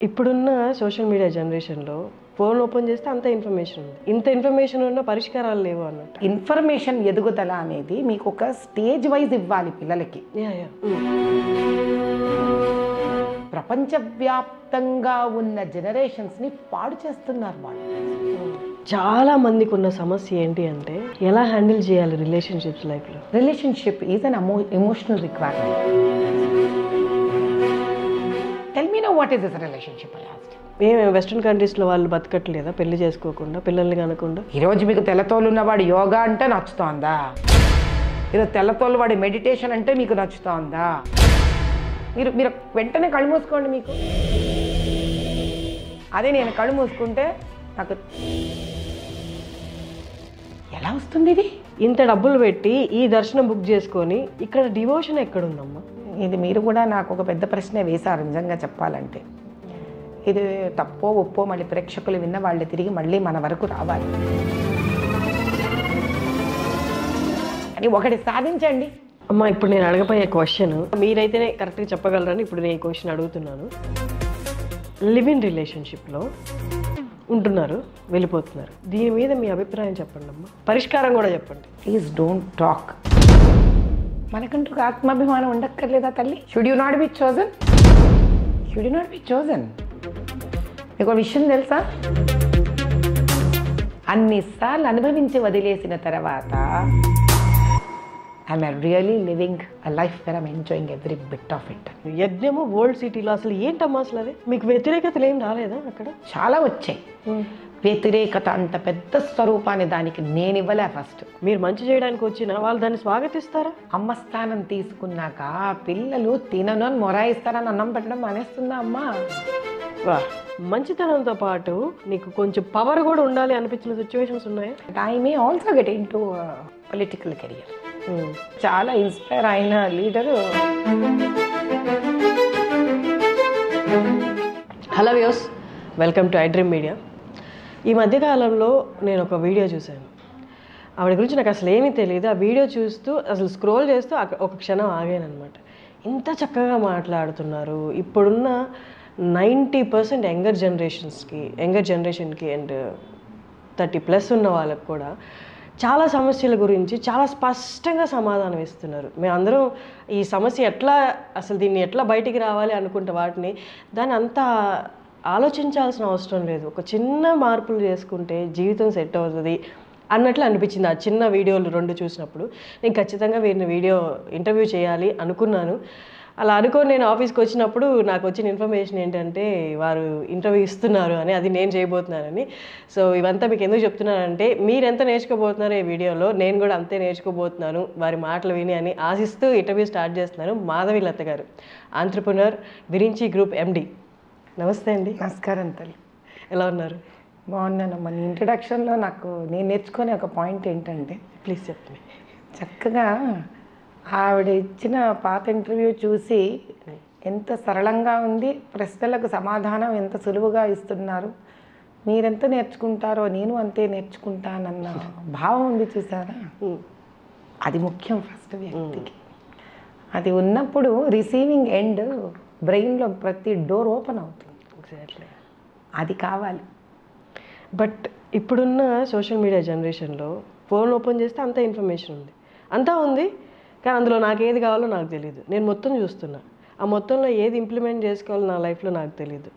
ఇప్పుడున్న social media జనరేషన్లో phone open చేస్తే అంత ఇన్ఫర్మేషన్ ఉంది. ఇంత ఇన్ఫర్మేషన్ ఉన్న పరిష్కారాలు లేవు అన్నట్టు. ఇన్ఫర్మేషన్ ఎదుగుదల అనేది మీకు ఒక స్టేజ్ వైజ్ ఇవ్వాలి పిల్లలకి. ప్రపంచవ్యాప్తంగా ఉన్న జనరేషన్స్ని పాడు చేస్తున్నారు వాళ్ళు. చాలా మందికి ఉన్న సమస్య ఏంటి అంటే ఎలా హ్యాండిల్ చేయాలి రిలేషన్షిప్స్ లైఫ్లో. Relationship is an emotional requirement. Tell me no what is this relationship? మేము వెస్ట్రన్ కంట్రీస్లో వాళ్ళు బతకట్లేదా పెళ్లి చేసుకోకుండా, పిల్లల్ని కనకుండా? ఈరోజు మీకు తెల్లతోలు ఉన్నవాడు యోగా అంటే నచ్చుతోందా? ఈరోజు తెల్లతోలు వాడి మెడిటేషన్ అంటే మీకు నచ్చుతోందా? మీరు మీరు వెంటనే కళ్ళు మూసుకోండి. మీకు అదే నేను కళ్ళు మూసుకుంటే నాకు ఎలా వస్తుంది ఇది? ఇంత డబ్బులు పెట్టి ఈ దర్శనం బుక్ చేసుకొని ఇక్కడ డివోషన్ ఎక్కడుందమ్మా? ఇది మీరు కూడా నాకు ఒక పెద్ద ప్రశ్నే వేశారు నిజంగా చెప్పాలంటే. ఇది తప్పో ఒప్పో మళ్ళీ ప్రేక్షకులు విన్న వాళ్ళు తిరిగి మళ్ళీ మన వరకు రావాలి. అని ఒకటి సాధించండి అమ్మా. ఇప్పుడు నేను అడగబోయే క్వశ్చన్ మీరైతేనే కరెక్ట్గా చెప్పగలరని ఇప్పుడు నేను ఈ క్వశ్చన్ అడుగుతున్నాను. లివ్ ఇన్ రిలేషన్షిప్లో ఉంటున్నారు, వెళ్ళిపోతున్నారు, దీని మీద మీ అభిప్రాయం చెప్పండి అమ్మా. పరిష్కారం కూడా చెప్పండి. Please don't talk. మనకంటూ ఆత్మాభిమానం ఉండక్కర్లేదా తల్లి? Should you not be chosen? Should you not be chosen? మీకు విషయం తెలుసా? అన్నిసార్లు అనుభవించి వదిలేసిన తర్వాత I'm really living a life where I'm enjoying every bit of it. యజ్ఞము వరల్డ్ సిటీలో అసలు ఏంటమ్మా అసలు అది? మీకు వ్యతిరేకతలు ఏం రాలేదా అక్కడ? చాలా వచ్చాయి. వ్యతిరేకత అంత పెద్ద స్వరూపాన్ని దానికి నేను ఇవ్వలే. ఫస్ట్ మీరు మంచి చేయడానికి వచ్చినా వాళ్ళు దాన్ని స్వాగతిస్తారా? అమ్మ స్థానం తీసుకున్నాక పిల్లలు తినను అని మొరాయిస్తారని అన్నం పెట్టడం మానేస్తుందా అమ్మ? మంచితనంతో పాటు నీకు కొంచెం పవర్ కూడా ఉండాలి అనిపించిన సిచ్యువేషన్స్ ఉన్నాయా? I may also get in to political career. చాలా ఇన్స్పైర్ అయిన leader. Hello views, welcome to iDream media. ఈ మధ్యకాలంలో నేను ఒక వీడియో చూశాను. ఆవిడ గురించి నాకు అసలు ఏమీ తెలియదు. ఆ వీడియో చూస్తూ అసలు స్క్రోల్ చేస్తూ ఒక క్షణం ఆగాను అనమాట. ఇంత చక్కగా మాట్లాడుతున్నారు. ఇప్పుడున్న 90% యంగర్ జనరేషన్కి అండ్ 30+ ఉన్న వాళ్ళకు కూడా చాలా సమస్యల గురించి చాలా స్పష్టంగా సమాధానం ఇస్తున్నారు. మేమందరం ఈ సమస్య అసలు దీన్ని ఎట్లా బయటికి రావాలి అనుకుంటే వాటిని దాన్ని అంతా ఆలోచించాల్సిన అవసరం లేదు. ఒక చిన్న మార్పులు చేసుకుంటే జీవితం సెట్ అవుతుంది అన్నట్లు అనిపించింది ఆ చిన్న వీడియోలు 2 చూసినప్పుడు. నేను ఖచ్చితంగా వీరిని ఇంటర్వ్యూ చేయాలి అనుకున్నాను. అలా అనుకొని నేను ఆఫీస్కి వచ్చినప్పుడు నాకు వచ్చిన ఇన్ఫర్మేషన్ ఏంటంటే వారు ఇంటర్వ్యూ ఇస్తున్నారు అని, అది నేను చేయబోతున్నానని. సో ఇవంతా మీకు ఎందుకు చెప్తున్నానంటే మీరు ఎంత నేర్చుకోబోతున్నారో ఈ వీడియోలో నేను కూడా అంతే నేర్చుకోబోతున్నాను వారి మాటలు విని అని ఆశిస్తూ ఇంటర్వ్యూ స్టార్ట్ చేస్తున్నాను. మాధవి లత గారు, ఆంట్రప్రెన్యూర్, విరించి గ్రూప్ MD. నమస్తే అండి. నమస్కారం తల్లి. ఎలా ఉన్నారు? బాగున్నాను. మన ఇంట్రడక్షన్లో నేను నేర్చుకునే ఒక పాయింట్ ఏంటంటే, ప్లీజ్ చెప్పండి. చక్కగా ఆవిడ ఇచ్చిన పాత ఇంటర్వ్యూ చూసి ఎంత సరళంగా ఉంది, ప్రశ్నలకు సమాధానం ఎంత సులువుగా ఇస్తున్నారు, మీరెంత నేర్చుకుంటారో నేను అంతే నేర్చుకుంటానన్న భావం ఉంది చూసారా? అది ముఖ్యం ఫస్ట్ వ్యక్తికి. అది ఉన్నప్పుడు రిసీవింగ్ ఎండ్ బ్రెయిన్లో ప్రతి డోర్ ఓపెన్ అవుతుంది. ఎగ్జాక్ట్లీ అది కావాలి. బట్ ఇప్పుడున్న సోషల్ మీడియా జనరేషన్లో ఫోన్ ఓపెన్ చేస్తే అంత ఇన్ఫర్మేషన్ ఉంది, అంతా ఉంది, కానీ అందులో నాకు ఏది కావాలో నాకు తెలియదు. నేను మొత్తం చూస్తున్నా, ఆ మొత్తంలో ఏది ఇంప్లిమెంట్ చేసుకోవాలో నా లైఫ్లో నాకు తెలియదు.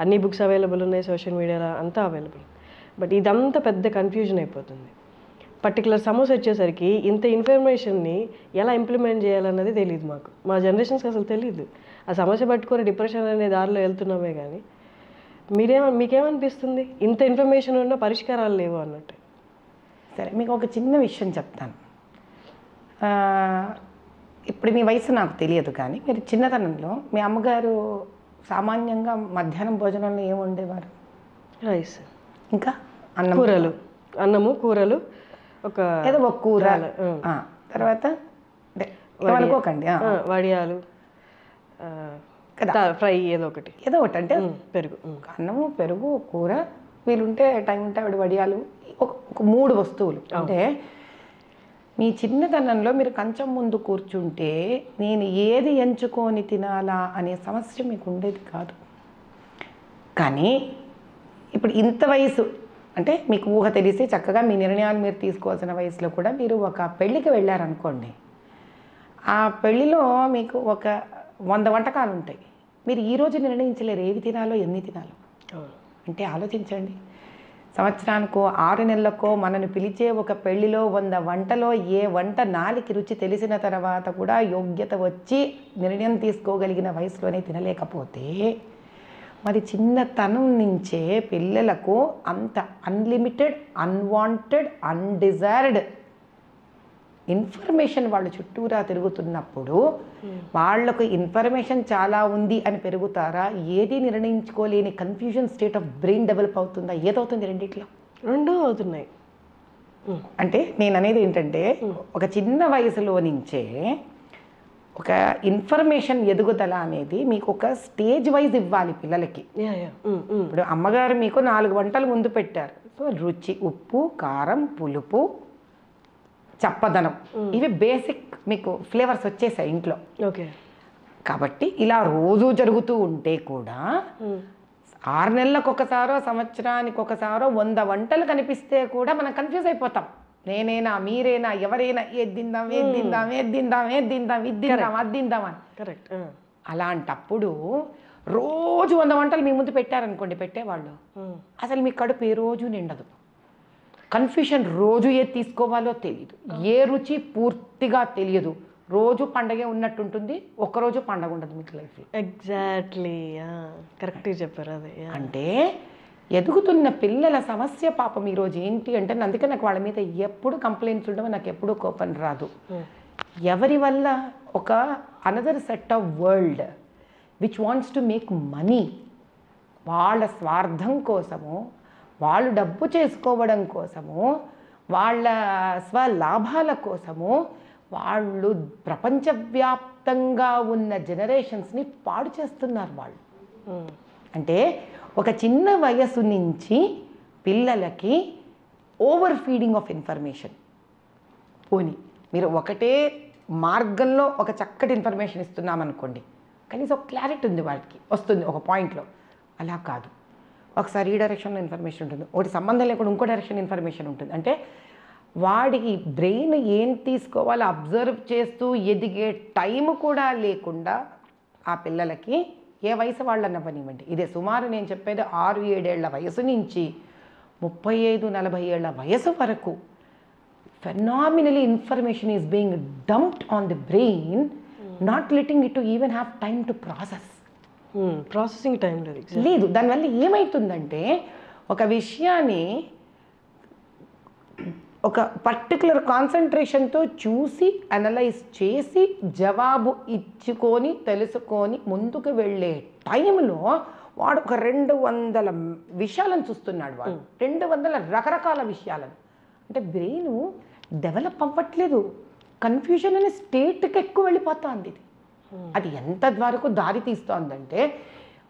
అన్ని బుక్స్ అవైలబుల్ ఉన్నాయి సోషల్ మీడియాలో, అంతా అవైలబుల్. బట్ ఇదంతా పెద్ద కన్ఫ్యూజన్ అయిపోతుంది. పర్టికులర్ సమస్య వచ్చేసరికి ఇంత ఇన్ఫర్మేషన్ని ఎలా ఇంప్లిమెంట్ చేయాలన్నది తెలియదు మాకు. మా జనరేషన్స్కి అసలు తెలియదు. ఆ సమస్య పట్టుకొని డిప్రెషన్ అనే దారిలో వెళ్తున్నామే. కానీ మీకేమనిపిస్తుంది ఇంత ఇన్ఫర్మేషన్ ఉన్న పరిష్కారాలు లేవు అన్నట్టు? సరే, మీకు ఒక చిన్న విషయం చెప్తాను. ఇప్పుడు మీ వయసు నాకు తెలియదు, కానీ మీరు చిన్నతనంలో మీ అమ్మగారు సామాన్యంగా మధ్యాహ్నం భోజనంలో ఏమి వండేవారు? రైస్, ఇంకా అన్నము కూరలు, ఏదో ఒక కూర, తర్వాత అనుకోకండి వడియాలు, ఫ్రై, ఏదో ఒకటి అంటే పెరుగు, అన్నము, పెరుగు, కూర, వీలుంటే టైం ఉంటే ఆవిడ వడియాలు, ఒక 3 వస్తువులు. అంటే మీ చిన్నతనంలో మీరు కంచం ముందు కూర్చుంటే నేను ఏది ఎంచుకొని తినాలా అనే సమస్య మీకు ఉండేది కాదు. కానీ ఇప్పుడు ఇంత వయసు అంటే మీకు ఊహ తెలిసి చక్కగా మీ నిర్ణయాలు మీరు తీసుకోవాల్సిన వయసులో కూడా మీరు ఒక పెళ్ళికి వెళ్ళారనుకోండి, ఆ పెళ్ళిలో మీకు ఒక 100 వంటకాలు ఉంటాయి. మీరు ఈరోజు నిర్ణయించలేరు ఏవి తినాలో ఎన్ని తినాలో. అంటే ఆలోచించండి, సంవత్సరానికో 6 నెలలకో మనను పిలిచే ఒక పెళ్లిలో 100 వంటలో ఏ వంట నాలికి రుచి తెలిసిన తర్వాత కూడా యోగ్యత వచ్చి నిర్ణయం తీసుకోగలిగిన వయసులోనే తినలేకపోతే మరి చిన్నతనం నుంచే పిల్లలకు అంత అన్లిమిటెడ్, అన్వాంటెడ్, అన్డిజైర్డ్ ఇన్ఫర్మేషన్ వాళ్ళ చుట్టూరా తిరుగుతున్నప్పుడు వాళ్లకు ఇన్ఫర్మేషన్ చాలా ఉంది అని పెరుగుతారా? ఏది నిర్ణయించుకోలేని confusion state of brain develop అవుతుందా? ఏదవుతుంది? రెండిట్లో రెండూ అవుతున్నాయి. అంటే నేను అనేది ఏంటంటే ఒక చిన్న వయసులో నుంచే ఒక ఇన్ఫర్మేషన్ ఎదుగుదల అనేది మీకు ఒక స్టేజ్ వైజ్ ఇవ్వాలి పిల్లలకి. ఇప్పుడు అమ్మగారు మీకు 4 వంటలు ముందు పెట్టారు. సో రుచి, ఉప్పు, కారం, పులుపు, చప్పదనం, ఇవి బేసిక్ మీకు ఫ్లేవర్స్ వచ్చేసాయి ఇంట్లో. ఓకే. కాబట్టి ఇలా రోజు జరుగుతూ ఉంటే కూడా 6 నెలలకు ఒకసారో సంవత్సరానికి ఒకసారో 100 వంటలు కనిపిస్తే కూడా మనం కన్ఫ్యూజ్ అయిపోతాం. నేనేనా, మీరేనా, ఎవరైనా, ఏది తిందాం, ఏది తిందాం, ఏది తిందాం, ఏది తిందాం, ఇది తిందాం, అది తిందామని. కరెక్ట్. అలాంటప్పుడు రోజు 100 వంటలు మీ ముందు పెట్టారనుకోండి, పెట్టేవాళ్ళు అసలు మీ కడుపు ఏ రోజు నిండదు. కన్ఫ్యూషన్, రోజు ఏది తీసుకోవాలో తెలియదు, ఏ రుచి పూర్తిగా తెలియదు. రోజు పండగే ఉన్నట్టుంటుంది, ఒక్కరోజు పండగ ఉండదు మీకు లైఫ్లో. ఎగ్జాక్ట్లీ, కరెక్ట్గా చెప్పారు. అది అంటే ఎదుగుతున్న పిల్లల సమస్య పాపం ఈరోజు ఏంటి అంటే, అందుకే నాకు వాళ్ళ మీద ఎప్పుడు కంప్లైంట్స్ ఉండవు, నాకు ఎప్పుడూ కోపం రాదు. ఎవరి వల్ల ఒక another set of world which wants to make money, వాళ్ళ స్వార్థం కోసము, వాళ్ళు డబ్బు చేసుకోవడం కోసము, వాళ్ళ స్వలాభాల కోసము వాళ్ళు ప్రపంచవ్యాప్తంగా ఉన్న జనరేషన్స్ని పాడు చేస్తున్నారు వాళ్ళు. అంటే ఒక చిన్న వయసు నుంచి పిల్లలకి ఓవర్ ఫీడింగ్ ఆఫ్ ఇన్ఫర్మేషన్. పోనీ మీరు ఒకటే మార్గంలో ఒక చక్కటి ఇన్ఫర్మేషన్ ఇస్తున్నామనుకోండి, కనీసం ఒక క్లారిటీ ఉంది వాటికి, వస్తుంది ఒక పాయింట్లో. అలా కాదు, ఒకసారి ఈ డైరెక్షన్లో ఇన్ఫర్మేషన్ ఉంటుంది, ఒకటి సంబంధం లేకుండా ఇంకో డైరెక్షన్ ఇన్ఫర్మేషన్ ఉంటుంది. అంటే వాడికి బ్రెయిన్ ఏం తీసుకోవాలో అబ్జర్వ్ చేస్తూ ఎదిగే టైం కూడా లేకుండా ఆ పిల్లలకి ఏ వయసు వాళ్ళని అవ్వనివ్వండి, ఇదే సుమారు నేను చెప్పేది 6-7 ఏళ్ల వయసు నుంచి 35-40 ఏళ్ల వయసు వరకు phenomenally information is being dumped on the brain, not letting it to even have time to process. Processing time లేదు. దానివల్ల ఏమవుతుందంటే ఒక విషయాన్ని ఒక పర్టికులర్ కాన్సన్ట్రేషన్తో చూసి అనలైజ్ చేసి జవాబు ఇచ్చుకొని తెలుసుకొని ముందుకు వెళ్ళే టైంలో వాడు ఒక 200 విషయాలను చూస్తున్నాడు. వాడు 200 రకరకాల విషయాలను. అంటే బ్రెయిన్ డెవలప్ అవ్వట్లేదు, కన్ఫ్యూజన్ అనే స్టేట్కి ఎక్కువ వెళ్ళిపోతుంది. అది ఎంత వరకు దారి తీస్తోందంటే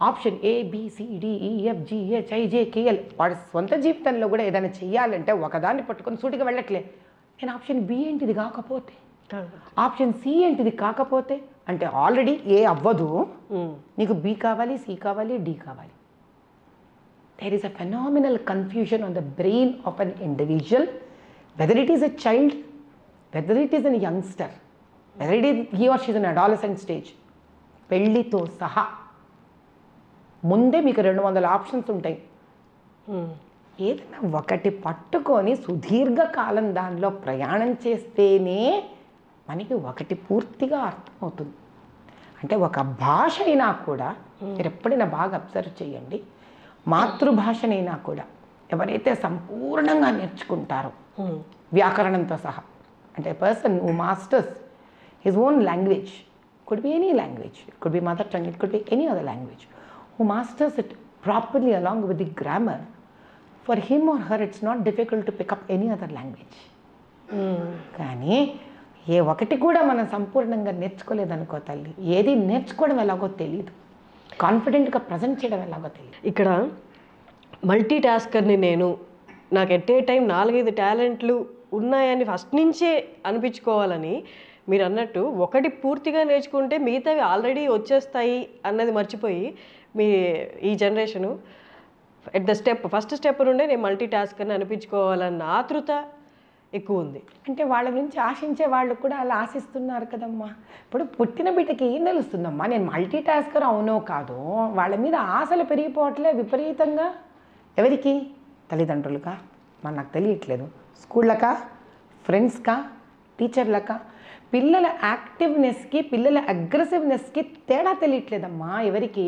ఆప్షన్ ABCDEFGHIJKL వాడి సొంత జీవితంలో కూడా ఏదైనా చెయ్యాలంటే ఒకదాన్ని పట్టుకొని సూటిగా వెళ్ళట్లే. నేను ఆప్షన్ B ఏంటిది కాకపోతే, ఆప్షన్ C ఏంటిది కాకపోతే, అంటే ఆల్రెడీ A అవ్వదు, నీకు B కావాలి, C కావాలి, D కావాలి. There is a phenomenal confusion on the brain of an individual, whether it is a child, whether it is an youngster, whether it is he or she is an adolescent stage. పెళ్ళితో సహా ముందే మీకు 200 options ఉంటాయి. ఏదైనా ఒకటి పట్టుకొని సుదీర్ఘకాలం దానిలో ప్రయాణం చేస్తేనే మనకి ఒకటి పూర్తిగా అర్థమవుతుంది. అంటే ఒక భాష అయినా కూడా మీరు ఎప్పుడైనా బాగా అబ్జర్వ్ చేయండి, మాతృభాషనైనా కూడా ఎవరైతే సంపూర్ణంగా నేర్చుకుంటారో వ్యాకరణంతో సహా, అంటే person who masters his own language, could be any language, it could be mother tongue, it could be any other language, who masters it properly along with the grammar, for him or her it's not difficult to pick up any other language. కానీ ఏ ఒకటి కూడా మనం సంపూర్ణంగా నేర్చుకోలేదనుకో తల్లి, ఏది నేర్చుకోవడం ఎలాగో తెలియదు, కాన్ఫిడెంట్గా ప్రజెంట్ చేయడం ఎలాగో తెలియదు. ఇక్కడ మల్టీ టాస్కర్ని నేను, నాకు ఎట్ ఏ టైం 4-5 టాలెంట్లు ఉన్నాయని ఫస్ట్ నుంచే అనిపించుకోవాలని మీరు అన్నట్టు ఒకటి పూర్తిగా నేర్చుకుంటే మిగతావి ఆల్రెడీ వచ్చేస్తాయి అన్నది మర్చిపోయి మీ ఈ generation at the first step నుండే నేను మల్టీ టాస్క్ అని అనిపించుకోవాలన్న ఆతృత ఎక్కువ ఉంది. అంటే వాళ్ళ గురించి ఆశించే వాళ్ళు కూడా అలా ఆశిస్తున్నారు కదమ్మా. ఇప్పుడు పుట్టిన బిడ్డకి ఏం తెలుస్తుందమ్మా నేను మల్టీ టాస్కర్ అవునో కాదో, వాళ్ళ మీద ఆశలు పెరిగిపోవట్లే విపరీతంగా. ఎవరికి? తల్లిదండ్రులకా? నాకు తెలియట్లేదు. స్కూళ్ళకా, ఫ్రెండ్స్కా, టీచర్లకా? పిల్లల యాక్టివ్నెస్కి పిల్లల అగ్రెసివ్నెస్కి తేడా తెలియట్లేదమ్మా ఎవరికి.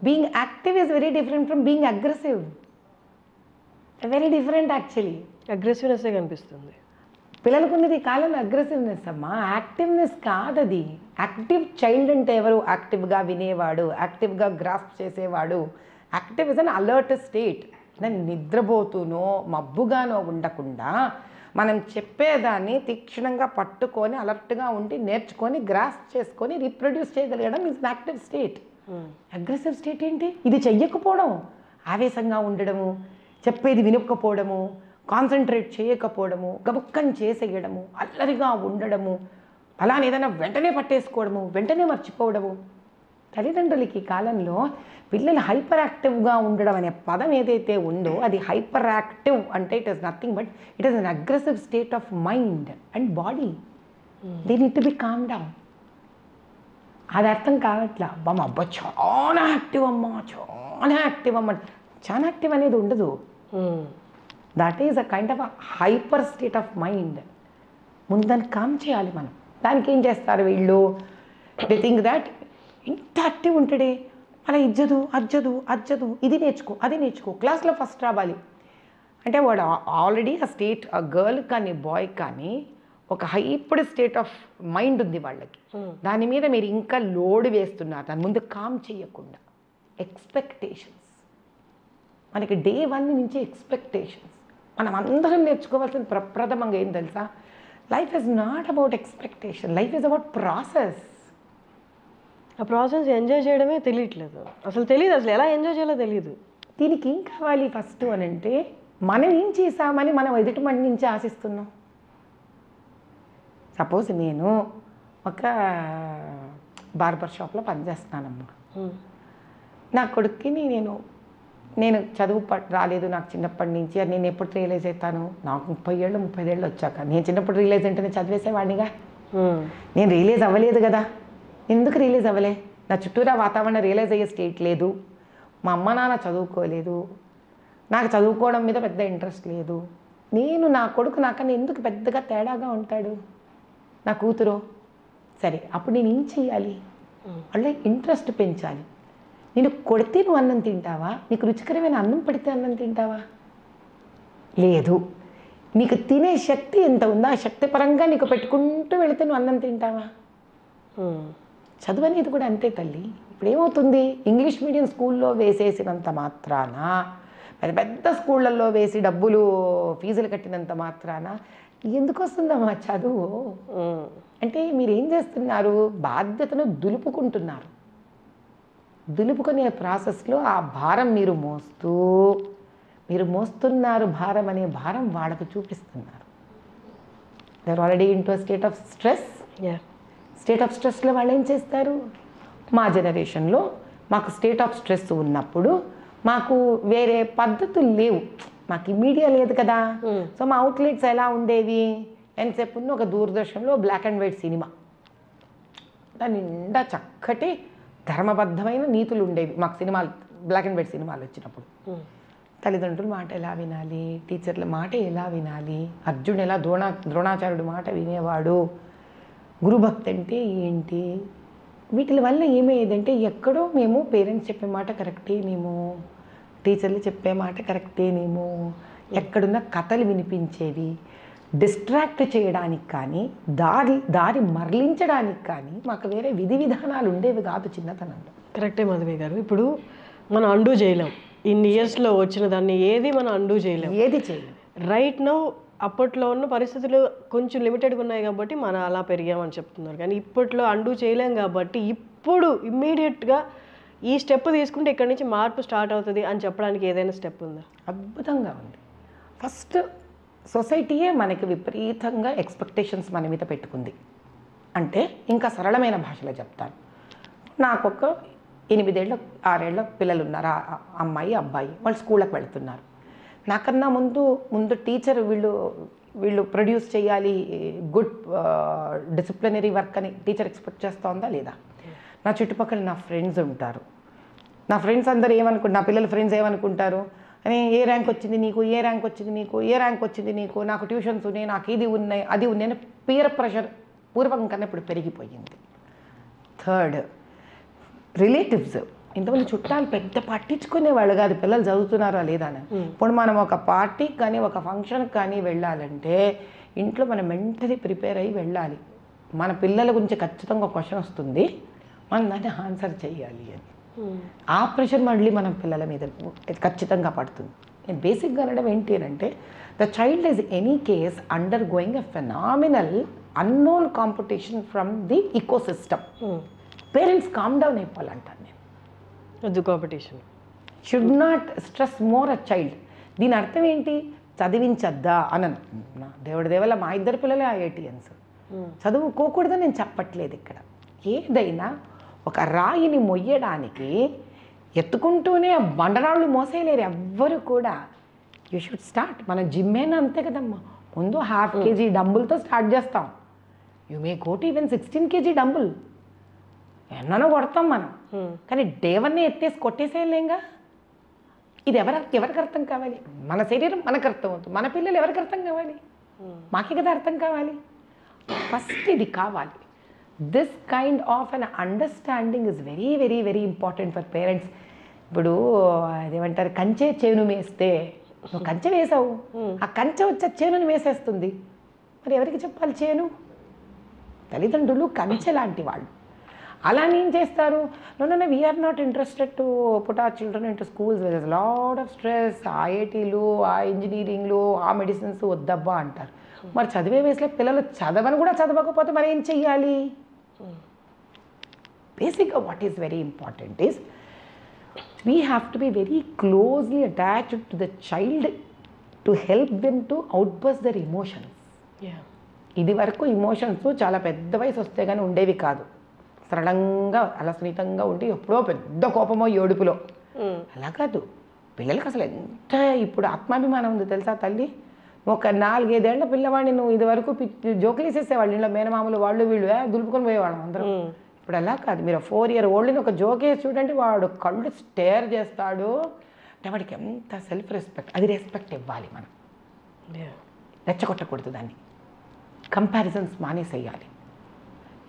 Being active is very different from being aggressive. Very different actually. అగ్రెసివ్నెస్సే కనిపిస్తుంది పిల్లలకు ఉన్నది కాలంలో. అగ్రెసివ్నెస్ అమ్మా, యాక్టివ్నెస్ కాదు అది. యాక్టివ్ చైల్డ్ అంటే ఎవరు? యాక్టివ్గా వినేవాడు, యాక్టివ్గా గ్రాస్ప్ చేసేవాడు. Active is an alert state. నేను నిద్రపోతూనో మబ్బుగానో ఉండకుండా మనం చెప్పేదాన్ని తీక్షణంగా పట్టుకొని అలర్ట్గా ఉండి నేర్చుకొని గ్రాస్ప్ చేసుకొని రీప్రొడ్యూస్ చేయగలగడం is an active state. Aggressive state ఏంటి? ఇది చెయ్యకపోవడం, ఆవేశంగా ఉండడము, చెప్పేది వినకపోవడము, కాన్సన్ట్రేట్ చేయకపోవడము, గబుక్కని చేసేయడము, అల్లరిగా ఉండడము, అలానే ఏదైనా వెంటనే పట్టేసుకోవడము, వెంటనే మర్చిపోవడము. తల్లిదండ్రులకి ఈ కాలంలో పిల్లలు హైపర్ యాక్టివ్గా ఉండడం అనే పదం ఏదైతే ఉందో అది హైపర్ యాక్టివ్ అంటే it is nothing but it is an aggressive state of mind and body. They need to be calm down. అది అర్థం కావట్లా. అబ్బా చాలా యాక్టివ్ అమ్మా, చాలా యాక్టివ్ అమ్మ. చాలా యాక్టివ్ అనేది ఉండదు. That is a kind of a hyper state of mind. ముందు దాన్ని కామ్ చేయాలి మనం. దానికి ఏం చేస్తారు వీళ్ళు? దే థింక్ దట్ ఇంత యాక్టివ్ ఉంటాడే, అలా అజ్జదు, ఇది నేర్చుకో, అది నేర్చుకో, క్లాస్లో ఫస్ట్ రావాలి అంటే వాడు ఆల్రెడీ ఆ స్టేట్, ఆ గర్ల్ కానీ బాయ్ కానీ ఒక హైపర్ స్టేట్ ఆఫ్ మైండ్ ఉంది వాళ్ళకి. దాని మీద మీరు ఇంకా లోడ్ వేస్తున్నారు, దాని ముందు కామ్ చేయకుండా. ఎక్స్పెక్టేషన్స్ మనకి డే 1 నుంచి ఎక్స్పెక్టేషన్స్. మనం అందరం నేర్చుకోవాల్సిన ప్రప్రథమంగా ఏం తెలుసా? Life is not about expectation, life is about process. ఆ ప్రాసెస్ ఎంజాయ్ చేయడమే తెలియట్లేదు. అసలు తెలియదు, అసలు ఎలా ఎంజాయ్ చేయాలో తెలియదు. దీనికి ఏం కావాలి ఫస్ట్ అని అంటే, మనం ఏం చేసామని మనం ఎదుటి మంది నుంచి ఆశిస్తున్నాం. సపోజ్ నేను ఒక బార్బర్ షాప్లో పనిచేస్తున్నానమ్మా. నా కొడుక్కి నేను చదువు రాలేదు నాకు చిన్నప్పటి నుంచి. అది నేను ఎప్పుడు రియలైజ్ అవుతాను? నాకు 35 ఏళ్ళు వచ్చాక. నేను చిన్నప్పుడు రియలైజ్ అంటే నేను చదివేసేవాడినిగా. నేను రియలైజ్ అవ్వలేదు కదా. ఎందుకు రియలైజ్ అవ్వలే? నా చుట్టూరా వాతావరణం రియలైజ్ అయ్యే స్టేట్ లేదు. మా అమ్మ నాన్న చదువుకోలేదు, నాకు చదువుకోవడం మీద పెద్ద ఇంట్రెస్ట్ లేదు. నా కొడుకు నాకన్నా ఎందుకు పెద్దగా తేడాగా ఉంటాడు? నా కూతురు. సరే, అప్పుడు నేను ఏం చేయాలి? వాళ్ళ ఇంట్రెస్ట్ పెంచాలి. నేను కొడితే నువ్వు అన్నం తింటావా? నీకు రుచికరమైన అన్నం పడితే అన్నం తింటావా? లేదు. నీకు తినే శక్తి ఎంత ఉందో ఆ శక్తి పరంగా నీకు పెట్టుకుంటూ వెళితే నువ్వు అన్నం తింటావా? చదువు అనేది కూడా అంతే తల్లి. ఇప్పుడు ఏమవుతుంది? ఇంగ్లీష్ మీడియం స్కూల్లో వేసేసినంత మాత్రాన, పెద్ద స్కూళ్ళల్లో వేసి డబ్బులు ఫీజులు కట్టినంత మాత్రాన ఎందుకు వస్తుందమ్మా చదువు? అంటే మీరు ఏం చేస్తున్నారు? బాధ్యతను దులుపుకుంటున్నారు. దులుపుకునే ప్రాసెస్లో ఆ భారం మీరు మోస్తున్నారు. భారం అనే భారం వాళ్ళకు చూపిస్తున్నారు. They are already in to state of stress. State of స్ట్రెస్లో వాళ్ళు ఏం చేస్తారు? మా జనరేషన్లో మాకు స్టేట్ ఆఫ్ స్ట్రెస్ ఉన్నప్పుడు మాకు వేరే పద్ధతులు లేవు. మాకు మీడియా లేదు కదా. సో మా అవుట్లెట్స్ ఎలా ఉండేవి? ఎంతసేపు ఉన్న ఒక దూరదర్శన్లో బ్లాక్ అండ్ వైట్ సినిమా, దాని నిండా చక్కటి ధర్మబద్ధమైన నీతులు ఉండేవి మాకు. సినిమాలు, బ్లాక్ అండ్ వైట్ సినిమాలు వచ్చినప్పుడు తల్లిదండ్రుల మాట ఎలా వినాలి, టీచర్ల మాట ఎలా వినాలి, అర్జునుడు ఎలా ద్రోణాచార్యుడి మాట వినేవాడు, గురుభక్తి అంటే ఏంటి, వీటి వల్ల ఏమయ్యేదంటే ఎక్కడో మేము పేరెంట్స్ చెప్పే మాట కరెక్టేనేమో, టీచర్లు చెప్పే మాట కరెక్టేనేమో, ఎక్కడున్న కథలు వినిపించేవి, డిస్ట్రాక్ట్ చేయడానికి కానీ దారి మరలించడానికి కానీ మాకు వేరే విధి విధానాలు ఉండేవి కాదు చిన్నతనంలో. కరెక్టే మాధవి గారు. ఇప్పుడు మనం అండూ చేయలేం. ఇన్ని ఇయర్స్లో వచ్చిన దాన్ని ఏది మనం అండూ చేయలేం. రైట్ నౌ అప్పట్లో ఉన్న పరిస్థితులు కొంచెం లిమిటెడ్గా ఉన్నాయి కాబట్టి మనం అలా పెరిగామని చెప్తున్నారు. కానీ ఇప్పట్లో అండూ చేయలేం కాబట్టి ఇప్పుడు ఇమ్మీడియట్గా ఈ స్టెప్ తీసుకుంటే ఇక్కడి నుంచి మార్పు స్టార్ట్ అవుతుంది అని చెప్పడానికి ఏదైనా స్టెప్ ఉందా? అద్భుతంగా ఉంది. ఫస్ట్ సొసైటీయే మనకి విపరీతంగా ఎక్స్పెక్టేషన్స్ మన మీద పెట్టుకుంది. అంటే ఇంకా సరళమైన భాషలో చెప్తాను. నాకొక 8 ఏళ్ళ 6 ఏళ్ళ పిల్లలు ఉన్నారు, అమ్మాయి అబ్బాయి. వాళ్ళు స్కూళ్ళకి వెళ్తున్నారు. నాకన్నా ముందు టీచర్ వీళ్ళు ప్రొడ్యూస్ చేయాలి గుడ్ డిసిప్లినరీ వర్క్ అని టీచర్ ఎక్స్పెక్ట్ చేస్తూ ఉందా లేదా? నా చుట్టుపక్కల నా ఫ్రెండ్స్ ఉంటారు. నా ఫ్రెండ్స్ అందరూ నా పిల్లల ఫ్రెండ్స్ ఏమనుకుంటారు అని, ఏ ర్యాంక్ వచ్చింది నీకు, ఏ ర్యాంక్ వచ్చింది నీకు, ఏ ర్యాంక్ వచ్చింది నీకు, నాకు ట్యూషన్స్ ఉన్నాయి, నాకు ఇది ఉన్నాయి అది ఉన్నాయి అని పీర్ ప్రెషర్ పూర్వకం కన్నా ఇప్పుడు పెరిగిపోయింది. Third, relatives. ఇంతమంది చుట్టాలు పెద్ద పట్టించుకునేవాళ్ళు కాదు పిల్లలు చదువుతున్నారా లేదా అని. ఇప్పుడు మనం ఒక పార్టీకి కానీ ఒక ఫంక్షన్కి కానీ వెళ్ళాలంటే ఇంట్లో మనం మెంటలీ ప్రిపేర్ అయ్యి వెళ్ళాలి. మన పిల్లల గురించి ఖచ్చితంగా క్వశ్చన్ వస్తుంది, మనం దాన్ని ఆన్సర్ చేయాలి అని. ఆ ప్రెషర్ మళ్ళీ మన పిల్లల మీద ఖచ్చితంగా పడుతుంది. నేను బేసిక్గా అనడం ఏంటి అంటే, the child is any case undergoing a phenomenal unknown competition from the ecosystem. Parents calm down అయిపోవాలంటాను నేను. వద్దు competition, should not stress more a child. దీని అర్థం ఏంటి, చదివించద్దా అనను. దేవుడి దేవల్ల మా 2 పిల్లలే IITians. చదువుకోకూడదని నేను చెప్పట్లేదు. ఇక్కడ ఏదైనా ఒక రాయిని మొయ్యడానికి ఎత్తుకుంటూనే బండరాళ్ళు మోసేయలేరు ఎవ్వరు కూడా. You should start. మన జిమ్మేనా అంతే కదమ్మా, ముందు 1/2 kg డంబుల్తో స్టార్ట్ చేస్తాం. You may go to even 16 kg dumbbell, ఎన్నో కొడతాం మనం. కానీ డే 1 ఎత్తేసి కొట్టేసేయలేంగా. ఇది ఎవరికి అర్థం కావాలి? మన శరీరం మనకు అర్థం అవుతుంది, మన పిల్లలు ఎవరికి అర్థం కావాలి? మాకే కదా అర్థం కావాలి. ఫస్ట్ ఇది కావాలి. This kind of an understanding is very very very important for parents. ఇప్పుడు అదేమంటారు, కంచె చేను వేస్తే నువ్వు కంచె వేసావు, ఆ కంచె వచ్చే చేనుని వేసేస్తుంది. మరి ఎవరికి చెప్పాలి? చేను తల్లిదండ్రులు కంచె లాంటి వాళ్ళు. అలా ఏం చేస్తారు, no we're not interested to put our children in to schools, there is lot of stress, IITలు, ఆ ఇంజనీరింగ్లు, ఆ మెడిసిన్స్ వద్దబ్బా అంటారు. మరి చదివే వయసులో పిల్లలు చదవని కూడా చదవకపోతే మరి ఏం చెయ్యాలి? బేసిక్గా what is very important is we have to be very closely attached to the child to help them to outburst their emotions. ఇది వరకు ఇమోషన్స్ చాలా పెద్ద వయసు వస్తే కానీ ఉండేవి కాదు. సరళంగా అలా సున్నితంగా ఉంటే ఎప్పుడో పెద్ద కోపమో ఏడుపులో. అలా కాదు, పిల్లలకి అసలు ఎంత ఇప్పుడు ఆత్మాభిమానం ఉంది తెలుసా తల్లి. ఒక 4-5 ఏళ్ల పిల్లవాడిని నువ్వు ఇది వరకు జోకులు వేసేసేవాళ్ళు, ఇంట్లో మేనమామలు వాళ్ళు వీళ్ళు దులుపుకొని పోయేవాళ్ళం అందరం. ఇప్పుడు అలా కాదు. మీరు 4 year oldని ఒక జోకేసి చూడండి, వాడు కళ్ళు స్టేర్ చేస్తాడు. అంటే వాడికి ఎంత సెల్ఫ్ రెస్పెక్ట్. అది రెస్పెక్ట్ ఇవ్వాలి మనం, రెచ్చగొట్టకూడదు దాన్ని. కంపారిజన్స్ మానేసేయాలి.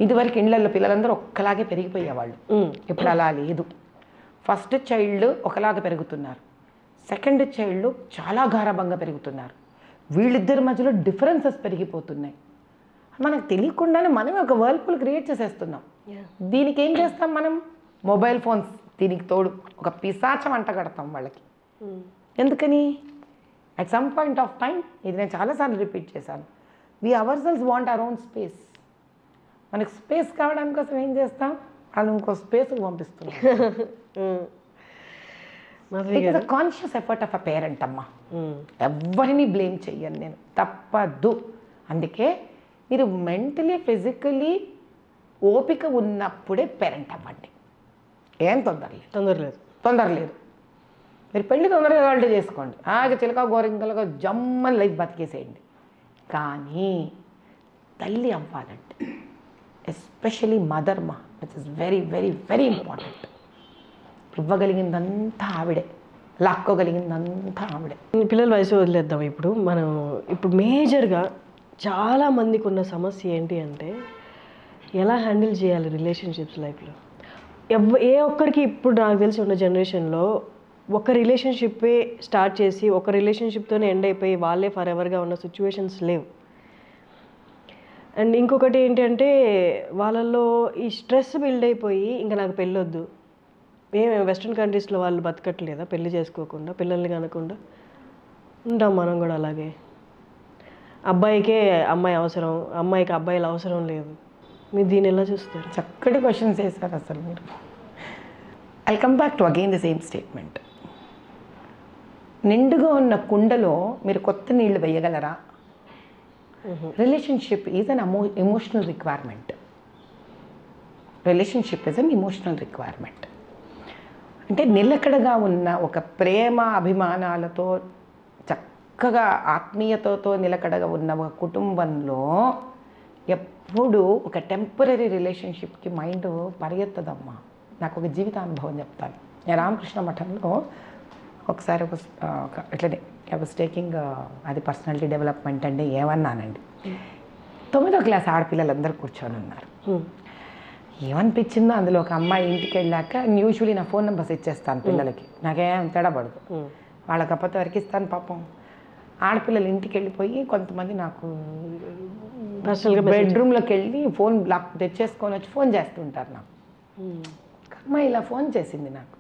ఇదివరకు ఇళ్లలో పిల్లలందరూ ఒక్కలాగే పెరిగిపోయేవాళ్ళు, ఇప్పుడు అలా లేదు. ఫస్ట్ చైల్డ్ ఒకలాగా పెరుగుతున్నారు, సెకండ్ చైల్డ్ చాలా గారాబంగా పెరుగుతున్నారు. వీళ్ళిద్దరి మధ్యలో డిఫరెన్సెస్ పెరిగిపోతున్నాయి. మనకు తెలియకుండానే మనమే ఒక వర్ల్పూల్ క్రియేట్ చేసేస్తున్నాం. దీనికి ఏం చేస్తాం మనం? మొబైల్ ఫోన్స్ దీనికి తోడు ఒక పిశాచం అంట కడతాం వాళ్ళకి. ఎందుకని? At some point of time, ఇది నేను చాలాసార్లు రిపీట్ చేశాను, we hour cells want our own space. మనకు స్పేస్ కావడానికి కోసం ఏం చేస్తాం? వాళ్ళు ఇంకో స్పేస్కి పంపిస్తున్నాం. It is conscious effort of a parent అమ్మా. ఎవరిని బ్లేమ్ చెయ్యను నేను, తప్పదు. అందుకే మీరు మెంటలీ ఫిజికలీ ఓపిక ఉన్నప్పుడే పేరెంట్ అవ్వండి. ఏం తొందర లేదు. మీరు పెళ్ళి తొందరగా కావాలంటే చేసుకోండి, చిలక గోరింకలుగా జమ్మని లైఫ్ బతికేసేయండి. కానీ తల్లి అవ్వాలంటే, ఎస్పెషలీ మదర్ మా, which is very very very important. ఇవ్వగలిగిందంతా ఆవిడే, లాక్కోగలిగిందంతా ఆవిడే. పిల్లల వయసు వదిలేద్దాం. ఇప్పుడు మేజర్గా చాలామందికి ఉన్న సమస్య ఏంటి అంటే, ఎలా హ్యాండిల్ చేయాలి రిలేషన్షిప్స్ లైఫ్లో. ఏ ఒక్కరికి ఇప్పుడు నాకు తెలిసి ఉన్న జనరేషన్లో ఒక రిలేషన్షిప్పే స్టార్ట్ చేసి ఒక రిలేషన్షిప్తోనే ఎండ్ అయిపోయి వాళ్ళే ఫర్ ఎవర్గా ఉన్న సిచ్యువేషన్స్ లేవు. అండ్ ఇంకొకటి ఏంటంటే, వాళ్ళల్లో ఈ స్ట్రెస్ బిల్డ్ అయిపోయి ఇంకా నాకు పెళ్ళొద్దు. వెస్ట్రన్ కంట్రీస్లో వాళ్ళు బతకట్లేదా పెళ్లి చేసుకోకుండా, పిల్లల్ని కనకుండా? ఉంటాం మనం కూడా అలాగే. అబ్బాయికే అమ్మాయి అవసరం, అమ్మాయికి అబ్బాయిలు అవసరం లేదు. మీరు దీన్ని ఎలా చూస్తారు? చక్కటి క్వశ్చన్స్ వేశారు అసలు మీరు. I come back to again the same statement. నిండుగా ఉన్న కుండలో మీరు కొత్త నీళ్లు వేయగలరా? Relationship is an emotional requirement. Relationship is an emotional requirement. అంటే నిలకడగా ఉన్న ఒక ప్రేమ అభిమానాలతో చక్కగా ఆత్మీయతతో నిలకడగా ఉన్న ఒక కుటుంబంలో ఎప్పుడు ఒక టెంపరీ రిలేషన్షిప్కి మైండ్ పరిగెత్తదమ్మా. నాకు ఒక జీవితానుభవం చెప్తాను. నేను రామకృష్ణ మఠంలో ఒకసారి ఇట్లనే ఐ వాజ్ టేకింగ్ అది పర్సనాలిటీ డెవలప్మెంట్ అండి. ఏమన్నానండి, 9వ క్లాస్ ఆడపిల్లలందరూ కూర్చొని ఉన్నారు. ఏమనిపించిందో అందులో ఒక అమ్మాయి ఇంటికి వెళ్ళాక యూజువలీ నా ఫోన్ నెంబర్స్ ఇచ్చేస్తాను పిల్లలకి, నాకేం తేడాపడదు. వాళ్ళకి అప్పటి వరకు ఇస్తాను. పాపం ఆడపిల్లలు ఇంటికి వెళ్ళిపోయి కొంతమంది నాకు బెడ్రూమ్లోకి వెళ్ళి ఫోన్ లాక్ తెచ్చేసుకొని వచ్చి ఫోన్ చేస్తుంటారు నాకు. అమ్మాయి ఇలా ఫోన్ చేసింది నాకు.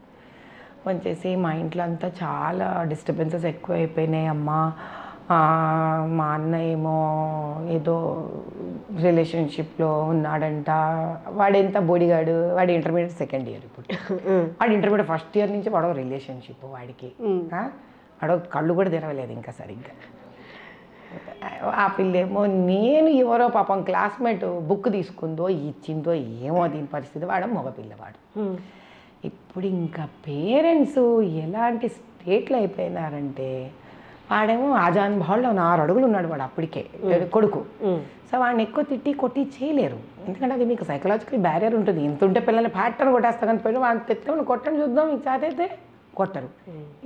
ఫోన్ చేసి, మా ఇంట్లో అంతా చాలా డిస్టర్బెన్సెస్ ఎక్కువైపోయినాయి అమ్మా, మా అన్న ఏమో ఏదో రిలేషన్షిప్లో ఉన్నాడంట, వాడెంత బోడిగాడు, వాడు ఇంటర్మీడియట్ సెకండ్ ఇయర్ ఇప్పుడు, వాడు ఇంటర్మీడియట్ ఫస్ట్ ఇయర్ నుంచి వాడో రిలేషన్షిప్, వాడికి వాడో కళ్ళు కూడా తెరవలేదు ఇంకా సరిగ్గా. ఆ పిల్లేమో నేను ఎవరో పాపం క్లాస్మేట్ బుక్ తీసుకుందో ఇచ్చిందో ఏమో దీని పరిస్థితి, వాడు మగ పిల్లవాడు. ఇప్పుడు ఇంకా పేరెంట్స్ ఎలాంటి స్టేట్లో అయిపోయినారంటే, వాడేమో ఆజాన్ భాల్లో 6 అడుగులు ఉన్నాడు వాడు అప్పటికే కొడుకు. సో వాడిని ఎక్కువ తిట్టి కొట్టి చేయలేరు, ఎందుకంటే అది మీకు సైకలాజికల్ బ్యారియర్ ఉంటుంది. ఇంత ఉంటే పిల్లల్ని ప్యాటర్న్ కొట్టేస్తా కానీ పోయి వాడిని తెచ్చుకొని కొట్టని చూద్దాం, మీకు చేతైతే కొట్టరు.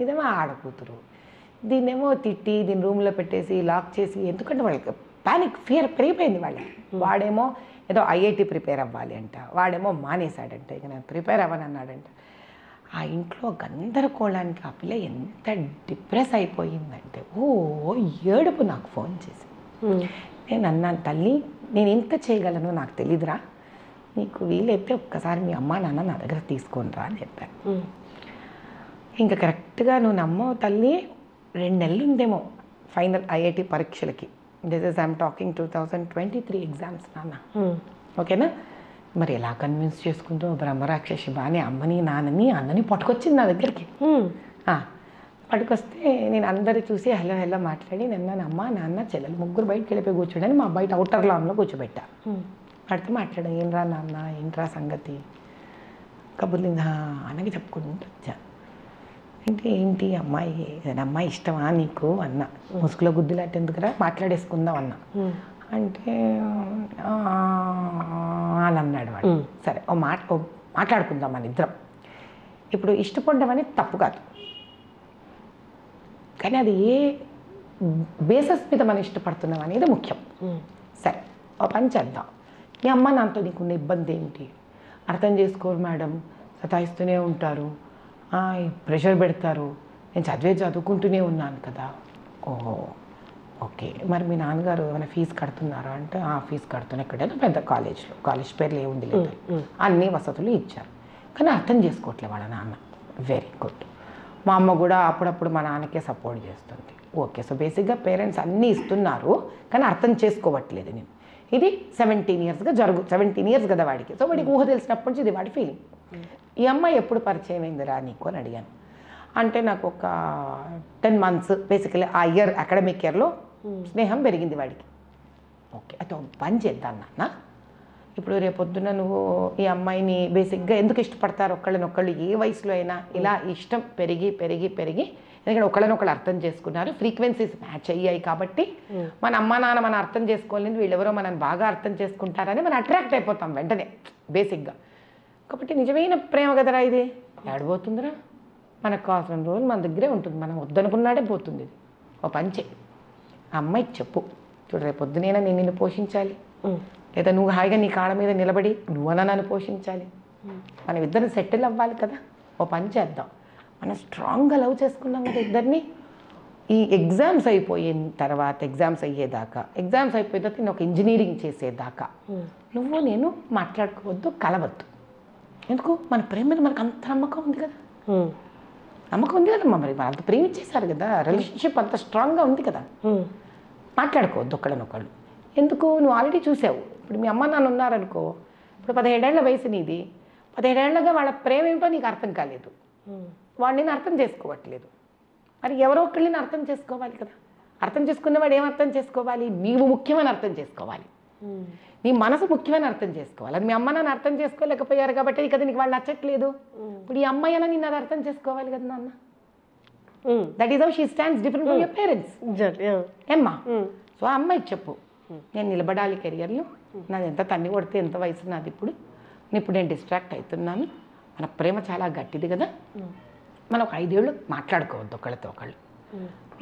ఇదేమో ఆడకూతురు, దీన్నేమో తిట్టి దీన్ని రూమ్లో పెట్టేసి లాక్ చేసి, ఎందుకంటే వాళ్ళకి పానిక్ ఫియర్ పెరిగిపోయింది వాళ్ళకి. వాడేమో ఏదో ఐఐటి ప్రిపేర్ అవ్వాలి అంట, వాడేమో మానేశాడంట, ఇక నేను ప్రిపేర్ అవ్వని అన్నాడంట. ఆ ఇంట్లో గందరగోళానికి ఆ పిల్ల ఎంత డిప్రెస్ అయిపోయిందంటే, ఏడుపు నాకు ఫోన్ చేసి. నేను అన్నాను, తల్లి నేను ఇంత చేయగలను నాకు తెలీదురా, నీకు వీలైతే ఒక్కసారి మీ అమ్మ నాన్న నా దగ్గర తీసుకొని రా అని చెప్పాను. ఇంకా కరెక్ట్గా నువ్వు నమ్మవు తల్లి, 2 నెలలు ఉందేమో ఫైనల్ ఐఐటి పరీక్షలకి. This is I'm talking 2023 exams నాన్న, ఓకేనా? మరి ఎలా కన్విన్స్ చేసుకుంటూ బ్రహ్మరాక్షసి బాగానే అమ్మని నాన్నని అన్నని పట్టుకొచ్చింది నా దగ్గరికి. పట్టుకొస్తే నేను అందరూ చూసి హలో హలో మాట్లాడి, నన్ను అమ్మ నాన్న చెల్లెలు ముగ్గురు బయటకు వెళ్ళిపోయి కూర్చోడని మా బయట అవుటర్ లాన్లో కూర్చోబెట్టా. వాడితో మాట్లాడా, ఏంట్రా నాన్న ఏంట్రా సంగతి కబుర్లు అన్నకి చెప్పుకుంటూ వచ్చా. ఏంటి అమ్మాయి అమ్మాయి ఇష్టమా నీకు అన్న, ముసుగులో గుద్దులాట ఎందుకురా మాట్లాడేసుకుందాం అన్న. అంటే అని అన్నాడు వాడు. సరే మాట్లాడుకుందాం మన ఇద్దరం. ఇప్పుడు ఇష్టపడడం అనేది తప్పు కాదు, కానీ అది ఏ బేసస్ మీద మనం ఇష్టపడుతున్నాం అనేది ముఖ్యం. సరే ఓ పని చేద్దాం, మీ అమ్మ నాన్నతో నీకున్న ఇబ్బంది ఏంటి? అర్థం చేసుకోరు మేడం, సతాయిస్తూనే ఉంటారు, ప్రెషర్ పెడతారు, నేను చదువుకుంటూనే ఉన్నాను కదా. ఓహో ఓకే, మరి మీ నాన్నగారు ఏమైనా ఫీజు కడుతున్నారా అంటే, ఫీజు కడుతున్నా, ఎక్కడైనా పెద్ద కాలేజ్లో, కాలేజ్ పేర్లు ఏముంది లేదు, అన్ని వసతులు ఇచ్చారు, కానీ అర్థం చేసుకోవట్లేదు వాళ్ళ నాన్న. Very good. మా అమ్మ కూడా అప్పుడప్పుడు మా నాన్నకే సపోర్ట్ చేస్తుంది. ఓకే, సో బేసిక్గా పేరెంట్స్ అన్నీ ఇస్తున్నారు కానీ అర్థం చేసుకోవట్లేదు నేను. ఇది 17 ఇయర్స్ కదా వాడికి. సో వాడికి ఊహ తెలిసినప్పటి నుంచి ఇది వాడి ఫీలింగ్. ఈ అమ్మాయి ఎప్పుడు పరిచయం అయిందిరా నీకు అని అడిగాను. అంటే నాకు ఒక 10 months బేసికలీ ఆ ఇయర్ అకాడమిక్ ఇయర్లో స్నేహం పెరిగింది వాడికి. ఓకే, అయితే పని చేద్దాం నాన్న, ఇప్పుడు రేపొద్దున నువ్వు ఈ అమ్మాయిని బేసిక్గా ఎందుకు ఇష్టపడతారు ఒకళ్ళనొక్కళ్ళు ఏ వయసులో అయినా, ఇలా ఇష్టం పెరిగి ఎందుకంటే ఒకళ్ళనొకళ్ళు అర్థం చేసుకున్నారు, ఫ్రీక్వెన్సీస్ మ్యాచ్ అయ్యాయి కాబట్టి మన అమ్మ నాన్న మనం అర్థం చేసుకోలేదు, వీళ్ళెవరో మనం బాగా అర్థం చేసుకుంటారని మనం అట్రాక్ట్ అయిపోతాం వెంటనే బేసిక్గా. కాబట్టి నిజమైన ప్రేమ కదరా ఇది, ఏడబోతుందిరా, మనకు కావాల్సిన రోజులు మన దగ్గరే ఉంటుంది, మనం వద్దనుకున్నాడే పోతుంది. ఓ పంచే ఆ అమ్మాయికి చెప్పు, చూడు రేపు పొద్దునైనా నేను నిన్ను పోషించాలి, లేదా నువ్వు హాయిగా నీ కాళ్ళ మీద నిలబడి నువ్వన్నా నన్ను పోషించాలి, మనం ఇద్దరిని సెటిల్ అవ్వాలి కదా. ఓ పని చేద్దాం, మనం స్ట్రాంగ్గా లవ్ చేసుకున్నాం కదా ఇద్దరిని. ఈ ఎగ్జామ్స్ అయిపోయిన తర్వాత, ఎగ్జామ్స్ అయ్యేదాకా, ఎగ్జామ్స్ అయిపోయిన తర్వాత నేను ఒక ఇంజనీరింగ్ చేసేదాకా నువ్వు నేను మాట్లాడుకోవద్దు, కలవద్దు. ఎందుకు? మన ప్రేమ మీద మనకు అంత నమ్మకం ఉంది కదా, మరి అంత ప్రేమించేశారు కదా, రిలేషన్షిప్ అంత స్ట్రాంగ్గా ఉంది కదా, మాట్లాడుకోవద్దు ఒకళ్ళనొకళ్ళు. ఎందుకు? నువ్వు ఆల్రెడీ చూసావు. ఇప్పుడు మీ అమ్మ నాన్న ఉన్నారనుకో, ఇప్పుడు 17 ఏళ్ల వయసు నీది, 17 ఏళ్ళగా వాళ్ళ ప్రేమ ఏమిటో నీకు అర్థం కాలేదు, వాడు నేను అర్థం చేసుకోవట్లేదు. మరి ఎవరో ఒకళ్ళని అర్థం చేసుకోవాలి కదా. అర్థం చేసుకున్నవాడు ఏం అర్థం చేసుకోవాలి? నీవు ముఖ్యమని అర్థం చేసుకోవాలి, నీ మనసు ముఖ్యమని అర్థం చేసుకోవాలి. అది మీ అమ్మ నాన్న అర్థం చేసుకోలేకపోయారు కాబట్టి కదా నీకు వాళ్ళు నచ్చట్లేదు. ఇప్పుడు ఈ అమ్మాయి అన్న నిన్ను అది అర్థం చేసుకోవాలి కదా నాన్న. That is how she stands different from your parents. ఏమ్మా? సో ఆ అమ్మాయికి చెప్పు, నేను నిలబడాలి కెరియర్లో, నాది ఎంత తన్ని కొడితే ఎంత వయసు నాది ఇప్పుడు, నేను డిస్ట్రాక్ట్ అవుతున్నాను, మన ప్రేమ చాలా గట్టిది కదా, మనం ఒక 5 ఏళ్ళు మాట్లాడుకోవద్దు ఒకళ్ళతో ఒకళ్ళు.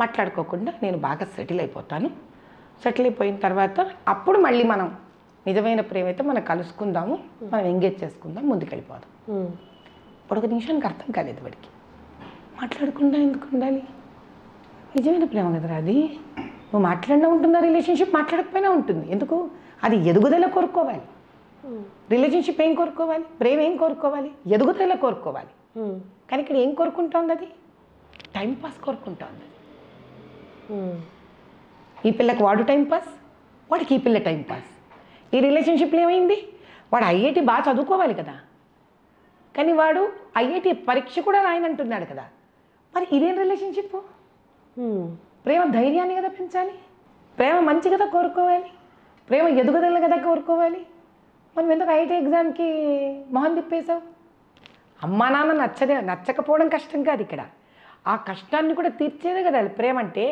మాట్లాడుకోకుండా నేను బాగా సెటిల్ అయిపోతాను, సెటిల్ అయిపోయిన తర్వాత అప్పుడు మళ్ళీ మనం నిజమైన ప్రేమ అయితే మనం కలుసుకుందాము, మనం ఎంగేజ్ చేసుకుందాం, ముందుకెళ్ళిపోదాం. ఇప్పుడు 1 నిమిషానికి అర్థం కాలేదు వాడికి. మాట్లాడకుండా ఎందుకు ఉండాలి? నిజమైన ప్రేమ కదరా అది. నువ్వు మాట్లాడినా ఉంటుందా రిలేషన్షిప్, మాట్లాడకపోయినా ఉంటుంది. ఎందుకు? అది ఎదుగుదల కోరుకోవాలి. రిలేషన్షిప్ ఏం కోరుకోవాలి? ప్రేమ ఏం కోరుకోవాలి? ఎదుగుదల కోరుకోవాలి. కానీ ఇక్కడ ఏం కోరుకుంటోంది? అది టైంపాస్ కోరుకుంటోంది. ఈ పిల్లకి వాడు టైంపాస్, వాడికి ఈ పిల్ల టైంపాస్. ఈ రిలేషన్షిప్లో ఏమైంది? వాడు ఐఐటి బాగా చదువుకోవాలి కదా, కానీ వాడు ఐఐటి పరీక్ష కూడా రాయనంటున్నాడు కదా. మరి ఇదేం రిలేషన్షిప్? ప్రేమ ధైర్యాన్ని కదా పెంచాలి, ప్రేమ మంచి కదా కోరుకోవాలి, ప్రేమ ఎదుగుదల కదా కోరుకోవాలి. మనం ఎందుకు ఐఐటి ఎగ్జామ్కి మొహం తిప్పేశావు? అమ్మా నాన్న నచ్చకపోవడం కష్టం కాదు, ఇక్కడ ఆ కష్టాన్ని కూడా తీర్చేదే కదా ప్రేమ అంటే.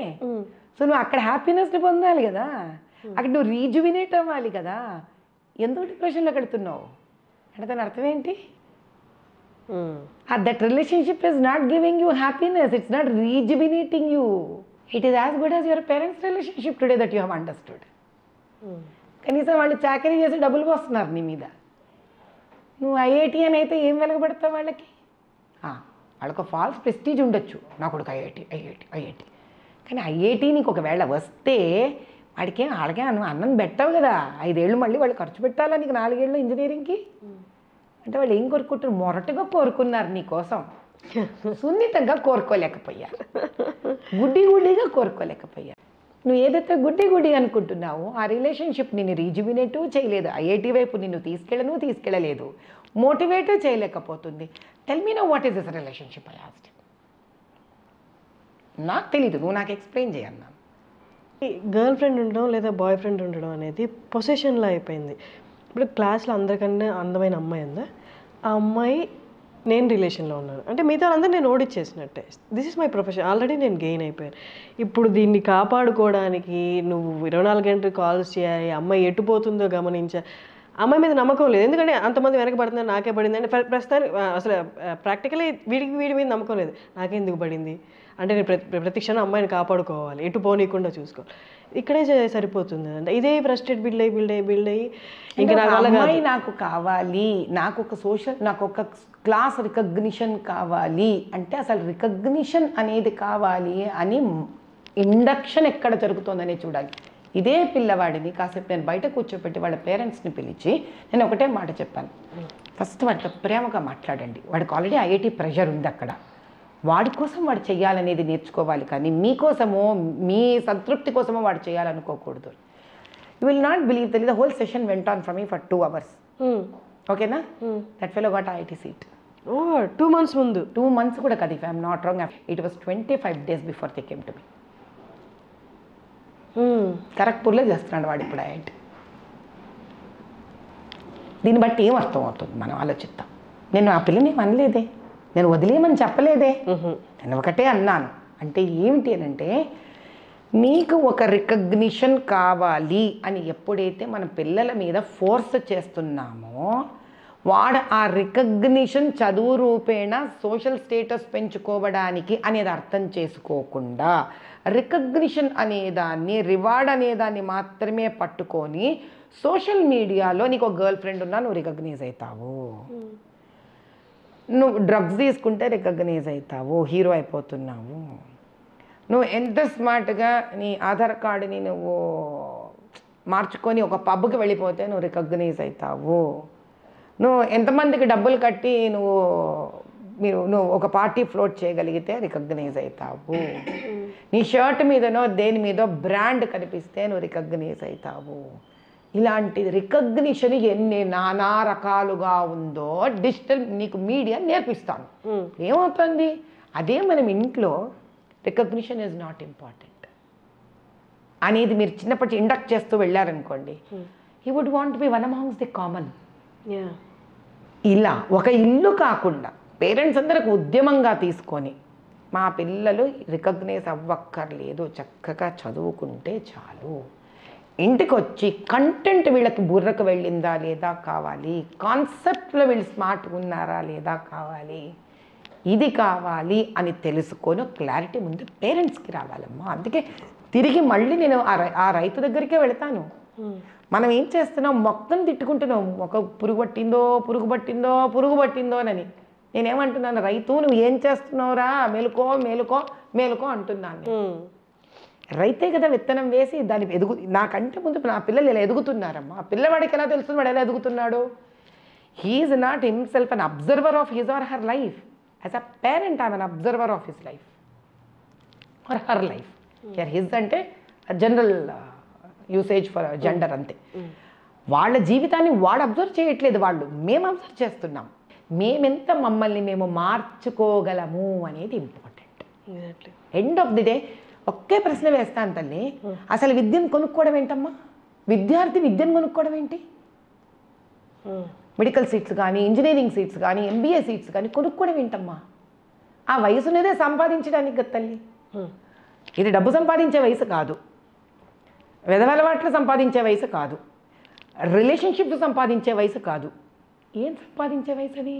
సో నువ్వు అక్కడ హ్యాపీనెస్ని పొందాలి కదా, అక్కడ నువ్వు రీజువినేట్ అవ్వాలి కదా. ఎందుకు డిప్రెషన్లో కడుతున్నావు అంటే దాని అర్థం ఏంటి? That relationship is not giving you happiness, it's not rejuvenating you. It is as good as your parents relationship today that you have understood. కనీసం వాళ్ళు చాకరీ చేసి డబ్బులు పోస్తున్నారు నీ మీద. నువ్వు ఐఐటి అని అయితే ఏం వెలగబడతావు వాళ్ళకి? వాళ్ళకు ఫాల్స్ ప్రెస్టీజ్ ఉండొచ్చు, నా కొడుకు ఐఐటి. కానీ ఐఐటి నీకు ఒకవేళ వస్తే వాళ్ళకే అన్నం పెట్టావు కదా. 5 ఏళ్ళు మళ్ళీ వాళ్ళు ఖర్చు పెట్టాలా నీకు 4 ఏళ్ళు ఇంజనీరింగ్కి? అంటే వాళ్ళు ఏం కోరుకుంటారు? మొరటుగా కోరుకున్నారు నీ కోసం, సున్నితంగా కోరుకోలేకపోయారు, గుడ్డిగా కోరుకోలేకపోయారు. నువ్వు ఏదైతే గుడ్డి అనుకుంటున్నావో ఆ రిలేషన్షిప్ నిన్ను రీజువినేట్ చేయలేదు, ఐఐటి వైపు నిన్ను తీసుకెళ్ళలేదు, మోటివేట్ చేయలేకపోతుంది. Tell me no what is this relationship I asked. నాకు తెలీదు, నువ్వు నాకు ఎక్స్ప్లెయిన్ చేయన్నాను. గర్ల్ ఫ్రెండ్ ఉండడం లేదా బాయ్ ఫ్రెండ్ ఉండడం అనేది పొసెషన్లో అయిపోయింది. ఇప్పుడు క్లాస్లో అందరికన్నా అందమైన అమ్మాయి ఉందా, ఆ అమ్మాయి నేను రిలేషన్లో ఉన్నాను అంటే మిగతా అందరూ నేను ఓడిచ్చేసినట్టే. This is my profession, already నేను గెయిన్ అయిపోయాను. ఇప్పుడు దీన్ని కాపాడుకోవడానికి నువ్వు 24 గంటలు కాల్స్ చేయాలి, అమ్మాయి ఎటుపోతుందో గమనించాలి. అమ్మాయి మీద నమ్మకం లేదు, ఎందుకంటే అంతమంది వెనకబడుతున్నారు, నాకే పడింది అంటే ప్రస్తుతానికి అసలు ప్రాక్టికలీ వీడి మీద నమ్మకం లేదు. నాకెందుకు పడింది అంటే నేను ప్రతి క్షణం అమ్మాయిని కాపాడుకోవాలి, ఎటు పోనీయకుండా చూసుకోవాలి. ఇక్కడే సరిపోతుంది అంటే ఇదే ఫ్రస్ట్రేట్ బిల్డ్ అయ్యి ఇంకా నాకు కావాలి, నాకు ఒక క్లాస్ రికగ్నిషన్ కావాలి అంటే అసలు రికగ్నిషన్ అనేది కావాలి అని ఇండక్షన్ ఎక్కడ జరుగుతుందనే చూడాలి. ఇదే పిల్లవాడిని కాసేపు నేను బయట కూర్చోపెట్టి వాళ్ళ పేరెంట్స్ని పిలిచి నేను ఒకటే మాట చెప్పాను, ఫస్ట్ వాడితో ప్రేమగా మాట్లాడండి. వాడికి ఆల్రెడీ ఐఐటి ప్రెషర్ ఉంది అక్కడ, వాడి కోసం వాడు చేయాలనేది నేర్చుకోవాలి, కానీ మీకోసమో మీ సంతృప్తి కోసమో వాడు చేయాలనుకోకూడదు. You will not believe the whole session went on from me for 2 hours. ఓకేనా? That fellow got IIT seat. 2 months ముందు? 2 months కూడా కాదు, if I'm not wrong, it was 25 days before they came to me. ఖరగ్పూర్లో చేస్తున్నాడు వాడు ఇప్పుడు IIT. దీన్ని బట్టి ఏం అర్థం అవుతుంది మనం ఆలోచిద్దాం. నేను ఆ పిల్లని అనలేదే, నేను వదిలేయమని చెప్పలేదే, నేను ఒకటే అన్నాను. అంటే ఏమిటి అని అంటే, నీకు ఒక రికగ్నిషన్ కావాలి అని ఎప్పుడైతే మన పిల్లల మీద ఫోర్స్ చేస్తున్నామో వాడు ఆ రికగ్నిషన్ చదువు రూపేణ సోషల్ స్టేటస్ పెంచుకోవడానికి అనేది అర్థం చేసుకోకుండా రికగ్నిషన్ అనేదాన్ని, రివార్డ్ అనేదాన్ని మాత్రమే పట్టుకొని సోషల్ మీడియాలో నీకు ఒక గర్ల్ ఫ్రెండ్ ఉన్నా నువ్వు రికగ్నైజ్ అవుతావు, నువ్వు డ్రగ్స్ తీసుకుంటే రికగ్నైజ్ అవుతావు, హీరో అయిపోతున్నావు, నువ్వు ఎంత స్మార్ట్గా నీ ఆధార్ కార్డుని నువ్వు మార్చుకొని ఒక పబ్కి వెళ్ళిపోతే నువ్వు రికగ్నైజ్ అవుతావు, నువ్వు ఎంతమందికి డబ్బులు కట్టి నువ్వు ఒక పార్టీ ఫ్లోట్ చేయగలిగితే రికగ్నైజ్ అవుతావు, నీ షర్ట్ మీదనో దేని మీదో బ్రాండ్ కనిపిస్తే నువ్వు రికగ్నైజ్ అవుతావు. ఇలాంటి రికగ్నిషన్ ఎన్ని నానా రకాలుగా ఉందో డిజిటల్ నీకు మీడియా నేర్పిస్తాను. ఏమవుతుంది? అదే మనం ఇంట్లో రికగ్నిషన్ ఈజ్ నాట్ ఇంపార్టెంట్ అనేది మీరు చిన్నప్పటి ఇండక్ట్ చేస్తూ వెళ్ళారనుకోండి, he would want be one amongst the common. ఇలా ఒక ఇల్లు కాకుండా పేరెంట్స్ అందరికి ఉద్యమంగా తీసుకొని మా పిల్లలు రికగ్నైజ్ అవ్వక్కర్లేదు, చక్కగా చదువుకుంటే చాలు, ఇంటికి వచ్చి కంటెంట్ వీళ్ళకి బుర్రకు వెళ్ళిందా లేదా కావాలి, కాన్సెప్ట్లో వీళ్ళు స్మార్ట్గా ఉన్నారా లేదా కావాలి, ఇది కావాలి అని తెలుసుకొని క్లారిటీ ముందు పేరెంట్స్కి రావాలమ్మా. అందుకే తిరిగి మళ్ళీ నేను ఆ రైతు దగ్గరికే వెళతాను. మనం ఏం చేస్తున్నాం, మొత్తం తిట్టుకుంటున్నాం, ఒక పురుగు పట్టిందో అని. నేనేమంటున్నాను, రైతు నువ్వు ఏం చేస్తున్నావురా, మేలుకో అంటున్నాను. రైతే కదా విత్తనం వేసి దాన్ని నాకంటే ముందు నా పిల్లలు ఇలా ఎదుగుతున్నారమ్మా. పిల్లవాడికి ఎలా తెలుస్తుంది వాడు ఎలా ఎదుగుతున్నాడు? He is not himself an observer of his or her life. As a parent I'm an observer of his life or her life. His అంటే జనరల్ యూసేజ్ ఫర్ జెండర్ అంతే. వాళ్ళ జీవితాన్ని వాడు అబ్జర్వ్ చేయట్లేదు, మేము అబ్జర్వ్ చేస్తున్నాం. మేమెంత మమ్మల్ని మేము మార్చుకోగలము అనేది important. End of the day ఒకే ప్రశ్న వేస్తాను తల్లి, అసలు విద్యను కొనుక్కోవడం ఏంటమ్మా? విద్యార్థి విద్యను కొనుక్కోవడం ఏంటి? మెడికల్ సీట్స్ కానీ, ఇంజనీరింగ్ సీట్స్ కానీ, MBA సీట్స్ కానీ కొనుక్కోవడం ఏంటమ్మా? ఆ వయసునేదే సంపాదించడానికి కదా తల్లి. ఇది డబ్బు సంపాదించే వయసు కాదు, వెధవలవాట్లు సంపాదించే వయసు కాదు, రిలేషన్షిప్స్ సంపాదించే వయసు కాదు. ఏం సంపాదించే వయసు అది?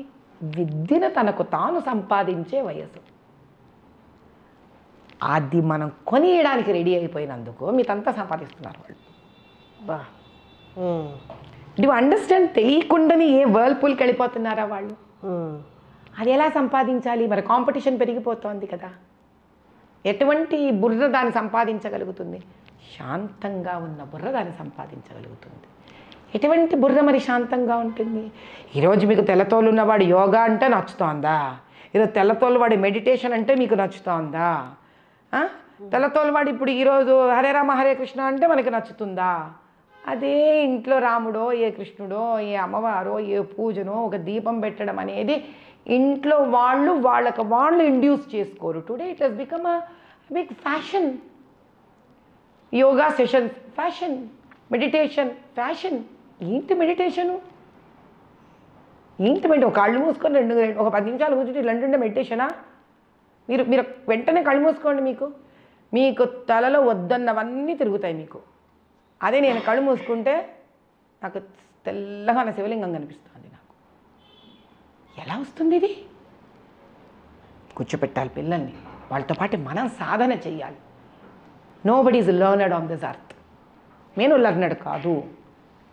విద్యను తనకు తాను సంపాదించే వయసు. అది మనం కొనియడానికి రెడీ అయిపోయినందుకు మీతంతా సంపాదిస్తున్నారు వాళ్ళు. Do understand? తెలియకుండానే ఏ వర్ల్పూల్కి వెళ్ళిపోతున్నారా వాళ్ళు? అది ఎలా సంపాదించాలి? మరి కాంపిటీషన్ పెరిగిపోతోంది కదా. ఎటువంటి బుర్ర దాన్ని సంపాదించగలుగుతుంది? శాంతంగా ఉన్న బుర్ర దాన్ని సంపాదించగలుగుతుంది. ఎటువంటి బుర్ర మరి శాంతంగా ఉంటుంది? ఈరోజు మీకు తెల్లతోలు ఉన్నవాడు యోగా అంటే నచ్చుతోందా? ఈరోజు తెల్లతోలు వాడి మెడిటేషన్ అంటే మీకు నచ్చుతోందా? తెల్లతోలు వాడు ఇప్పుడు ఈరోజు హరే రామ హరే కృష్ణ అంటే మనకి నచ్చుతుందా? అదే ఇంట్లో రాముడో, ఏ కృష్ణుడో, ఏ అమ్మవారో, ఏ పూజనో ఒక దీపం పెట్టడం అనేది ఇంట్లో వాళ్ళు ఇండ్యూస్ చేసుకోరు. Today it has become a big fashion. Yoga session fashion, meditation fashion. ఏంటి మెడిటేషను? ఒక కళ్ళు మూసుకొని ఒక 10 నిమిషాలు కూర్చుంటే ఇలాంటి మెడిటేషనా? మీరు వెంటనే కళ్ళు మూసుకోండి, మీకు తలలో వద్దన్నవన్నీ తిరుగుతాయి మీకు. అదే నేను కళ్ళు మూసుకుంటే నాకు తెల్లగా నా శివలింగం కనిపిస్తుంది. నాకు ఎలా వస్తుంది ఇది? కూర్చోపెట్టాలి పిల్లల్ని, వాళ్ళతో పాటు మనం సాధన చెయ్యాలి. Nobody is learned on this earth. నేను లర్నర్డ్ కాదు,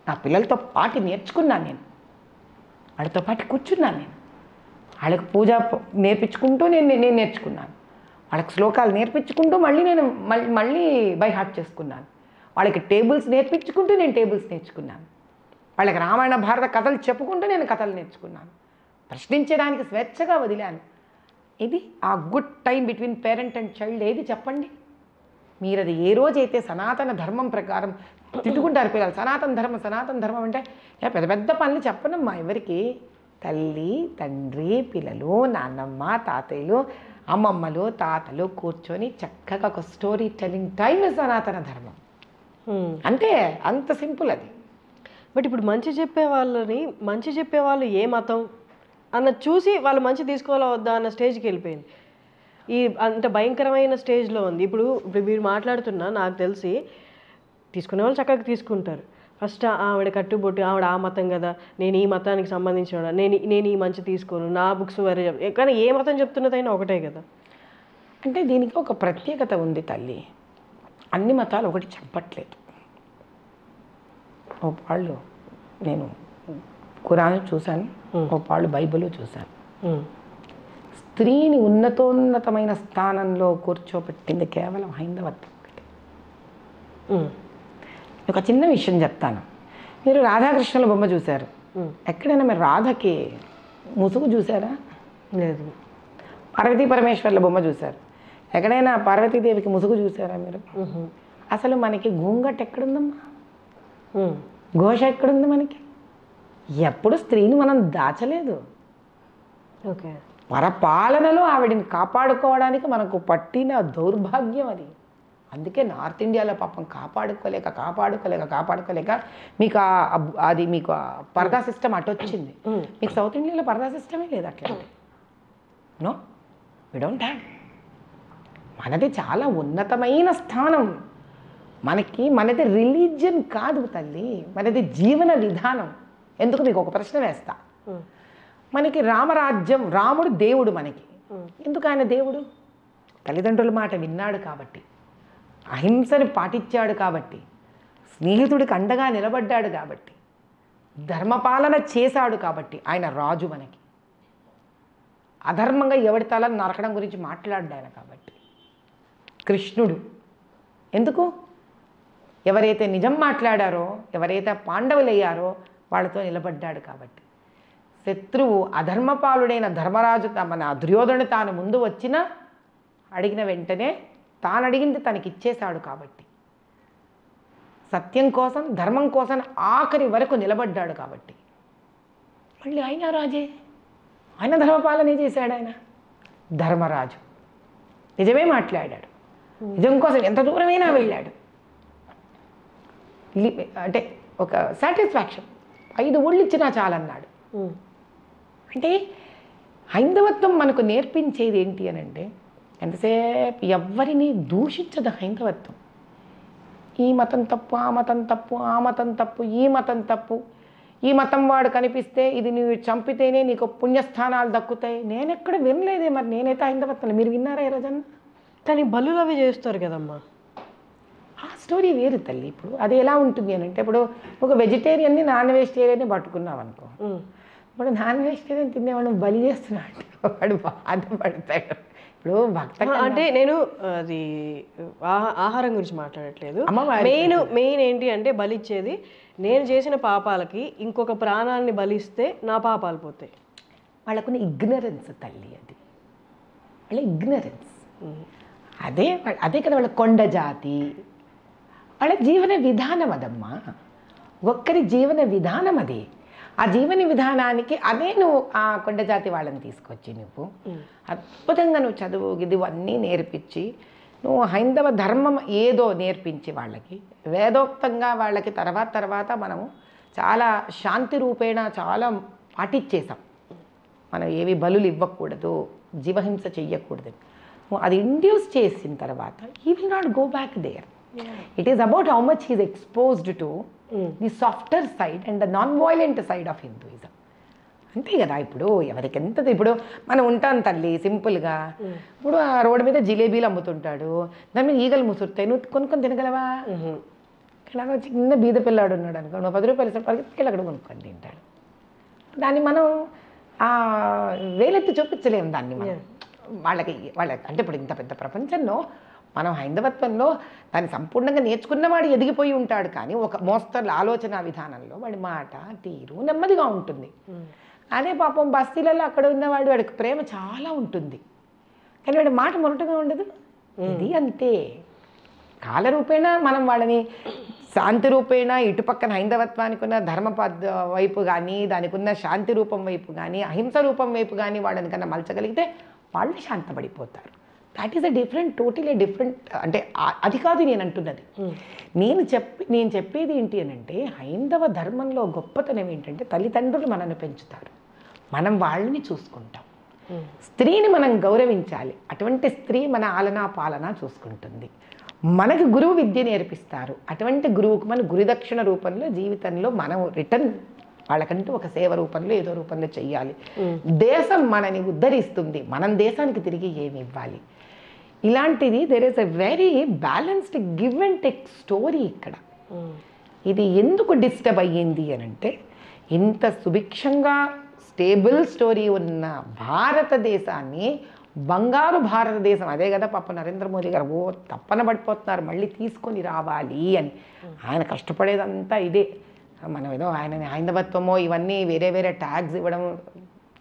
నా పిల్లలతో పాటు నేర్చుకున్నాను. నేను వాళ్ళతో పాటు కూర్చున్నాను. నేను వాళ్ళకి పూజ నేర్పించుకుంటూ నేను నేర్చుకున్నాను. వాళ్ళకి శ్లోకాలు నేర్పించుకుంటూ మళ్ళీ బై హార్ట్ చేసుకున్నాను. వాళ్ళకి టేబుల్స్ నేర్పించుకుంటూ నేను టేబుల్స్ నేర్చుకున్నాను. వాళ్ళకి రామాయణ భారత కథలు చెప్పుకుంటూ నేను కథలు నేర్చుకున్నాను. ప్రశ్నించడానికి స్వేచ్ఛగా వదిలాను. ఇది ఆ good time between parent and child. ఏది చెప్పండి మీరు? అది ఏ రోజైతే సనాతన ధర్మం ప్రకారం తిట్టుకుంటారు పిల్లలు, సనాతన ధర్మం అంటే పెద్ద పెద్ద పనులు చెప్పనమ్మా ఎవరికి. తల్లి, తండ్రి, పిల్లలు, నాన్నమ్మ, తాతయ్యలు, అమ్మమ్మలు, తాతలు కూర్చొని చక్కగా ఒక స్టోరీ టెల్లింగ్ టైం సనాతన ధర్మం. అంటే అంత సింపుల్ అది. బట్ ఇప్పుడు మంచి చెప్పేవాళ్ళు ఏ మతం అన్నది చూసి వాళ్ళు మంచి తీసుకోవాలా వద్దా అన్న స్టేజ్కి వెళ్ళిపోయింది. ఈ అంత భయంకరమైన స్టేజ్లో ఉంది. ఇప్పుడు మీరు మాట్లాడుతున్నా నాకు తెలిసి తీసుకునే వాళ్ళు చక్కగా తీసుకుంటారు. ఫస్ట్ ఆవిడ కట్టుబొట్టు, ఆవిడ ఆ మతం కదా, నేను ఈ మతానికి సంబంధించిన నేను ఈ మంచి తీసుకోను, నా బుక్స్ వేరే కానీ ఏ మతం చెప్తున్నదైనా ఒకటే కదా. అంటే దీనికి ఒక ప్రత్యేకత ఉంది తల్లి. అన్ని మతాలు ఒకటి చెప్పట్లేదు. ఓ వాళ్ళు నేను ఖురాన్ చూశాను, ఓ వాళ్ళు బైబిల్ చూశాను. స్త్రీని ఉన్నతోన్నతమైన స్థానంలో కూర్చోబెట్టింది కేవలం హైందవత్వం ఒకటి. ఒక చిన్న విషయం చెప్తాను. మీరు రాధాకృష్ణుల బొమ్మ చూశారు, ఎక్కడైనా మీరు రాధకి ముసుగు చూసారా? లేదు. పార్వతీ పరమేశ్వర్ల బొమ్మ చూశారు, ఎక్కడైనా పార్వతీదేవికి ముసుగు చూసారా మీరు? అసలు మనకి గూంగట్ ఎక్కడుందమ్మా? ఘోష ఎక్కడుంది మనకి? ఎప్పుడు స్త్రీని మనం దాచలేదు. ఓకే. పరపాలనలో ఆవిడని కాపాడుకోవడానికి మనకు పట్టిన దౌర్భాగ్యం అది. అందుకే నార్త్ ఇండియాలో పాపం కాపాడుకోలేక మీకు అది మీకు పరదా సిస్టమ్ అటు వచ్చింది. మీకు సౌత్ ఇండియాలో పరదా సిస్టమే లేదు అట్లాంటి. No, we don't have. మనది చాలా ఉన్నతమైన స్థానం. మనది రిలీజియన్ కాదు తల్లి, మనది జీవన విధానం. ఎందుకు మీకు ఒక ప్రశ్న వేస్తా. మనకి రామరాజ్యం, రాముడు దేవుడు మనకి. ఎందుకు ఆయన దేవుడు? తల్లిదండ్రుల మాట విన్నాడు కాబట్టి, అహింసని పాటించాడు కాబట్టి, స్నేహితుడికి అండగా నిలబడ్డాడు కాబట్టి, ధర్మపాలన చేశాడు కాబట్టి ఆయన రాజు మనకి. అధర్మంగా ఎవడి తలని నరకడం గురించి మాట్లాడాడు ఆయన కాబట్టి. కృష్ణుడు ఎందుకు? ఎవరైతే నిజం మాట్లాడారో, ఎవరైతే పాండవులయ్యారో వాళ్ళతో నిలబడ్డాడు కాబట్టి. శత్రువు అధర్మపాలుడైన ధర్మరాజు మన దుర్యోధనుడు తాను ముందు వచ్చినా అడిగిన వెంటనే తాను అడిగింది తనకి ఇచ్చేశాడు కాబట్టి. సత్యం కోసం, ధర్మం కోసం ఆఖరి వరకు నిలబడ్డాడు కాబట్టి. మళ్ళీ ఆయన రాజే, ఆయన ధర్మపాలనే చేశాడు. ఆయన ధర్మరాజు నిజమే మాట్లాడాడు, నిజం కోసం ఎంత దూరమైనా వెళ్ళాడు. అంటే ఒక సాటిస్ఫాక్షన్, 5 ఊళ్ళు ఇచ్చినా చాలన్నాడు. అంటే హైందవత్వం మనకు నేర్పించేది ఏంటి అని అంటే, ఎంతసేపు ఎవరిని దూషించదు హైందవత్వం. ఈ మతం తప్పు, ఆ మతం తప్పు, ఆ మతం తప్పు, ఈ మతం తప్పు, ఈ మతం వాడు కనిపిస్తే ఇది నువ్వు చంపితేనే నీకు పుణ్యస్థానాలు దక్కుతాయి. నేనెక్కడ వినలేదే. మరి నేనైతే హైందవత్వం మీరు విన్నారా ఈ రోజన్నా? కానీ బలులు అవి చేస్తారు కదమ్మా. ఆ స్టోరీ వేరు తల్లి. ఇప్పుడు అది ఎలా ఉంటుంది అని అంటే, ఇప్పుడు ఒక వెజిటేరియన్ని నాన్ వెజిటేరియన్ని పట్టుకున్నావు అనుకో, ఇప్పుడు నాన్ వెజిటేరియన్ తినేవాడు బలి చేస్తున్నాడు, వాడు బాధపడతాడు. ఇప్పుడు భక్త అంటే నేను అది ఆహారం గురించి మాట్లాడట్లేదు. మెయిన్ ఏంటి అంటే, బలిచ్చేది నేను చేసిన పాపాలకి ఇంకొక ప్రాణాన్ని బలిస్తే నా పాపాలు పోతాయి. వాళ్ళకున్న ఇగ్నరెన్స్ తల్లి, అది వాళ్ళ ఇగ్నరెన్స్. అదే కదా వాళ్ళ కొండ జాతి, వాళ్ళ జీవన విధానం అదమ్మా. ఒక్కరి జీవన విధానం అది. ఆ జీవన విధానానికి అదే నువ్వు ఆ కొండ జాతి వాళ్ళని తీసుకొచ్చి నువ్వు అద్భుతంగా నువ్వు చదువు ఇవన్నీ నేర్పించి, నువ్వు హైందవ ధర్మం ఏదో నేర్పించి వాళ్ళకి వేదోక్తంగా వాళ్ళకి తర్వాత మనము చాలా శాంతి రూపేణ చాలా పాటించేసాం. మనం ఏవి బలులు ఇవ్వకూడదు, జీవహింస చెయ్యకూడదు. అది ఇండ్యూస్ చేసిన తర్వాత he will not go back there. It is about how much he's exposed to the softer side and the non violent side of Hinduism. అంతే కదా. ఇప్పుడు ఎవరికి ఎంత, ఇప్పుడు మనం ఉంటాం తల్లి సింపుల్గా. ఇప్పుడు ఆ రోడ్డు మీద జిలేబీలు అమ్ముతుంటాడు, దాని మీద ఈగలు ముసురుతాయి, నువ్వు కొనుక్కొని తినగలవా? ఇలా చిన్న బీద పిల్లాడు ఉన్నాడు అనుకో, నువ్వు 10 రూపాయలు పరిగెత్తుకెళ్ళి అక్కడ కొనుక్కొని తింటాడు. దాన్ని మనం వేలెత్తి చూపించలేము దాన్ని మనం వాళ్ళకి అంటే ఇప్పుడు ఇంత పెద్ద ప్రపంచంలో మనం హైందవత్వంలో దాన్ని సంపూర్ణంగా నేర్చుకున్నవాడు ఎదిగిపోయి ఉంటాడు. కానీ ఒక మోస్తరు ఆలోచన విధానంలో వాడి మాట తీరు నెమ్మదిగా ఉంటుంది. అదే పాపం బస్తీలలో అక్కడ ఉన్నవాడు, వాడికి ప్రేమ చాలా ఉంటుంది కానీ వాడి మాట మొరటుగా ఉండదు. ఇది అంతే. కాలరూపేణ మనం వాళ్ళని శాంతి రూపేణ ఇటుపక్కన హైందవత్వానికి ఉన్న ధర్మ వైపు కానీ, దానికి ఉన్న శాంతి రూపం వైపు కానీ, అహింస రూపం వైపు కానీ వాళ్ళని కన్నా మలచగలిగితే వాళ్ళు శాంతపడిపోతారు. That is totally different. అంటే అది కాదు నేను అంటున్నది. నేను చెప్పేది ఏంటి అని అంటే, హైందవ ధర్మంలో గొప్పతనం ఏంటంటే తల్లిదండ్రులు మనల్ని పెంచుతారు, మనం వాళ్ళని చూసుకుంటాం. స్త్రీని మనం గౌరవించాలి, అటువంటి స్త్రీ మన ఆలనా పాలన చూసుకుంటుంది. మనకు గురువు విద్య నేర్పిస్తారు, అటువంటి గురువుకు మన గురుదక్షిణ రూపంలో జీవితంలో మనం రిటర్న్ వాళ్ళకంటూ ఒక సేవ రూపంలో ఏదో రూపంలో చెయ్యాలి. దేశం మనని ఉద్ధరిస్తుంది, మనం దేశానికి తిరిగి ఏమి ఇవ్వాలి. ఇలాంటిది there is a very balanced give and take story ఇక్కడ. ఇది ఎందుకు డిస్టర్బ్ అయ్యింది అని అంటే, ఇంత సుభిక్షంగా స్టేబుల్ స్టోరీ ఉన్న భారతదేశాన్ని, బంగారు భారతదేశం, అదే కదా పాప నరేంద్ర మోదీ గారు తప్పన పడిపోతున్నారు మళ్ళీ తీసుకొని రావాలి అని. ఆయన కష్టపడేదంతా ఇదే. మనం ఏదో ఆయన హైందవత్వమో ఇవన్నీ వేరే వేరే ట్యాగ్స్ ఇవ్వడం,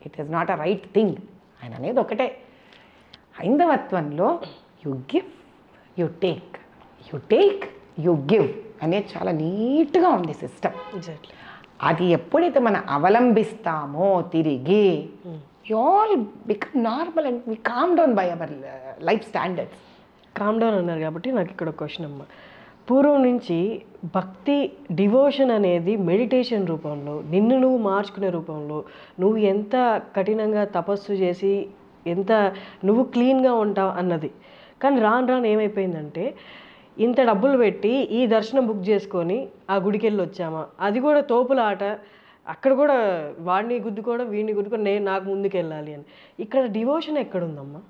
it is not a right thing. ఆయన అనేది ఒకటే, హైందవత్వంలో you give you take, you take you give అనేది చాలా నీట్గా ఉంది సిస్టమ్. అది ఎప్పుడైతే మనం అవలంబిస్తామో తిరిగి you all become normal and we calm down by our life standards. Calm down అన్నారు కాబట్టి నాకు ఇక్కడ ఒక క్వశ్చన్ అమ్మ. పూర్వం నుంచి భక్తి డివోషన్ అనేది మెడిటేషన్ రూపంలో, నిన్ను నువ్వు మార్చుకునే రూపంలో, నువ్వు ఎంత కఠినంగా తపస్సు చేసి ఎంత నువ్వు క్లీన్గా ఉంటావు అన్నది. కానీ రాను రాను ఏమైపోయిందంటే, ఇంత డబ్బులు పెట్టి ఈ దర్శనం బుక్ చేసుకొని ఆ గుడికి వెళ్ళి వచ్చామా, అది కూడా తోపుల ఆట. అక్కడ కూడా వాడిని గుద్దుకోవడం, వీడిని గుద్దుకోవడం, నేను నాకు ముందుకు వెళ్ళాలి అని. ఇక్కడ డివోషన్ ఎక్కడుందమ్మా?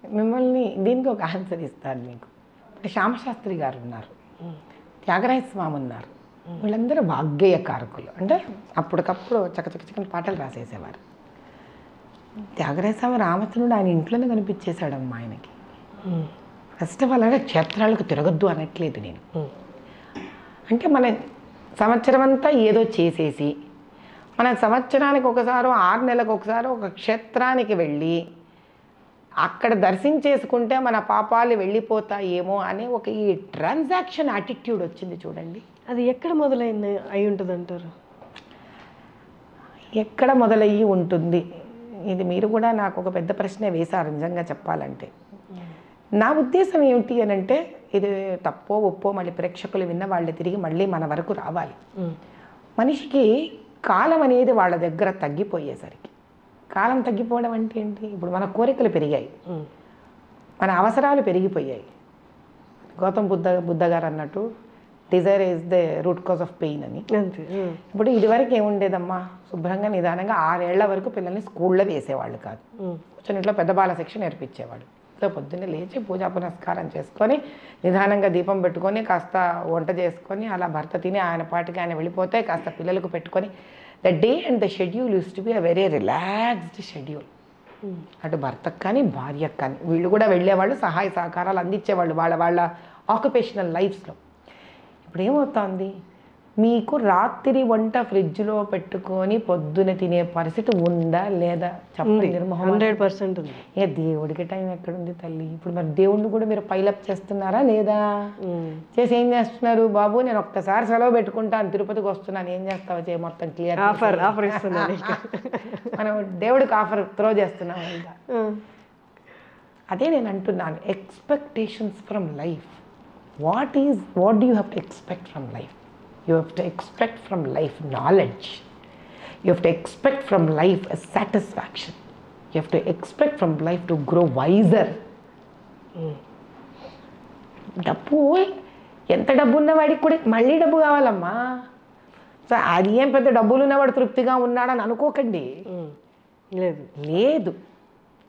మిమ్మల్ని దీనికి ఒక ఆన్సర్ ఇస్తాను మీకు. ఇప్పుడు శ్యామశాస్త్రి గారు ఉన్నారు, త్యాగరాయ స్వామి ఉన్నారు, వీళ్ళందరూ వాగ్గేయకారకులు. అంటే అప్పటికప్పుడు చక్కని పాటలు రాసేసేవారు. త్యాగరాయ స్వామి రామచంద్రుడు ఆయన ఇంట్లోనే కనిపించేశాడమ్మా ఆయనకి. ఫస్ట్ ఆఫ్ ఆల్ అంటే క్షేత్రాలకు తిరగద్దు అనట్లేదు నేను. అంటే మన సంవత్సరం అంతా ఏదో చేసేసి, మన సంవత్సరానికి ఒకసారి 6 నెలలకు ఒకసారి ఒక క్షేత్రానికి వెళ్ళి అక్కడ దర్శించేసుకుంటే మన పాపాలు వెళ్ళిపోతాయేమో అనే ఒక ఈ ట్రాన్సాక్షన్ యాటిట్యూడ్ వచ్చింది చూడండి. అది ఎక్కడ మొదలైంది అయి ఉంటుంది అంటారు? ఎక్కడ మొదలయ్యి ఉంటుంది, ఇది మీరు కూడా నాకు ఒక పెద్ద ప్రశ్నే వేశారు నిజంగా చెప్పాలంటే. నా ఉద్దేశం ఏమిటి అని అంటే, ఇది తప్పో ఒప్పో మళ్ళీ ప్రేక్షకులు విన్న వాళ్ళు తిరిగి మళ్ళీ మన వరకు రావాలి. మనిషికి కాలం అనేది వాళ్ళ దగ్గర తగ్గిపోయేసరికి, కాలం తగ్గిపోవడం అంటే ఏంటి, ఇప్పుడు మన కోరికలు పెరిగాయి, మన అవసరాలు పెరిగిపోయాయి. గౌతమ్ బుద్ధ గారు అన్నట్టు Dzire is the root cause of pain అని. ఇప్పుడు ఇదివరకు ఏముండేదమ్మా, శుభ్రంగా నిదానంగా 6 ఏళ్ల వరకు పిల్లల్ని స్కూల్లో వేసేవాళ్ళు కాదు, కూర్చొని ఇంట్లో పెద్ద బాల శిక్షణ నేర్పించేవాడు. ఇంట్లో పొద్దున్నే లేచి పూజా పునస్కారం చేసుకొని నిదానంగా దీపం పెట్టుకొని కాస్త వంట చేసుకొని అలా భర్త తిని ఆయన పాటికి ఆయన వెళ్ళిపోతే కాస్త పిల్లలకు పెట్టుకొని the day and the schedule use to be a very relaxed schedule. అటు భర్తకు కానీ భార్యకు కానీ వీళ్ళు కూడా వెళ్ళేవాళ్ళు, సహాయ సహకారాలు అందించేవాళ్ళు వాళ్ళ ఆక్యుపేషనల్ లైఫ్స్లో. ఇప్పుడు ఏమవుతుంది, మీకు రాత్రి వంట ఫ్రిడ్జ్లో పెట్టుకొని పొద్దున తినే పరిస్థితి ఉందా లేదా చెప్పండి? 100% ఉంది. దేవుడికి టైం ఎక్కడుంది తల్లి? ఇప్పుడు మరి దేవుడిని కూడా మీరు పైలప్ చేస్తున్నారా లేదా? చేసి ఏం చేస్తున్నారు, బాబు నేను ఒక్కసారి సెలవు పెట్టుకుంటాను, తిరుపతికి వస్తున్నాను, ఏం చేస్తావో చేయ, మొత్తం క్లియర్ ఆఫర్ ఇస్తున్నాను. మనం దేవుడికి ఆఫర్ త్రో చేస్తున్నాం. అదే నేను అంటున్నాను, expectations from life. What do you have to expect from life? You have to expect from life knowledge. You have to expect from life a satisfaction. You have to expect from life to grow wiser. డబ్బు, ఎంత డబ్బు ఉన్నవాడికి కూడా మళ్ళీ డబ్బు కావాలమ్మా. So అది ఏం పెద్ద డబ్బులు ఉన్నవాడు తృప్తిగా ఉన్నాడని అనుకోకండి, లేదు.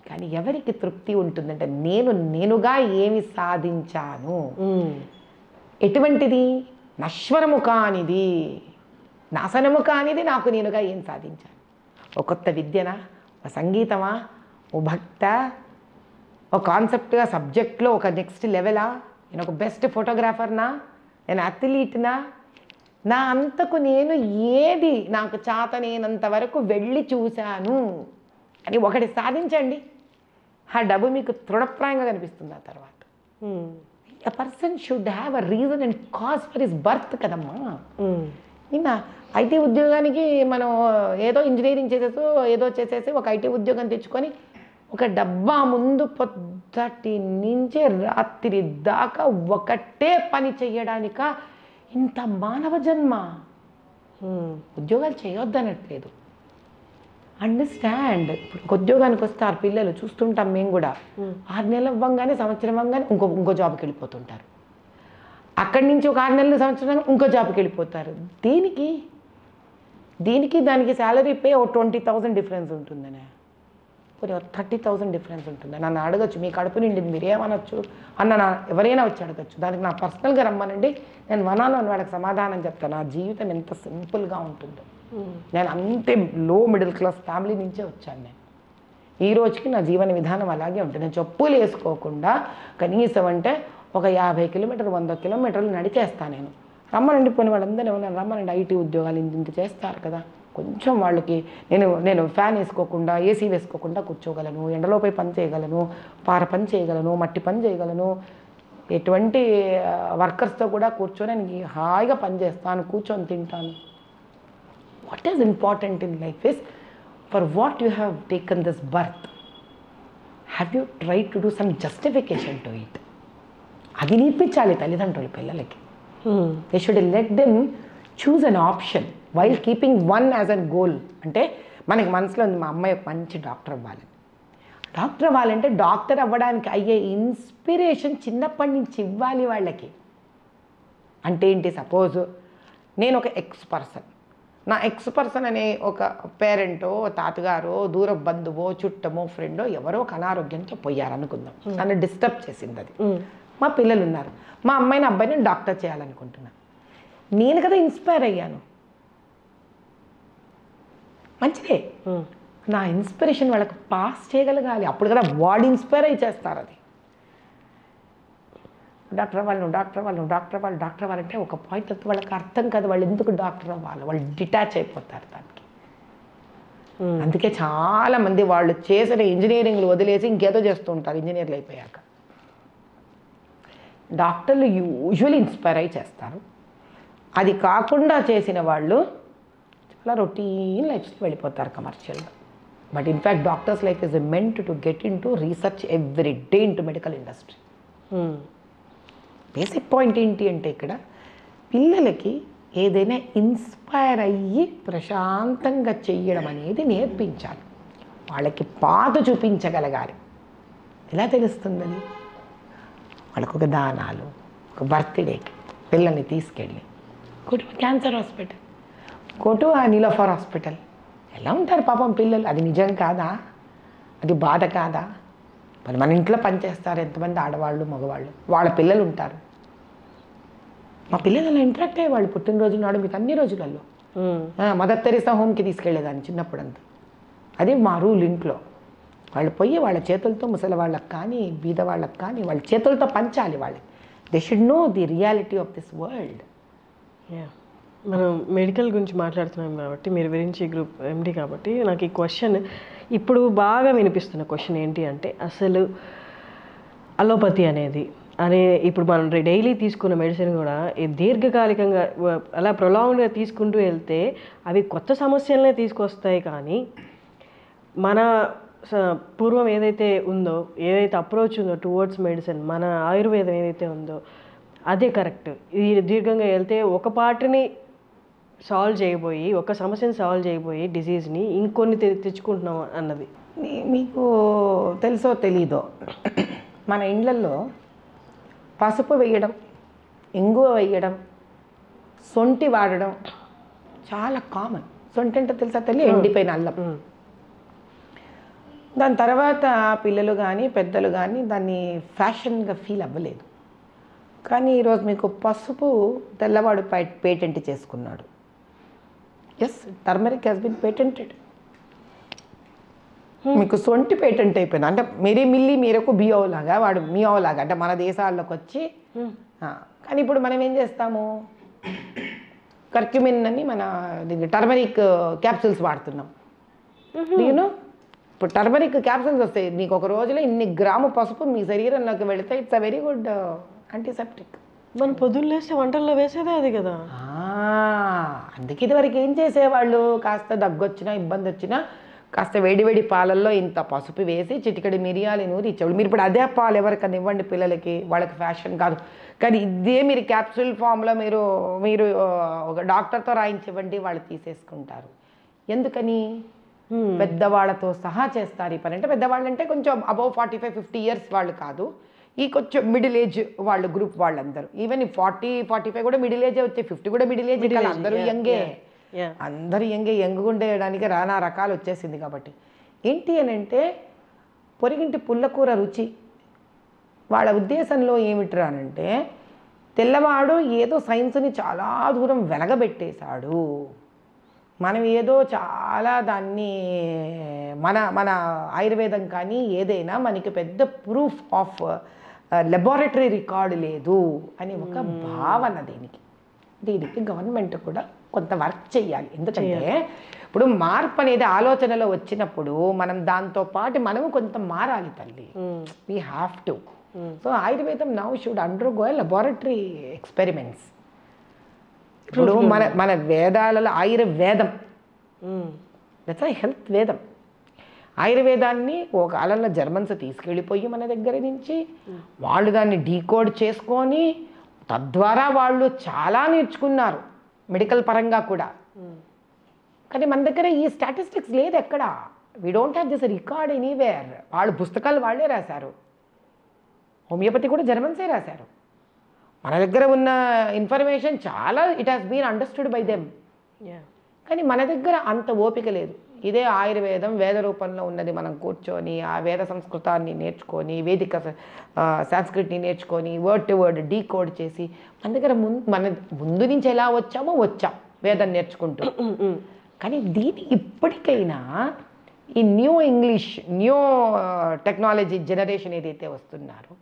కానీ ఎవరికి తృప్తి ఉంటుందంటే, నేనుగా ఏమి సాధించాను, ఎటువంటిది, నశ్వరము కానిది, నాశనము కానిది, నాకు నేనుగా ఏం సాధించాను. ఒక కొత్త విద్యనా, ఒక సంగీతమా, ఓ భక్త, ఒక కాన్సెప్ట్గా సబ్జెక్ట్లో ఒక నెక్స్ట్ లెవెలా, నేను ఒక బెస్ట్ ఫోటోగ్రాఫర్నా, నేను అథ్లీట్నా, నా అంతకు నేను ఏది నాకు చేతనేనంత వరకు వెళ్ళి చూశాను అని ఒకటి సాధించండి. ఆ డబ్బు మీకు తృణప్రాయంగా కనిపిస్తుంది ఆ తర్వాత. A person should have a reason and cause for his birth కదమ్మా. నిన్న ఐటీ ఉద్యోగానికి మనం ఏదో ఇంజనీరింగ్ చేసేసి ఒక ఐటీ ఉద్యోగం తెచ్చుకొని ఒక డబ్బా ముందు పొద్దుటి నుంచి రాత్రి దాకా ఒకటే పని చెయ్యడానిక ఇంత మానవ జన్మ. ఉద్యోగాలు చేయొద్దనట్లేదు, అండర్స్టాండ్. ఇప్పుడు ఉద్యోగానికి వస్తారు పిల్లలు, చూస్తుంటాం మేము కూడా. 6 నెలలు అవ్వగానే, సంవత్సరం అవ్వగానే ఇంకో జాబ్కి వెళ్ళిపోతుంటారు. అక్కడి నుంచి ఒక 6 నెలలు, సంవత్సరం ఇంకో జాబ్కి వెళ్ళిపోతారు. దానికి శాలరీ పే ఒక 20,000 డిఫరెన్స్ ఉంటుందనే, పోనీ 30,000 డిఫరెన్స్ ఉంటుందని నన్ను అడగచ్చు. మీ కడుపు నిండింది, మీరు ఏమనొచ్చు అన్న ఎవరైనా వచ్చి అడగచ్చు. దానికి నా పర్సనల్గా రమ్మనండి, నేను వనాలని వాళ్ళకి సమాధానం చెప్తాను. నా జీవితం ఎంత సింపుల్గా ఉంటుందో. నేను అంతే లో మిడిల్ క్లాస్ ఫ్యామిలీ నుంచే వచ్చాను. నేను ఈ రోజుకి నా జీవన విధానం అలాగే ఉంటుంది. నేను చెప్పులు వేసుకోకుండా కనీసం అంటే ఒక 50 కిలోమీటర్లు 100 కిలోమీటర్లు నడిచేస్తాను నేను. రమ్మనండి, పోనీ వాళ్ళందరూ ఏమన్నా రమ్మనండి, ఐటీ ఉద్యోగాలు ఇంత చేస్తారు కదా, కొంచెం వాళ్ళకి నేను ఫ్యాన్ వేసుకోకుండా, ఏసీ వేసుకోకుండా కూర్చోగలను, ఎండలోపై పని చేయగలను, పార పని చేయగలను, మట్టి పని చేయగలను, ఎటువంటి వర్కర్స్తో కూడా కూర్చొని నేను హాయిగా పని చేస్తాను, కూర్చొని తింటాను. What is important in life is for what you have taken this birth, have you try to do some justification to it. అది నేర్పించాలి తల్లిదండ్రులు పిల్లలకి. They should let them choose an option while keeping one as an goal. అంటే మనకి మనసులో ఉంది మా అమ్మాయి ఒక మంచి డాక్టర్ అవ్వాలని. డాక్టర్ అవ్వాలంటే డాక్టర్ అవ్వడానికి అయ్యే ఇన్స్పిరేషన్ చిన్నప్పటి నుంచి ఇవ్వాలి వాళ్ళకి. అంటే ఏంటి, సపోజ్ నేను ఒక ఎక్స్ పర్సన్, నా ఎక్స్ పర్సన్ అనే ఒక పేరెంటో తాతగారో దూర బంధువో చుట్టమో ఫ్రెండో ఎవరో ఒక అనారోగ్యంతో పోయారనుకుందాం, నన్ను డిస్టర్బ్ చేసింది అది. మా పిల్లలు ఉన్నారు, మా అమ్మాయిని అబ్బాయిని డాక్టర్ చేయాలనుకుంటున్నాను. నేను కదా ఇన్స్పైర్ అయ్యాను, మంచిదే. నా ఇన్స్పిరేషన్ వాళ్ళకి పాస్ చేయగలగాలి, అప్పుడు కదా వాడు ఇన్స్పైర్ అయ్యి చేస్తారు. అది డాక్టర్ అవ్వాలి, డాక్టర్ అవ్వాలి, డాక్టర్ అవ్వాలి, డాక్టర్ అవ్వాలంటే ఒక పాయింట్ అయితే వాళ్ళకి అర్థం కాదు వాళ్ళు ఎందుకు డాక్టర్ అవ్వాలి, వాళ్ళు డిటాచ్ అయిపోతారు దానికి. అందుకే చాలామంది వాళ్ళు చేసిన ఇంజనీరింగ్లు వదిలేసి ఇంకేదో చేస్తూ ఉంటారు ఇంజనీర్లు అయిపోయాక. డాక్టర్లు యూజువల్లీ ఇన్స్పైర్ అయ్యి చేస్తారు. అది కాకుండా చేసిన వాళ్ళు చాలా రొటీన్ లైఫ్స్కి వెళ్ళిపోతారు కమర్షియల్గా. But in fact doctors life is meant to get in to research every day in to medical industry. Basic point ఏంటి అంటే ఇక్కడ పిల్లలకి ఏదైనా ఇన్స్పైర్ అయ్యి ప్రశాంతంగా చెయ్యడం అనేది నేర్పించాలి, వాళ్ళకి పాత చూపించగలగాలి. ఎలా తెలుస్తుంది అది? వాళ్ళకు ఒక దానాలు, ఒక బర్త్డేకి పిల్లల్ని తీసుకెళ్ళి go to cancer hospital, go to Niloufer hospital. ఎలా ఉంటారు పాపం పిల్లలు, అది నిజం కాదా, అది బాధ కాదా? మరి మన ఇంట్లో పనిచేస్తారు ఎంతమంది ఆడవాళ్ళు మగవాళ్ళు, వాళ్ళ పిల్లలు ఉంటారు. మా పిల్లలు అలా ఇంటరాక్ట్ అయ్యేవాళ్ళు పుట్టినరోజు నాడు మీకు అన్ని రోజులలో. మదర్ తెరీసా హోమ్కి తీసుకెళ్ళేదాన్ని చిన్నప్పుడంతా. అది మా రూల్ ఇంట్లో. వాళ్ళు పోయి వాళ్ళ చేతులతో ముసలి వాళ్ళకి కానీ బీద వాళ్ళకి కానీ వాళ్ళ చేతులతో పంచాలి వాళ్ళకి. They should know the reality of this world. మనం మెడికల్ గురించి మాట్లాడుతున్నాం కాబట్టి, మీరు విరించి గ్రూప్ ఎండి కాబట్టి నాకు ఈ క్వశ్చన్ ఇప్పుడు బాగా వినిపిస్తున్న క్వశ్చన్ ఏంటి అంటే, అసలు అలోపతి అనేది ఇప్పుడు మనం డైలీ తీసుకున్న మెడిసిన్ కూడా దీర్ఘకాలికంగా అలా ప్రొలాంగ్డ్గా తీసుకుంటూ వెళ్తే అవి కొత్త సమస్యలనే తీసుకొస్తాయి. కానీ మన పూర్వం ఏదైతే ఉందో, ఏదైతే అప్రోచ్ ఉందో టువర్డ్స్ మెడిసిన్, మన ఆయుర్వేదం ఏదైతే ఉందో అదే కరెక్ట్. ఇది దీర్ఘంగా వెళ్తే ఒక పార్ట్ని సాల్వ్ చేయబోయి, ఒక సమస్యని సాల్వ్ చేయబోయి డిసీజ్ని ఇంకొన్ని తెచ్చుకుంటున్నాం అన్నది. మీకు తెలుసో తెలీదో, మన ఇండ్లల్లో పసుపు వేయడం, ఇంగువ వేయడం, సొంటి వాడడం చాలా కామన్. సొంటి అంటే తెలుసా తల్లి, ఎండిపోయిన అల్లం. దాని తర్వాత పిల్లలు కానీ పెద్దలు కానీ దాన్ని ఫ్యాషన్గా ఫీల్ అవ్వలేదు. కానీ ఈరోజు మీకు పసుపు తెల్లవాడు పేటెంట్ చేసుకున్నాడు. Yes, turmeric has been patented. మీకు సొంటి పేటెంట్ అయిపోయింది. అంటే మీరే మిల్లి మీరకు బియోలాగా, వాడు మియోలాగా, అంటే మన దేశాల్లోకి వచ్చి. కానీ ఇప్పుడు మనం ఏం చేస్తాము, కర్క్యూమిన్ అని మన టర్మరిక్ క్యాప్సూల్స్ వాడుతున్నాం. యూనో, ఇప్పుడు టర్మరిక్ క్యాప్సూల్స్ వస్తాయి, మీకు ఒక రోజులో ఇన్ని గ్రాము పసుపు మీ శరీరంలోకి వెళితే it's a very good antiseptic. మనం పొద్దున్న లేస్తే వంటల్లో వేసేదే అది కదా. అందుకే ఇదివరకు ఏం చేసేవాళ్ళు, కాస్త దగ్గొచ్చినా ఇబ్బంది వచ్చినా కాస్త వేడివేడి పాలల్లో ఇంత పసుపు వేసి చిటికడి మిరియాలు నూరి ఇచ్చేవాళ్ళు. మీరు ఇప్పుడు అదే పాలు ఎవరికైనా ఇవ్వండి పిల్లలకి, వాళ్ళకి ఫ్యాషన్ కాదు. కానీ ఇదే మీరు క్యాప్సూల్ ఫామ్లో మీరు ఒక డాక్టర్తో రాయించివ్వండి, వాళ్ళు తీసేసుకుంటారు. ఎందుకని? పెద్దవాళ్ళతో సహా చేస్తారు ఈ పని. అంటే పెద్దవాళ్ళు అంటే కొంచెం అబౌవ్ 45-50 ఇయర్స్ వాళ్ళు కాదు, ఈ కొంచెం మిడిల్ ఏజ్ వాళ్ళు గ్రూప్ వాళ్ళందరూ. ఈవెన్ 40-45 కూడా మిడిల్ ఏజే వచ్చాయి, 50 కూడా మిడిల్ ఏజ్. అందరూ యంగే, అందరూ యంగ్ ఉండేయడానికి రానా రకాలు వచ్చేసింది. కాబట్టి ఏంటి అని అంటే పొరిగింటి పుల్లకూర రుచి. వాళ్ళ ఉద్దేశంలో ఏమిట్రా అనంటే, తెల్లవాడు ఏదో సైన్స్ని చాలా దూరం వెలగబెట్టేశాడు, మనం ఏదో చాలా దాన్ని మన ఆయుర్వేదం కానీ ఏదైనా మనకి పెద్ద ప్రూఫ్ ఆఫ్ లెబారెటరీ రికార్డు లేదు అని ఒక భావన. దీనికి గవర్నమెంట్ కూడా కొంత వర్క్ చేయాలి. ఎందుకంటే ఇప్పుడు మార్పు అనేది ఆలోచనలో వచ్చినప్పుడు మనం దాంతో పాటు మనము కొంత మారాలి తల్లి. We have to. సో ఆయుర్వేదం now should undergo laboratory experiments. ఇప్పుడు మన వేదాలలో ఆయుర్వేదం దట్స్ ఐ హెల్త్ వేదం. ఆయుర్వేదాన్ని ఒక కాలంలో జర్మన్స్ తీసుకెళ్ళిపోయి మన దగ్గర నుంచి వాళ్ళు దాన్ని డీకోడ్ చేసుకొని తద్వారా వాళ్ళు చాలా నేర్చుకున్నారు మెడికల్ పరంగా కూడా. కానీ మన దగ్గర ఈ స్టాటిస్టిక్స్ లేదు ఎక్కడ. We don't have this record anywhere. వాళ్ళు పుస్తకాలు వాళ్ళే రాశారు. హోమియోపతి కూడా జర్మన్సే రాశారు. మన దగ్గర ఉన్న ఇన్ఫర్మేషన్ చాలా it has been understood by them. కానీ మన దగ్గర అంత ఓపిక లేదు. ఇదే ఆయుర్వేదం వేద రూపంలో ఉన్నది. మనం కూర్చొని ఆ వేద సంస్కృతాన్ని నేర్చుకొని వేదిక సంస్కృతిని నేర్చుకొని వర్డ్ టు వర్డ్ డీకోడ్ చేసి మన దగ్గర మన ముందు నుంచి ఎలా వచ్చామో వచ్చాం వేదం నేర్చుకుంటూ. కానీ దీన్ని ఇప్పటికైనా ఈ new English new technology generation ఏదైతే వస్తున్నారో,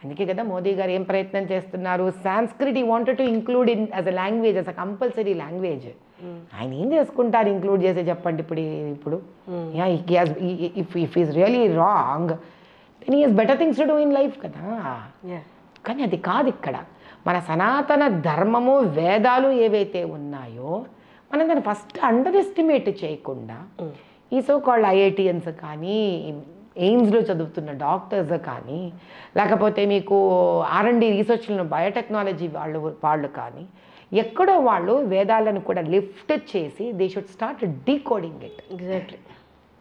అందుకే కదా మోదీ గారు ఏం ప్రయత్నం చేస్తున్నారు, Sanskrit he wanted to include in as a language, as a compulsory language. ఆయన ఏం చేసుకుంటారు ఇంక్లూడ్ చేసే చెప్పండి ఇప్పుడు if is really wrong then he has better things to do in life కదా. కానీ అది కాదు. ఇక్కడ మన సనాతన ధర్మము వేదాలు ఏవైతే ఉన్నాయో మనం దాన్ని ఫస్ట్ అండర్ ఎస్టిమేట్ చేయకుండా ఈ సో కాల్డ్ ఐఐటిఎన్స్ కానీ ఎయిమ్స్లో చదువుతున్న డాక్టర్స్ కానీ లేకపోతే మీకు R&D రీసెర్చ్లను బయోటెక్నాలజీ వాళ్ళు కానీ ఎక్కడో వాళ్ళు వేదాలను కూడా లిఫ్ట్ చేసి they should start decoding it exactly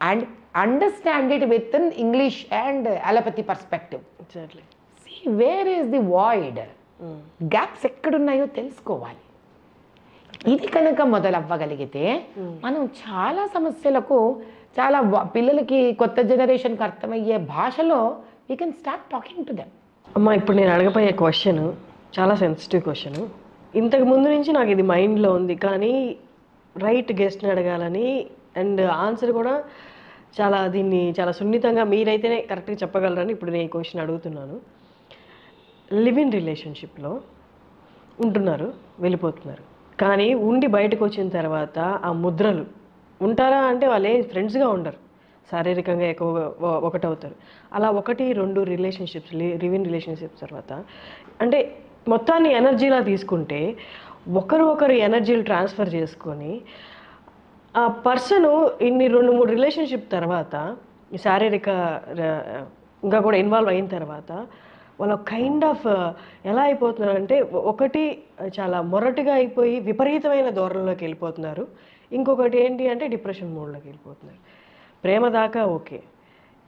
and understand it within English and allopathy perspective. Exactly see where is the void, gaps ఎక్కడున్నాయో తెలుసుకోవాలి. ఇది కనుక మొదలవ్వగలిగితే మనం చాలా సమస్యలకు చాలా పిల్లలకి కొత్త జనరేషన్కి అర్థమయ్యే భాషలో we can start talking to them. అమ్మ, ఇప్పుడు నేను అడగబోయే క్వశ్చన్ చాలా సెన్సిటివ్ క్వశ్చన్. ఇంతకు ముందు నుంచి నాకు ఇది మైండ్లో ఉంది, కానీ రైట్ గెస్ట్ని అడగాలని అండ్ ఆన్సర్ కూడా దీన్ని చాలా సున్నితంగా మీరైతేనే కరెక్ట్గా చెప్పగలరని ఇప్పుడు నేను ఈ క్వశ్చన్ అడుగుతున్నాను. లివ్ ఇన్ రిలేషన్షిప్లో ఉంటున్నారు, వెళ్ళిపోతున్నారు, కానీ ఉండి బయటకు వచ్చిన తర్వాత ఆ ముద్రలు ఉంటారా అంటే వాళ్ళు ఫ్రెండ్స్గా ఉండరు, శారీరకంగా ఎక్కువగా ఒకటవుతారు. అలా 1-2 రిలేషన్షిప్స్ లివ్ ఇన్ రిలేషన్షిప్స్ తర్వాత అంటే మొత్తాన్ని ఎనర్జీలా తీసుకుంటే ఒకరు ఎనర్జీలు ట్రాన్స్ఫర్ చేసుకొని ఆ పర్సను ఇన్ని 2-3 రిలేషన్షిప్ తర్వాత శారీరక ఇంకా కూడా ఇన్వాల్వ్ అయిన తర్వాత వాళ్ళు కైండ్ ఆఫ్ ఎలా అయిపోతున్నారంటే ఒకటి చాలా మొరటుగా అయిపోయి విపరీతమైన ధోరణిలోకి వెళ్ళిపోతున్నారు, ఇంకొకటి ఏంటి అంటే డిప్రెషన్ మోడ్లోకి వెళ్ళిపోతున్నారు. ప్రేమ దాకా ఓకే,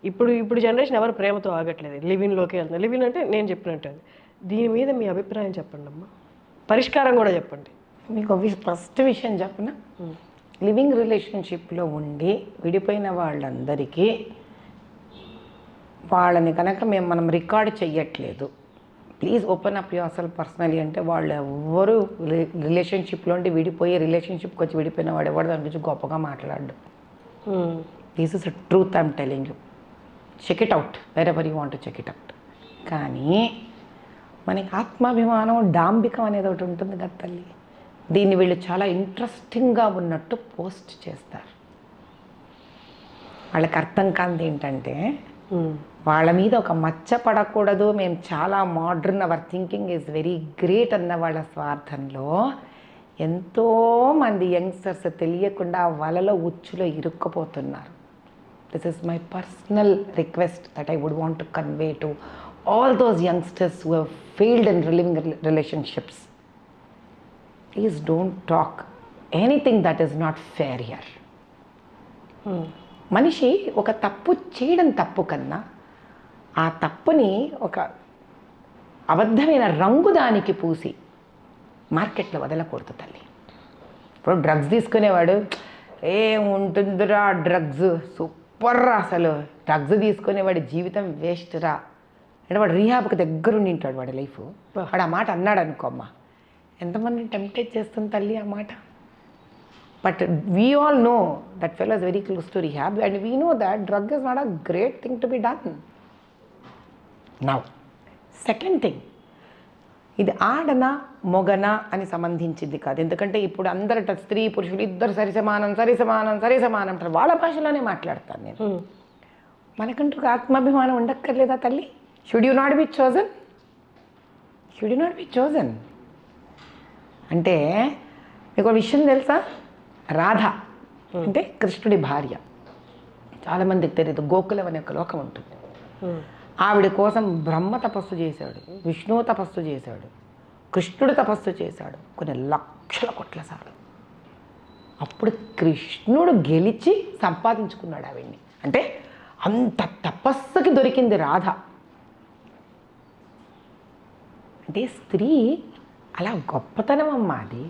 ఇప్పుడు జనరేషన్ ఎవరు ప్రేమతో ఆగట్లేదు, లివిన్లోకి వెళ్తున్నారు. లివిన్ అంటే నేను చెప్పినట్టు. దీని మీద మీ అభిప్రాయం చెప్పండి అమ్మా, పరిష్కారం కూడా చెప్పండి. మీకు ఫస్ట్ విషయం చెప్పిన లివింగ్ రిలేషన్షిప్లో ఉండి విడిపోయిన వాళ్ళందరికీ వాళ్ళని కనుక మనం రికార్డ్ చెయ్యట్లేదు, please open up your self personally అంటే వాళ్ళు ఎవరు రిలేషన్షిప్లో ఉండి విడిపోయి రిలేషన్షిప్కి వచ్చి విడిపోయిన వాడు ఎవరు దాని గురించి గొప్పగా మాట్లాడు. This is a truth I'm telling you. Check it out wherever you want to check it out. కానీ మనకి ఆత్మాభిమానం డాంబికం అనేది ఒకటి ఉంటుంది కదా తల్లి, దీన్ని వీళ్ళు చాలా ఇంట్రెస్టింగ్గా ఉన్నట్టు పోస్ట్ చేస్తారు. వాళ్ళకి అర్థం కానిది ఏంటంటే వాళ్ళ మీద ఒక మచ్చ పడకూడదు, మేము చాలా modern, our thinking is very great అన్న వాళ్ళ స్వార్థంలో ఎంతోమంది యంగ్స్టర్స్ తెలియకుండా వలలో ఉచ్చులో ఇరుక్కుపోతున్నారు. This is my personal request that I would want to convey to all those youngsters who have failed in living relationships. Please don't talk anything that is not fair here. మనిషి ఒక తప్పు చేయడం తప్పు కన్నా ఆ తప్పుని ఒక అబద్ధమైన రంగు దానికి పూసి మార్కెట్లో వదలకూడదు తల్లి. ఇప్పుడు డ్రగ్స్ తీసుకునేవాడు ఏముంటుందిరా డ్రగ్స్ సూపర్ రా, అసలు డ్రగ్స్ తీసుకునేవాడి జీవితం వేస్ట్ రా అంటే వాడు రీహాబ్కి దగ్గరుండి ఉంటాడు వాడి లైఫ్. వాడు ఆ మాట అన్నాడు అనుకో అమ్మ, ఎంతమంది టెంప్టేట్ చేస్తుంది తల్లి ఆ మాట. But we all know that fellow is very close to rehab and we know that drug is not a great thing to be done. Now second thing, ఇది ఆడనా మొగనా అని సంబంధించింది కాదు. ఎందుకంటే ఇప్పుడు అందరట స్త్రీ పురుషులు ఇద్దరు సరిసమానం అంటారు, వాళ్ళ భాషలోనే మాట్లాడతాను నేను. మనకంటూ ఒక ఆత్మాభిమానం ఉండక్కర్లేదా తల్లి? Should you not be chosen? Should you not be chosen అంటే మీకు విషయం తెలుసా, రాధ అంటే కృష్ణుడి భార్య. చాలామందికి తెలియదు, గోకులం అనే ఒక లోకం ఉంటుంది. ఆవిడ కోసం బ్రహ్మ తపస్సు చేశాడు, విష్ణువు తపస్సు చేశాడు, కృష్ణుడు తపస్సు చేశాడు కొన్ని లక్షల కోట్ల సార్లు. అప్పుడు కృష్ణుడు గెలిచి సంపాదించుకున్నాడు ఆవిడ్ని. అంటే అంత తపస్సుకి దొరికింది రాధ. అంటే స్త్రీ అలా గొప్పతనం అమ్మా అది.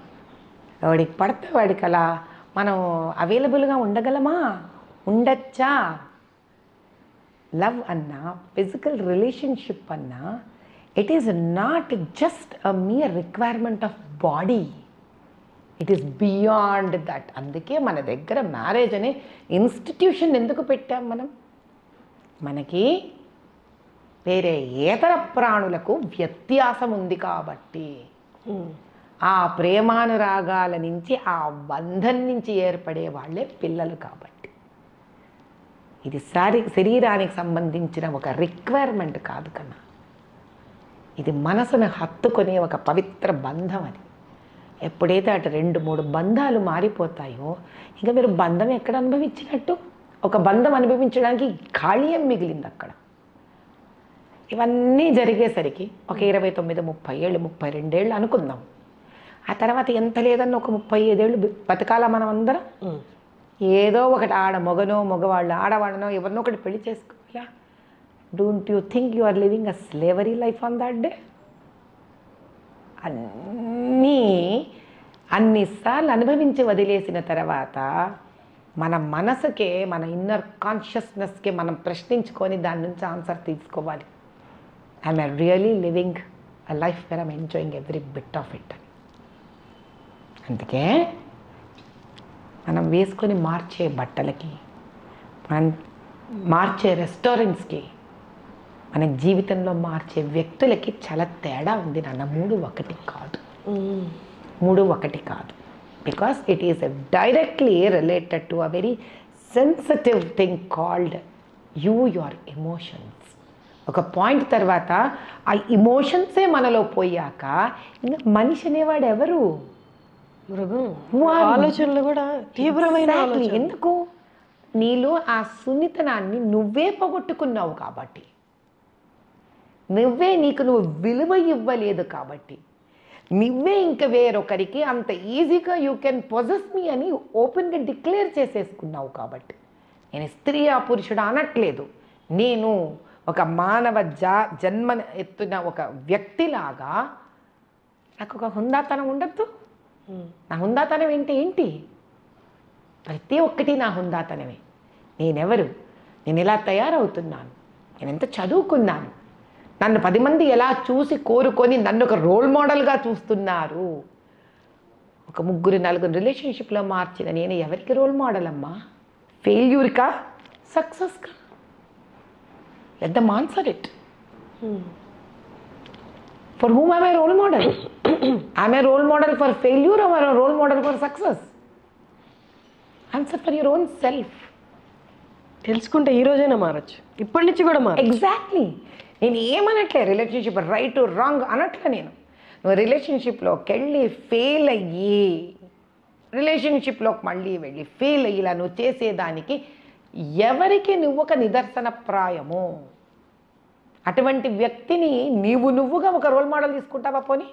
వాడికి పడితే వాడికి అలా మనం అవైలబుల్గా ఉండగలమా? ఉండొచ్చా? లవ్ అన్నా, ఫిజికల్ రిలేషన్షిప్ అన్నా, it is not just a mere requirement of body, it is beyond that. అందుకే మన దగ్గర మ్యారేజ్ అనే ఇన్స్టిట్యూషన్ ఎందుకు పెట్టాం మనం? మనకి వేరే ఏతర ప్రాణులకు వ్యత్యాసం ఉంది కాబట్టి, ఆ ప్రేమానురాగాల నుంచి, ఆ బంధం నుంచి ఏర్పడే వాళ్ళే పిల్లలు కాబట్టి. ఇది శరీరానికి సంబంధించిన ఒక రిక్వైర్మెంట్ కాదు కన్నా, ఇది మనసును హత్తుకునే ఒక పవిత్ర బంధం. అది ఎప్పుడైతే అటు 2-3 బంధాలు మారిపోతాయో ఇంకా మీరు బంధం ఎక్కడ అనుభవించినట్టు? ఒక బంధం అనుభవించడానికి ఖాళీ ఏం మిగిలింది అక్కడ? ఇవన్నీ జరిగేసరికి ఒక 29-30 ఏళ్ళు, 32 ఏళ్ళు అనుకుందాం. ఆ తర్వాత ఎంత లేదన్న ఒక 35 ఏళ్ళు బతకాల మనం అందరం. ఏదో ఒకటి మగనో మగవాళ్ళు, ఆడవాళ్ళనో ఎవరినో ఒకటి పెళ్లి చేసుకోవాలా? Don't you think you are living a slavery life on that day? అన్నిసార్లు అనుభవించి వదిలేసిన తర్వాత మన మనసుకే, మన ఇన్నర్ కాన్షియస్నెస్కే మనం ప్రశ్నించుకొని దాని నుంచి ఆన్సర్ తీసుకోవాలి. I'm really living a life where I'm enjoying every bit of it అని. అందుకే మనం వేసుకొని మార్చే బట్టలకి, మనం మార్చే రెస్టారెంట్స్కి, మన జీవితంలో మార్చే వ్యక్తులకి చాలా తేడా ఉంది నాన్న. 3 ఒకటి కాదు, 3 ఒకటి కాదు. Because it is directly related to a very sensitive thing called your emotions. ఒక పాయింట్ తర్వాత ఆ ఇమోషన్సే మనలో పోయాక ఇంకా మనిషి అనేవాడు ఎవరు? మృగం. ఆలోచనలు కూడా తీవ్రమైన ఆలోచన. ఎందుకు? నీలో ఆ సున్నితనాన్ని నువ్వే పోగొట్టుకున్నావు కాబట్టి, నీకు విలువ ఇవ్వలేదు కాబట్టి, నువ్వే ఇంక వేరొకరికి అంత ఈజీగా యూ కెన్ పొజెస్ మీ అని ఓపెన్గా డిక్లేర్ చేసేసుకున్నావు కాబట్టి. నేను స్త్రీ ఆ పురుషుడు అనట్లేదు. నేను ఒక మానవ జన్మ ఎత్తున ఒక వ్యక్తిలాగా నాకు ఒక హుందాతనం ఉండద్దు? నా హుందాతనం ఏంటి? ప్రతి ఒక్కటి నా హుందాతనమే. నేనెవరు? నేను ఎలా తయారవుతున్నాను? నేను ఎంత చదువుకున్నాను? నన్ను 10 మంది ఎలా చూసి కోరుకొని నన్ను ఒక రోల్ మోడల్గా చూస్తున్నారు? ఒక 3-4 రిలేషన్షిప్లో మార్చిన నేను ఎవరికి రోల్ మోడల్ అమ్మా? ఫెయిల్యూర్కా? సక్సెస్కా? Let them answer it. For whom am I role model? Am I role model for failure or am I role model for success? Answer for your own self. తెలుసుకుంటే ఈ రోజైనా మారచ్చు, ఇప్పటి నుంచి కూడా మారచ్చు. ఎగ్జాక్ట్లీ. నేను ఏమనట్లే రిలేషన్షిప్ రైట్ రాంగ్ అనట్లే. నువ్వు రిలేషన్షిప్లోకి వెళ్ళి ఫెయిల్ అయ్యి, రిలేషన్షిప్లోకి మళ్ళీ వెళ్ళి ఫెయిల్ అయ్యేలా నువ్వు చేసేదానికి ఎవరికి నువ్వు ఒక నిదర్శన ప్రాయము? అటువంటి వ్యక్తిని నువ్వుగా ఒక రోల్ మోడల్ తీసుకుంటావా? పోనీ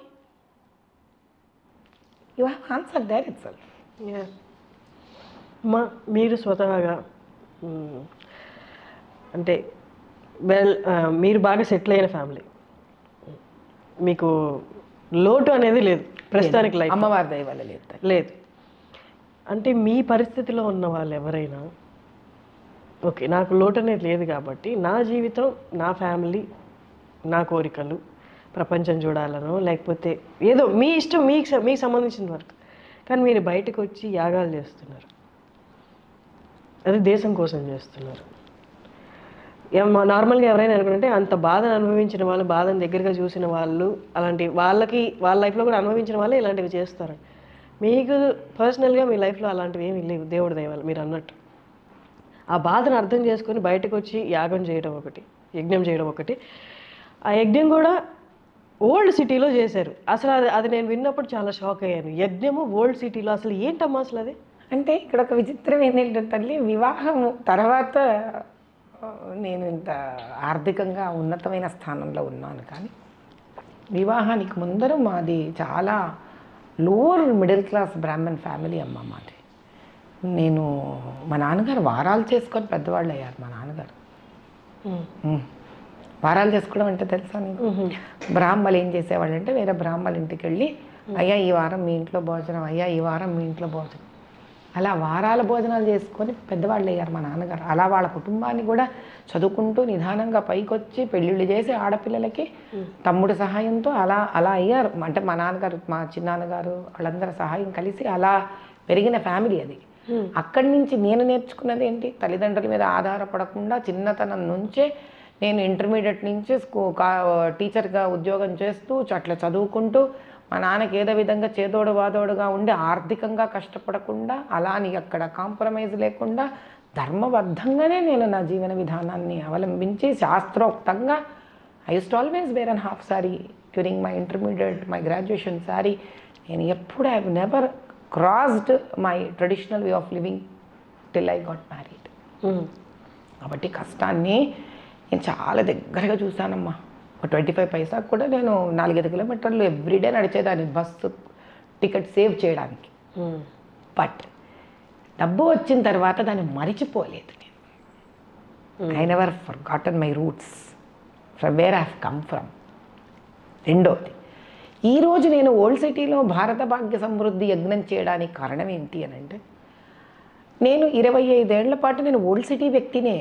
you have answer there itself. మీరు స్వతహాగా అంటే మీరు బాగా సెటిల్ అయిన ఫ్యామిలీ, మీకు లోటు అనేది లేదు ప్రస్తుతానికి లైఫ్? అమ్మవారి దయ వల్ల లేదు. అంటే మీ పరిస్థితిలో ఉన్న వాళ్ళు ఎవరైనా ఓకే నాకు లోటు అనేది లేదు కాబట్టి నా జీవితం, నా ఫ్యామిలీ, నా కోరికలు, ప్రపంచం చూడాలనో లేకపోతే ఏదో మీ ఇష్టం, మీకు సంబంధించిన వరకు, కానీ మీరు బయటకు వచ్చి యాగాలు చేస్తున్నారు, అది దేశం కోసం చేస్తున్నారు. నార్మల్గా ఎవరైనా అనుకుంటే అంత బాధను అనుభవించిన వాళ్ళు, బాధను దగ్గరగా చూసిన వాళ్ళు, అలాంటి వాళ్ళ లైఫ్లో కూడా అనుభవించిన వాళ్ళే ఇలాంటివి చేస్తారు. మీకు పర్సనల్గా మీ లైఫ్లో అలాంటివి ఏమీ లేవు, దేవుడి దయవల్ల మీరు అన్నట్టు. ఆ బాధను అర్థం చేసుకొని బయటకు వచ్చి యాగం చేయడం ఒకటి, యజ్ఞం చేయడం ఒకటి. ఆ యజ్ఞం కూడా ఓల్డ్ సిటీలో చేశారు. అసలు అది నేను విన్నప్పుడు చాలా షాక్ అయ్యాను. యజ్ఞము ఓల్డ్ సిటీలో, అసలు ఏంటమ్మా అసలు అది? అంటే ఇక్కడ ఒక విచిత్రం ఏంటంటే తల్లి, వివాహం తర్వాత నేను ఇంత ఆర్థికంగా ఉన్నతమైన స్థానంలో ఉన్నాను, కానీ వివాహానికి ముందర మాది చాలా lower middle class Brahmin family అమ్మ మాది. నేను మా నాన్నగారు వారాలు చేసుకొని పెద్దవాళ్ళు అయ్యారు. మా నాన్నగారు వారాలు చేసుకోవడం అంటే తెలుసా నీకు? బ్రాహ్మలు ఏం చేసేవాళ్ళు అంటే వేరే బ్రాహ్మల ఇంటికి వెళ్ళి, అయ్యా ఈ వారం మీ ఇంట్లో భోజనం, అయ్యా ఈ వారం మీ ఇంట్లో భోజనం, అలా వారాల భోజనాలు చేసుకొని పెద్దవాళ్ళు అయ్యారు మా నాన్నగారు. అలా వాళ్ళ కుటుంబాన్ని కూడా చదువుకుంటూ నిదానంగా పైకొచ్చి పెళ్ళిళ్ళు చేసి ఆడపిల్లలకి తమ్ముడు సహాయంతో అలా అలా అయ్యారు. అంటే మా నాన్నగారు, మా చిన్నాన్నగారు వాళ్ళందరి సహాయం కలిసి అలా పెరిగిన ఫ్యామిలీ అది. అక్కడి నుంచి నేను నేర్చుకున్నది ఏంటి, తల్లిదండ్రుల మీద ఆధారపడకుండా చిన్నతనం నుంచే నేను ఇంటర్మీడియట్ నుంచి టీచర్గా ఉద్యోగం చేస్తూ అట్లా చదువుకుంటూ మా నాన్నకి ఏదో విధంగా చేదోడు వాదోడుగా ఉండి ఆర్థికంగా కష్టపడకుండా అలాని అక్కడ కాంప్రమైజ్ లేకుండా ధర్మబద్ధంగానే నేను నా జీవన విధానాన్ని అవలంబించి శాస్త్రోక్తంగా I used always wear and half sari during my intermediate, my graduation sorry. నేను ఎప్పుడు I never crossed my traditional way of living till I got married. కాబట్టి కష్టాన్ని నేను చాలా దగ్గరగా చూశానమ్మా. ఒక 25 పైసాకు కూడా నేను 4-5 కిలోమీటర్లు ఎవ్రీడే నడిచేదాన్ని బస్సు టికెట్ సేవ్ చేయడానికి. బట్ డబ్బు వచ్చిన తర్వాత దాన్ని మరిచిపోలేదు నేను. I never forgotten my roots from where I have come from. రెండోది, ఈరోజు నేను ఓల్డ్ సిటీలో భారత భాగ్య సమృద్ధి యజ్ఞం చేయడానికి కారణం ఏంటి అని అంటే, నేను 25 ఏళ్ల పాటు నేను ఓల్డ్ సిటీ వ్యక్తినే.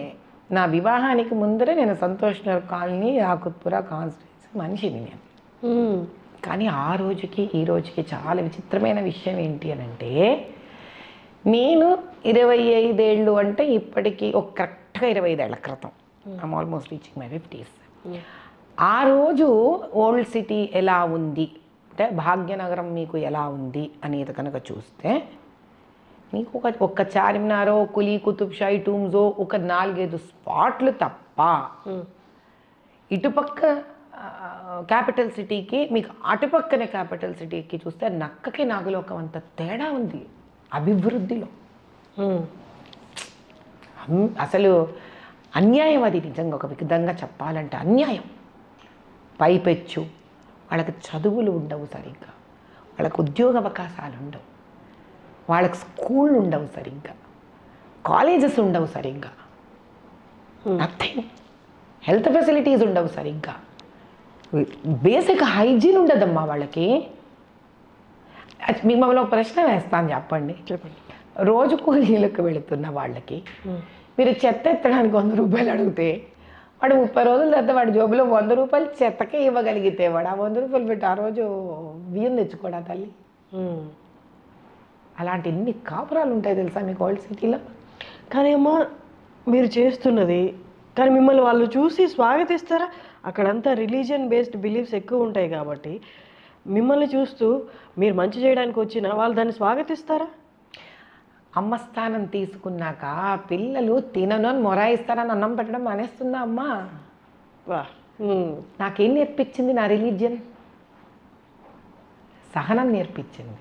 నా వివాహానికి ముందరే నేను సంతోష్ నగర్ కాలనీ, ఆకుత్పుర కాన్స్టిట్యూన్సీ మనిషిని నేను. కానీ ఆ రోజుకి ఈ రోజుకి చాలా విచిత్రమైన విషయం ఏంటి అని అంటే, నేను 25 ఏళ్ళు అంటే ఇప్పటికీ ఒక కరెక్ట్గా 25 ఏళ్ల క్రితం, I'm almost reaching my 50s. ఆ రోజు ఓల్డ్ సిటీ ఎలా ఉంది అంటే, భాగ్యనగరం మీకు ఎలా ఉంది అనేది కనుక చూస్తే, మీకు ఒక్క చార్మినారో, కులీ కుతుబ్షాహి టూమ్సో, ఒక 4-5 స్పాట్లు తప్ప ఇటుపక్క క్యాపిటల్ సిటీకి, మీకు అటుపక్కనే క్యాపిటల్ సిటీకి చూస్తే నక్కకి నాగలోకం అంత తేడా ఉంది అభివృద్ధిలో. అసలు అన్యాయం అది, నిజంగా ఒక విధంగా చెప్పాలంటే అన్యాయం. పైపెచ్చు వాళ్ళకి చదువులు ఉండవు సరిగ్గా, వాళ్ళకు ఉద్యోగ అవకాశాలు ఉండవు, వాళ్ళకి స్కూళ్ళు ఉండవు సరిగ్గా, కాలేజెస్ ఉండవు సరిగ్గా, నథింగ్, హెల్త్ ఫెసిలిటీస్ ఉండవు సరిగ్గా, బేసిక్ హైజీన్ ఉండదమ్మా వాళ్ళకి. మిమ్మల్ని ఒక ప్రశ్న వేస్తాను, చెప్పండి. రోజు కూలీలకు వెళుతున్న వాళ్ళకి మీరు చెత్త ఎత్తడానికి 100 రూపాయలు అడిగితే, వాడు 30 రోజుల తర్వాత వాడి జోబులో 100 రూపాయలు చెత్తకే ఇవ్వగలిగితే వాడు ఆ 100 రూపాయలు పెట్టి ఆ రోజు బియ్యం తెచ్చుకోడా తల్లి? అలాంటి ఎన్ని కాపురాలు ఉంటాయి తెలుసా మీకు ఓల్డ్ సిటీలో. కానీ అమ్మ, మీరు చేస్తున్నది, కానీ మిమ్మల్ని వాళ్ళు చూసి స్వాగతిస్తారా? అక్కడంతా రిలీజియన్ బేస్డ్ బిలీఫ్స్ ఎక్కువ ఉంటాయి కాబట్టి మిమ్మల్ని చూస్తూ మీరు మంచి చేయడానికి వచ్చినా వాళ్ళు దాన్ని స్వాగతిస్తారా? అమ్మ స్థానం తీసుకున్నాక పిల్లలు తినను అని మొరాయిస్తారని అన్నం పెట్టడం మానేస్తుందా అమ్మ? వా, నాకేం నేర్పించింది నా రిలీజియన్? సహనం నేర్పించింది,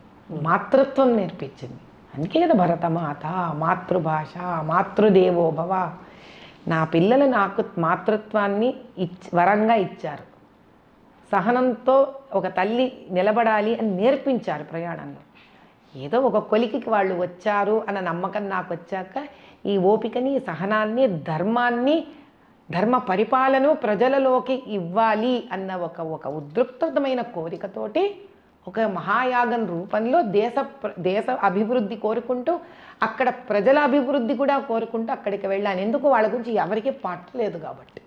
మాతృత్వం నేర్పించింది. అందుకే కదా భరతమాత, మాతృభాష, మాతృదేవో భవ. నా పిల్లలు నాకు మాతృత్వాన్ని వరంగా ఇచ్చారు. సహనంతో ఒక తల్లి నిలబడాలి అని నేర్పించారు ప్రయాణంలో. ఏదో ఒక కొలికి వాళ్ళు వచ్చారు అన్న నమ్మకం నాకు వచ్చాక ఈ ఓపికని, సహనాన్ని, ధర్మాన్ని, ధర్మ పరిపాలన ప్రజలలోకి ఇవ్వాలి అన్న ఒక ఉద్రిక్తమైన కోరికతోటి ఒక మహాయాగం రూపంలో దేశ అభివృద్ధి కోరుకుంటూ, అక్కడ ప్రజల అభివృద్ధి కూడా కోరుకుంటూ అక్కడికి వెళ్ళాను. ఎందుకు? వాళ్ళ గురించి ఎవరికీ పట్టలేదు కాబట్టి.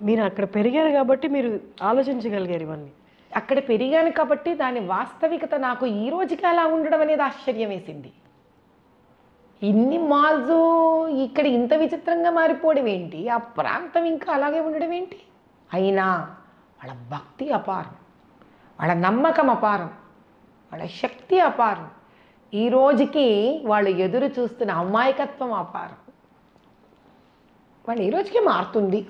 మీరు అక్కడ పెరిగారు కాబట్టి మీరు ఆలోచించగలిగారు ఇవన్నీ. అక్కడ పెరిగాను కాబట్టి దాని వాస్తవికత నాకు ఈ రోజుకి అలా ఉండడం అనేది ఆశ్చర్యం వేసింది. ఇన్ని మాల్స్ ఇక్కడ ఇంత విచిత్రంగా మారిపోవడం ఏంటి, ఆ ప్రాంతం ఇంకా అలాగే ఉండడం ఏంటి? అయినా వాళ్ళ భక్తి అపారం, వాళ్ళ నమ్మకం అపారం, వాళ్ళ శక్తి అపారం. ఈ రోజుకి వాళ్ళు ఎదురు చూస్తున్న అమాయకత్వం అపారం. వాళ్ళు ఈ రోజుకి మారుతుంది,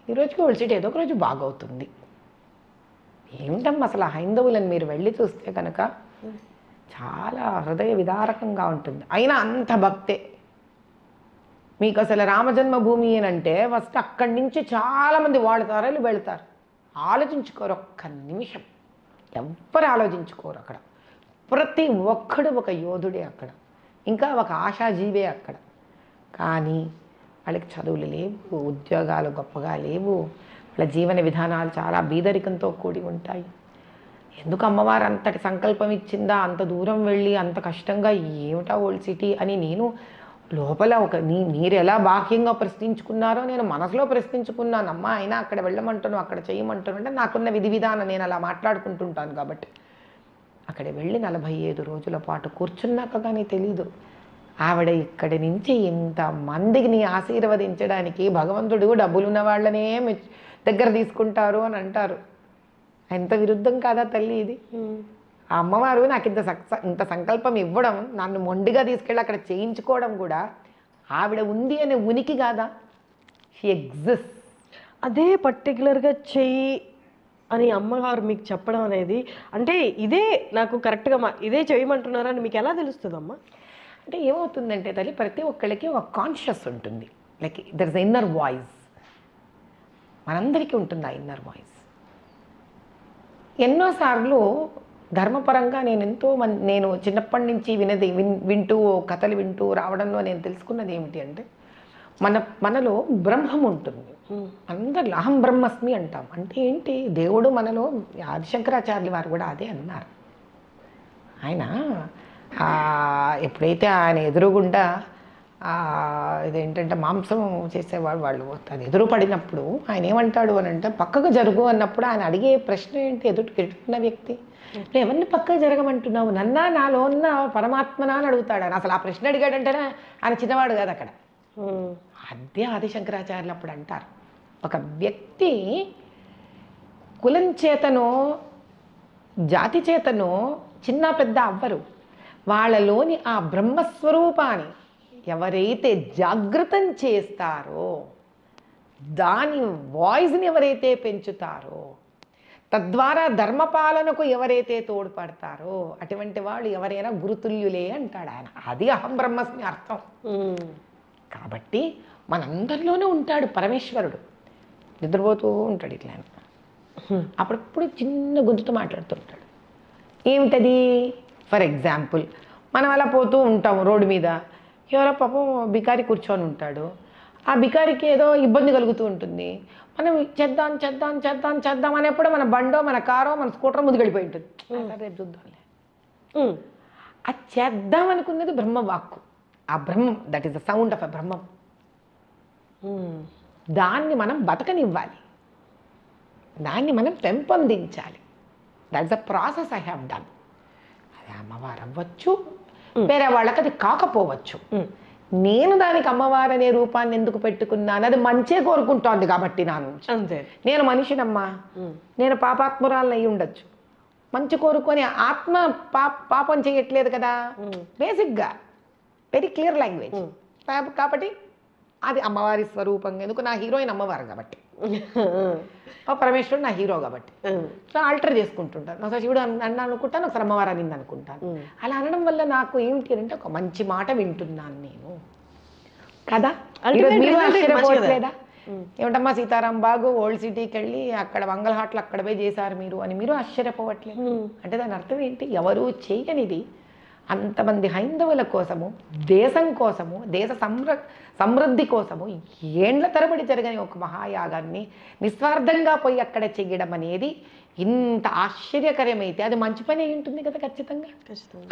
ఈ రోజుకి ఓల్డ్ సిటీ ఏదో ఒక రోజు బాగవుతుంది. ఏమిటమ్మా అసలు హైందవులను మీరు వెళ్ళి చూస్తే కనుక చాలా హృదయ విదారకంగా ఉంటుంది. అయినా అంత భక్తే. మీకు అసలు రామజన్మభూమి అంటే ఫస్ట్ అక్కడి నుంచి చాలామంది వాళ్ళు తరలి వెళ్తారు. ఆలోచించుకోరు ఒక్క నిమిషం, ఎవ్వరు ఆలోచించుకోరు. అక్కడ ప్రతి ఒక్కడు ఒక యోధుడే అక్కడ, ఇంకా ఒక ఆశాజీవే అక్కడ. కానీ వాళ్ళకి చదువులు లేవు, ఉద్యోగాలు గొప్పగా లేవు, వాళ్ళ జీవన విధానాలు చాలా బీదరికంతో కూడి ఉంటాయి. ఎందుకు అమ్మవారు అంతటి సంకల్పం ఇచ్చిందా, అంత దూరం వెళ్ళి అంత కష్టంగా, ఏమిటా ఓల్డ్ సిటీ అని నేను లోపల మీరు ఎలా బాహ్యంగా ప్రశ్నించుకున్నారో నేను మనసులో ప్రశ్నించుకున్నానమ్మా. అయినా అక్కడ వెళ్ళమంటాను, అక్కడ చేయమంటాను అంటే నాకున్న విధి విధానం నేను అలా మాట్లాడుకుంటుంటాను కాబట్టి. అక్కడ వెళ్ళి 45 రోజుల పాటు కూర్చున్నాక కానీ తెలీదు ఆవిడ ఇక్కడి నుంచి ఇంతమందిని ఆశీర్వదించడానికి భగవంతుడు డబ్బులున్న వాళ్ళనే దగ్గర తీసుకుంటారు అని అంటారు. ఎంత విరుద్ధం కాదా తల్లి ఇది? ఆ అమ్మవారు నాకు ఇంత సంకల్పం ఇవ్వడం, నన్ను మొండిగా తీసుకెళ్ళి అక్కడ చేయించుకోవడం కూడా ఆవిడ ఉంది అనే ఉనికి కాదా? She exist. అదే పర్టికులర్గా చెయ్యి అని అమ్మగారు మీకు చెప్పడం అనేది, అంటే ఇదే నాకు కరెక్ట్గా ఇదే చేయమంటున్నారని మీకు ఎలా తెలుస్తుందమ్మా? అంటే ఏమవుతుందంటే తల్లి, ప్రతి ఒక్కళ్ళకి ఒక కాన్షియస్ ఉంటుంది. Like there is inner voice. మనందరికీ ఉంటుంది ఆ ఇన్నర్ వాయిస్. ఎన్నోసార్లు ధర్మపరంగా నేను చిన్నప్పటి నుంచి వింటూ కథలు వింటూ రావడంలో నేను తెలుసుకున్నది ఏమిటి అంటే, మనలో బ్రహ్మం ఉంటుంది. అందరిలో అహం బ్రహ్మస్మి అంటాం. అంటే ఏంటి? దేవుడు మనలో, ఆదిశంకరాచార్యుల వారు కూడా అదే అన్నారు. ఆయన ఎప్పుడైతే ఆయన ఎదురుగుండా ఇదేంటంటే మాంసం చేసేవాడు, వాళ్ళు అది ఎదురు పడినప్పుడు ఆయన ఏమంటాడు అని అంటే, పక్కకు జరుగు అన్నప్పుడు ఆయన అడిగే ప్రశ్న ఏంటి? ఎదుటిన్న వ్యక్తి, ఎవరిని పక్కకు జరగమంటున్నావు, నన్నా నాలో ఉన్న పరమాత్మనా అని అడుగుతాడు ఆయన. అసలు ఆ ప్రశ్న అడిగాడంటేనే ఆయన చిన్నవాడు కాదు అక్కడ. అదే ఆదిశంకరాచార్యులు అప్పుడు అంటారు, ఒక వ్యక్తి కులం చేతనో జాతి చేతనో చిన్న పెద్ద అవ్వరు. వాళ్ళలోని ఆ బ్రహ్మస్వరూపాన్ని ఎవరైతే జాగృతం చేస్తారో, దాని వాయిస్ని ఎవరైతే పెంచుతారో, తద్వారా ధర్మపాలనకు ఎవరైతే తోడ్పడతారో అటువంటి వాళ్ళు ఎవరైనా గురుతుల్యులే అంటాడు ఆయన. అది అహం బ్రహ్మస్మి అర్థం. కాబట్టి మనందరిలోనే ఉంటాడు పరమేశ్వరుడు. నిద్రపోతూ ఉంటాడు ఇట్లా, అప్పుడప్పుడు చిన్న గొంతుతో మాట్లాడుతుంటాడు. ఏమిటది? ఫర్ ఎగ్జాంపుల్, మనం అలా పోతూ ఉంటాము రోడ్డు మీద, ఎవరో పాపం బికారి కూర్చొని ఉంటాడు. ఆ బికారికి ఏదో ఇబ్బంది కలుగుతూ ఉంటుంది. మనం చేద్దాం చేద్దాం చేద్దాం చేద్దాం అనేప్పుడు మన బండో మన కారో మన స్కూటరో ముందుకు వెళ్ళిపోయి ఉంటుంది. రేపు చూద్దాంలే. అది చేద్దాం అనుకున్నది బ్రహ్మవాక్కు. ఆ బ్రహ్మం, that is the sound of a బ్రహ్మం. దాన్ని మనం బతకనివ్వాలి, దాన్ని మనం పెంపొందించాలి. That's the process I have done. అది అమ్మవారు అవ్వచ్చు, వేరే వాళ్ళకి అది కాకపోవచ్చు. నేను దానికి అమ్మవారు అనే రూపాన్ని ఎందుకు పెట్టుకున్నాను? అది మంచే కోరుకుంటోంది కాబట్టి అంతే. నేను మనిషినమ్మా, నేను పాపాత్మురాలను అయి ఉండొచ్చు. మంచి కోరుకొని ఆత్మ పాపం చేయట్లేదు కదా. బేసిక్గా వెరీ క్లియర్ లాంగ్వేజ్. కాబట్టి అది అమ్మవారి స్వరూపంగా, ఎందుకు నా హీరోయిన్ అమ్మవారు కాబట్టి, పరమేశ్వరుడు నా హీరో కాబట్టి. సో ఆల్టర్ చేసుకుంటుంటాను. ఒకసారి శివుడు అన్న అనుకుంటాను, ఒకసారి అమ్మవారు అనింది అనుకుంటాను. అలా అనడం వల్ల నాకు ఏమిటి అంటే, ఒక మంచి మాట వింటున్నాను నేను కదా. మీరు ఆశ్చర్యపోవట్లేదా? ఏమిటమ్మా సీతారాం బాగు ఓల్డ్ సిటీకి వెళ్ళి అక్కడ వంగల్హాట్లు అక్కడ పోయి చేశారు మీరు అని మీరు ఆశ్చర్యపోవట్లేదు అంటే దాని అర్థం ఏంటి? ఎవరూ చేయనిది అంతమంది హైందవుల కోసము, దేశం కోసము, దేశ సమృద్ధి కోసము ఏండ్ల తరబడి జరగని ఒక మహాయాగాన్ని నిస్వార్థంగా పోయి అక్కడ చెయ్యడం అనేది ఇంత ఆశ్చర్యకరమైతే అది మంచి పని అయి ఉంటుంది కదా ఖచ్చితంగా.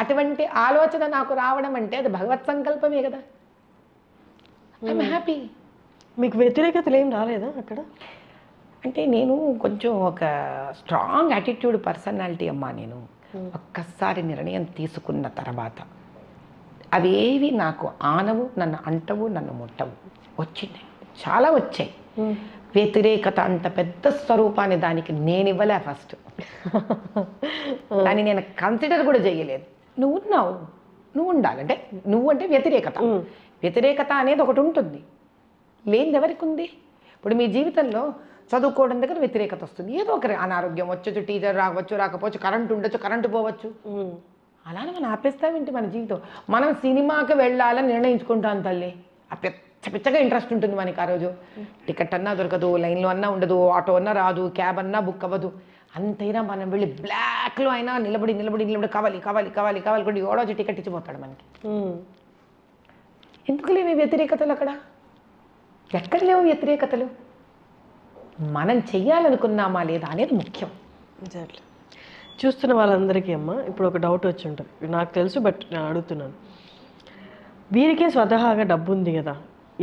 అటువంటి ఆలోచన నాకు రావడం అంటే అది భగవత్ సంకల్పమే కదా. I'm happy. మీకు వ్యతిరేకతలు ఏం రాలేదా అక్కడ? అంటే నేను కొంచెం ఒక స్ట్రాంగ్ యాటిట్యూడ్ పర్సనాలిటీ అమ్మా. నేను ఒక్కసారి నిర్ణయం తీసుకున్న తర్వాత అవేవి నాకు ఆనవు, నన్ను అంటవు, నన్ను ముట్టవు. వచ్చినాయి, చాలా వచ్చాయి. వ్యతిరేకత అంత పెద్ద స్వరూపాన్ని దానికి నేను ఇవ్వలే. ఫస్ట్ దాన్ని నేను కన్సిడర్ కూడా చేయలేదు. నువ్వు ఉన్నావు, నువ్వు ఉండాలంటే నువ్వు అంటే వ్యతిరేకత. వ్యతిరేకత అనేది ఒకటి ఉంటుంది, లేనిది ఎవరికి ఉంది? ఇప్పుడు మీ జీవితంలో చదువుకోవడం దగ్గర వ్యతిరేకత వస్తుంది. ఏదో ఒక అనారోగ్యం వచ్చొచ్చు, టీచర్ రావచ్చు, రాకపోవచ్చు, కరెంటు ఉండొచ్చు, కరెంటు పోవచ్చు. అలానే మనం ఆపేస్తామేంటి మన జీవితం? మనం సినిమాకి వెళ్ళాలని నిర్ణయించుకుంటాం తల్లి. ఆ పిచ్చగా ఇంట్రెస్ట్ ఉంటుంది మనకి ఆ రోజు. టికెట్ అన్నా దొరకదు, లైన్లో అన్నా ఉండదు, ఆటో అన్నా రాదు, క్యాబ్ అన్నా బుక్ అవ్వదు. అంతైనా మనం వెళ్ళి బ్లాక్లో అయినా నిలబడి కావాలి కావాలి కావాలి కావాలి కూడా ఎవడో టికెట్ ఇచ్చిపోతాడు మనకి. ఎందుకు లేవు వ్యతిరేకతలు అక్కడ? ఎక్కడ లేవు వ్యతిరేకతలు? మనం చెయ్యాలనుకున్నామా లేదా అనేది ముఖ్యం. ఎగ్జాక్ట్లీ. చూస్తున్న వాళ్ళందరికీ అమ్మ ఇప్పుడు ఒక డౌట్ వచ్చి ఉంటుంది, నాకు తెలుసు బట్ నేను అడుగుతున్నాను. వీరికే స్వతహాగా డబ్బు ఉంది కదా,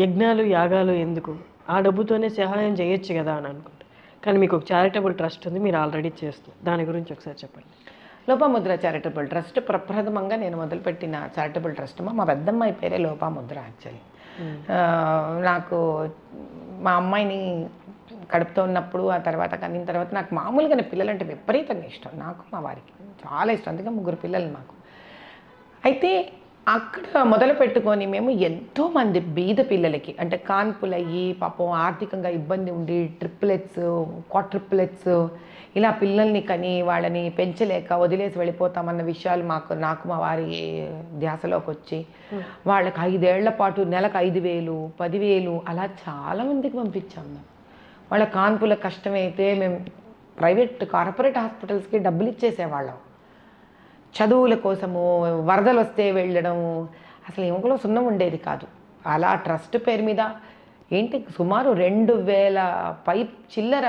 యజ్ఞాలు యాగాలు ఎందుకు, ఆ డబ్బుతోనే సహాయం చేయొచ్చు కదా అని అనుకుంటా. కానీ మీకు ఒక చారిటబుల్ ట్రస్ట్ ఉంది, మీరు ఆల్రెడీ చేస్తుంది, దాని గురించి ఒకసారి చెప్పండి. లోపాముద్ర చారిటబుల్ ట్రస్ట్ ప్రప్రథమంగా నేను మొదలుపెట్టిన చారిటబుల్ ట్రస్ట్ మా పెద్దమ్మాయి పేరే లోపాముద్ర. యాక్చువల్లీ నాకు మా అమ్మాయిని కడుపుతో ఉన్నప్పుడు, ఆ తర్వాత కనిన తర్వాత నాకు మామూలుగానే పిల్లలంటే విపరీతంగా ఇష్టం. నాకు మా వారికి చాలా ఇష్టం, అందుకే 3 పిల్లలు మాకు. అయితే అక్కడ మొదలు పెట్టుకొని మేము ఎంతోమంది బీద పిల్లలకి, అంటే కాన్పులయ్యి పాపం ఆర్థికంగా ఇబ్బంది ఉండి ట్రిప్లెట్స్, క్వాడ్రిప్లెట్స్ ఇలా పిల్లల్ని కని వాళ్ళని పెంచలేక వదిలేసి వెళ్ళిపోతామన్న విషయాలు నాకు మా వారి ధ్యాసలోకి వచ్చి వాళ్ళకి 5 ఏళ్ల పాటు నెలకు 5,000, 10,000 అలా చాలామందికి పంపించాం మేము. వాళ్ళ కాన్పుల కష్టమైతే మేము కార్పొరేట్ హాస్పిటల్స్కి డబ్బులు ఇచ్చేసేవాళ్ళం. చదువుల కోసము వరదలు వస్తే వెళ్ళడం, అసలు ఎముకలో సున్నం ఉండేది కాదు. అలా ట్రస్ట్ పేరు మీద సుమారు 2,000 పైప్ చిల్లర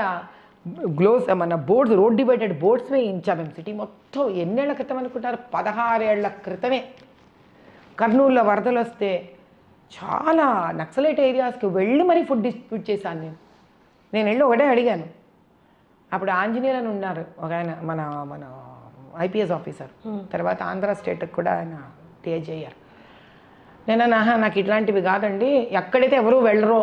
గ్లోవ్స్ మన బోర్డ్స్, రోడ్ డివైడెడ్ బోర్డ్స్ వేయించాం మేము సిటీ మొత్తం. ఎన్నేళ్ల క్రితం అనుకుంటారు? 16 ఏళ్ల క్రితమే. కర్నూలులో వరదలు వస్తే చాలా నక్సలైట్ ఏరియాస్కి వెళ్ళి మరీ ఫుడ్ డిస్ట్రిబ్యూట్ చేశాను నేను వెళ్ళి ఒకటే అడిగాను. అప్పుడు ఆంజనేయులు అని ఉన్నారు ఒక ఆయన, మన ఐపీఎస్ ఆఫీసర్, తర్వాత ఆంధ్ర స్టేట్కి కూడా ఆయన టీఏజ్ అయ్యారు. నాకు ఇట్లాంటివి కాదండి, ఎక్కడైతే ఎవరు వెళ్ళరో